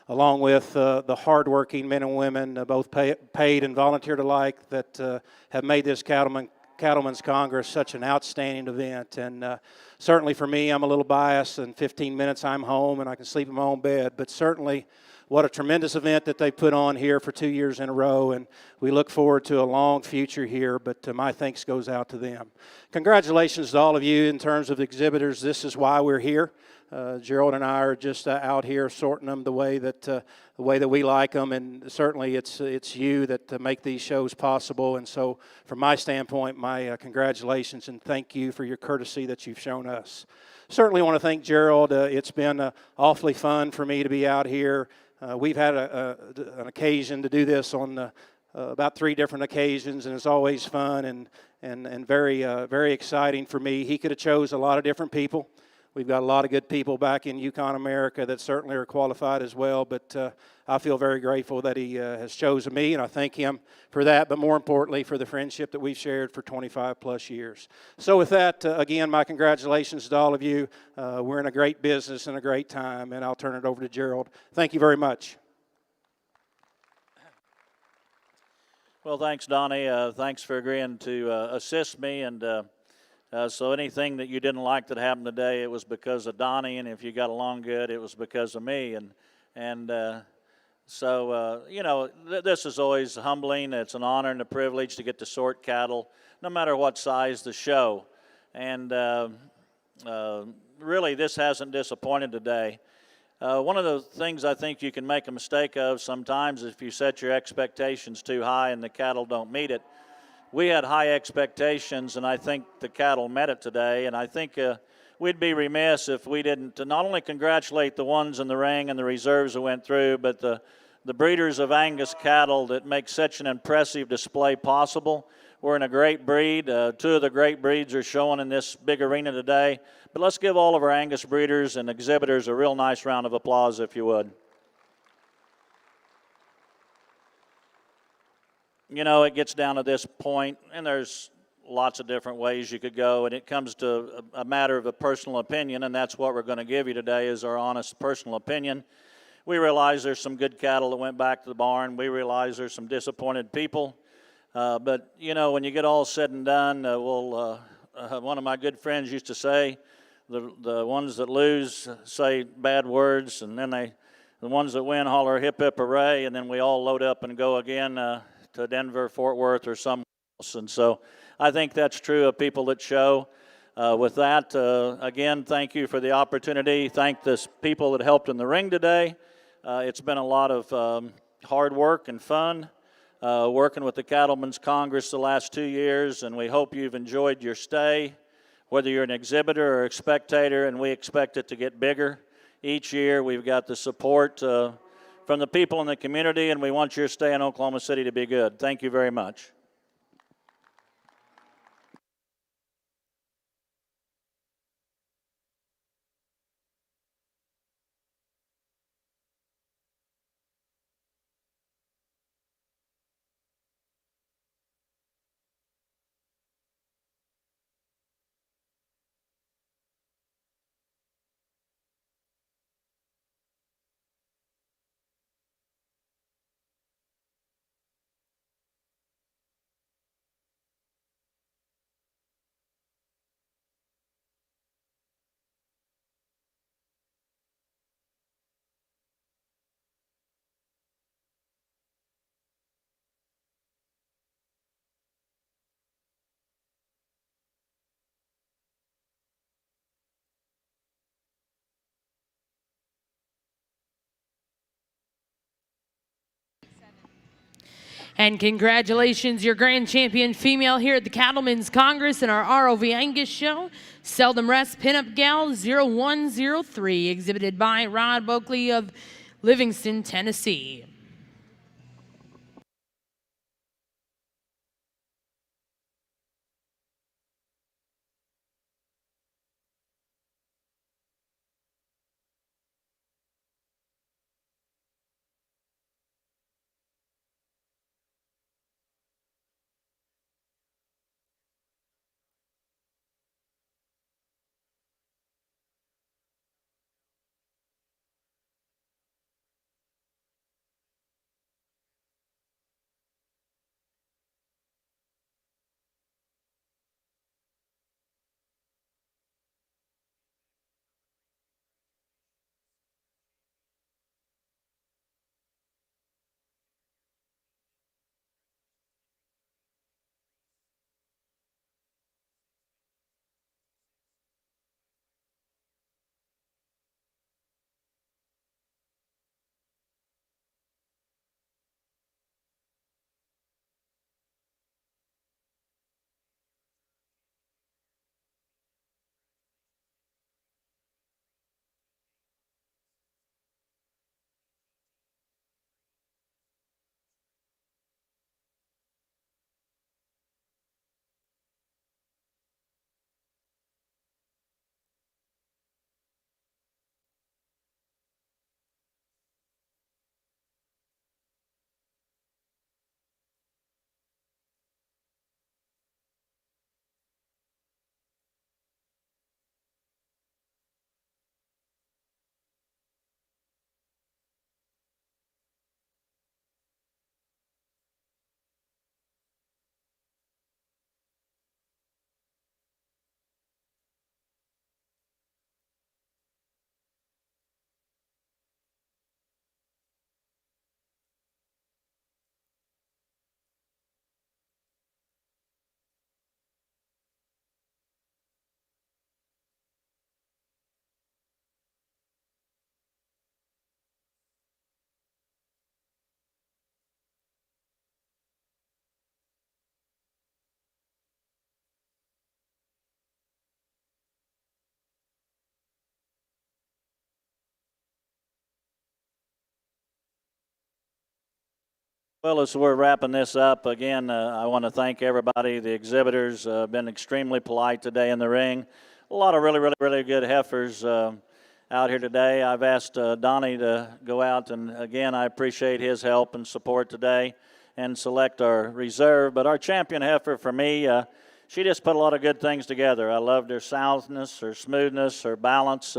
along with the hardworking men and women, both paid and volunteered alike, that have made this Cattlemen's Congress such an outstanding event. And certainly for me, I'm a little biased. In 15 minutes, I'm home and I can sleep in my own bed. But certainly, what a tremendous event that they put on here for 2 years in a row. And we look forward to a long future here. But my thanks goes out to them. Congratulations to all of you in terms of exhibitors. This is why we're here. Gerald and I are just out here sorting them the way that we like them, and certainly it's you that make these shows possible. And so, from my standpoint, my congratulations and thank you for your courtesy that you've shown us. Certainly want to thank Gerald. It's been awfully fun for me to be out here. We've had an occasion to do this on about 3 different occasions, and it's always fun and very exciting for me. He could have chose a lot of different people. We've got a lot of good people back in Yukon, America that certainly are qualified as well, but I feel very grateful that he has chosen me, and I thank him for that, but more importantly for the friendship that we've shared for 25 plus years. So with that, again, my congratulations to all of you. We're in a great business and a great time, and I'll turn it over to Gerald. Thank you very much. Well, thanks, Donnie. Thanks for agreeing to assist me, and so anything that you didn't like that happened today, it was because of Donnie, and if you got along good, it was because of me. So you know, this is always humbling. It's an honor and a privilege to get to sort cattle, no matter what size the show. And really, this hasn't disappointed today. One of the things I think you can make a mistake of sometimes is if you set your expectations too high and the cattle don't meet it. We had high expectations, and I think the cattle met it today. And I think we'd be remiss if we didn't not only congratulate the ones in the ring and the reserves that went through, but the breeders of Angus cattle that make such an impressive display possible. We're in a great breed. 2 of the great breeds are showing in this big arena today. But let's give all of our Angus breeders and exhibitors a real nice round of applause, if you would. You know, it gets down to this point, and there's lots of different ways you could go, and it comes to a matter of a personal opinion, and that's what we're going to give you today is our honest personal opinion. We realize there's some good cattle that went back to the barn. We realize there's some disappointed people. But, you know, when you get all said and done, one of my good friends used to say, the ones that lose say bad words, and then the ones that win holler hip, hip, hooray, and then we all load up and go again to Denver, Fort Worth, or somewhere else. And so I think that's true of people that show. With that, again, thank you for the opportunity. Thank the people that helped in the ring today. It's been a lot of hard work and fun working with the Cattlemen's Congress the last 2 years, and we hope you've enjoyed your stay, whether you're an exhibitor or a spectator, and we expect it to get bigger each year. We've got the support from the people in the community, and we want your stay in Oklahoma City to be good. Thank you very much. And congratulations, your grand champion female here at the Cattlemen's Congress in our ROV Angus show, Seldom Rest Pinup Gal 0103, exhibited by Rod Boakley of Livingston, Tennessee. Well, as we're wrapping this up, again, I want to thank everybody. The exhibitors have been extremely polite today in the ring. A lot of really good heifers out here today. I've asked Donnie to go out, and again, I appreciate his help and support today and select our reserve. But our champion heifer, for me, she just put a lot of good things together. I loved her soundness, her smoothness, her balance.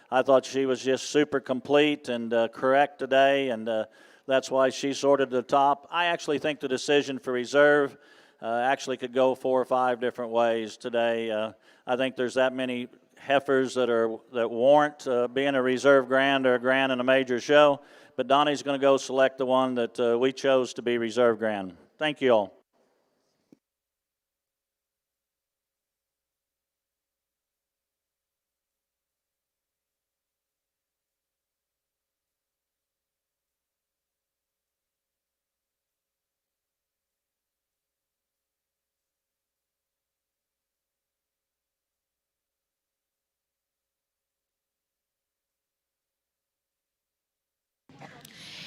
I thought she was just super complete and correct today, and that's why she sorted the top. I actually think the decision for reserve actually could go 4 or 5 different ways today. I think there's that many heifers that warrant being a reserve grand or a grand in a major show, but Donnie's going to go select the one that we chose to be reserve grand. Thank you all.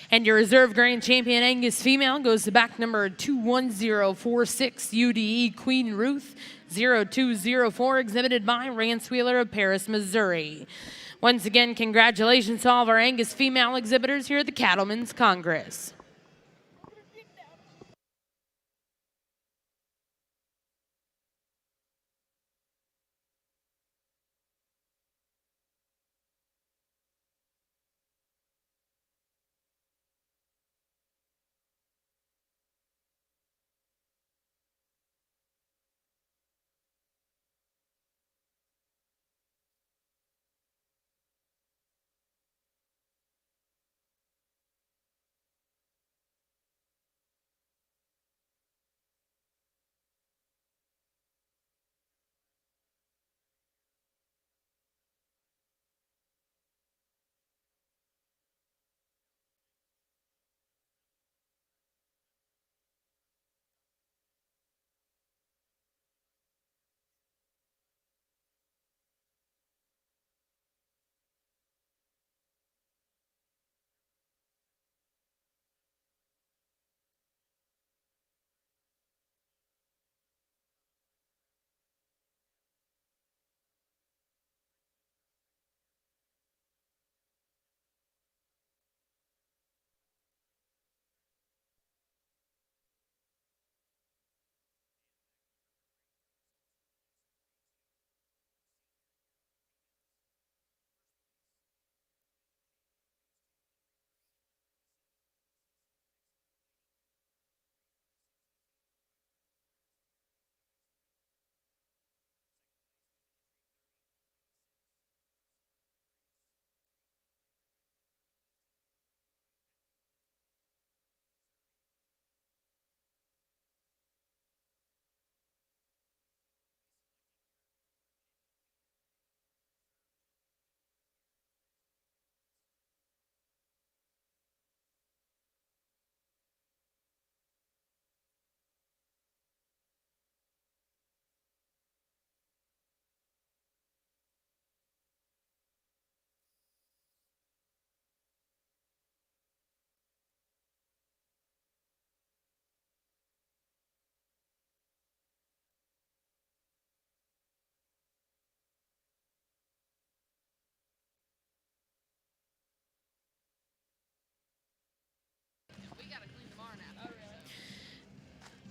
And your reserve grand champion Angus female goes to back number 21046 UDE Queen Ruth 0204, exhibited by Rance Wheeler of Paris, Missouri. Once again, congratulations to all of our Angus female exhibitors here at the Cattlemen's Congress.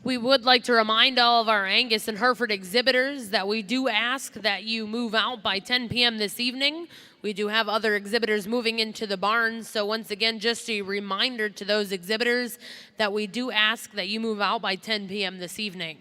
We would like to remind all of our Angus and Hereford exhibitors that we do ask that you move out by 10 p.m. this evening. We do have other exhibitors moving into the barns, so once again, just a reminder to those exhibitors that we do ask that you move out by 10 p.m. this evening.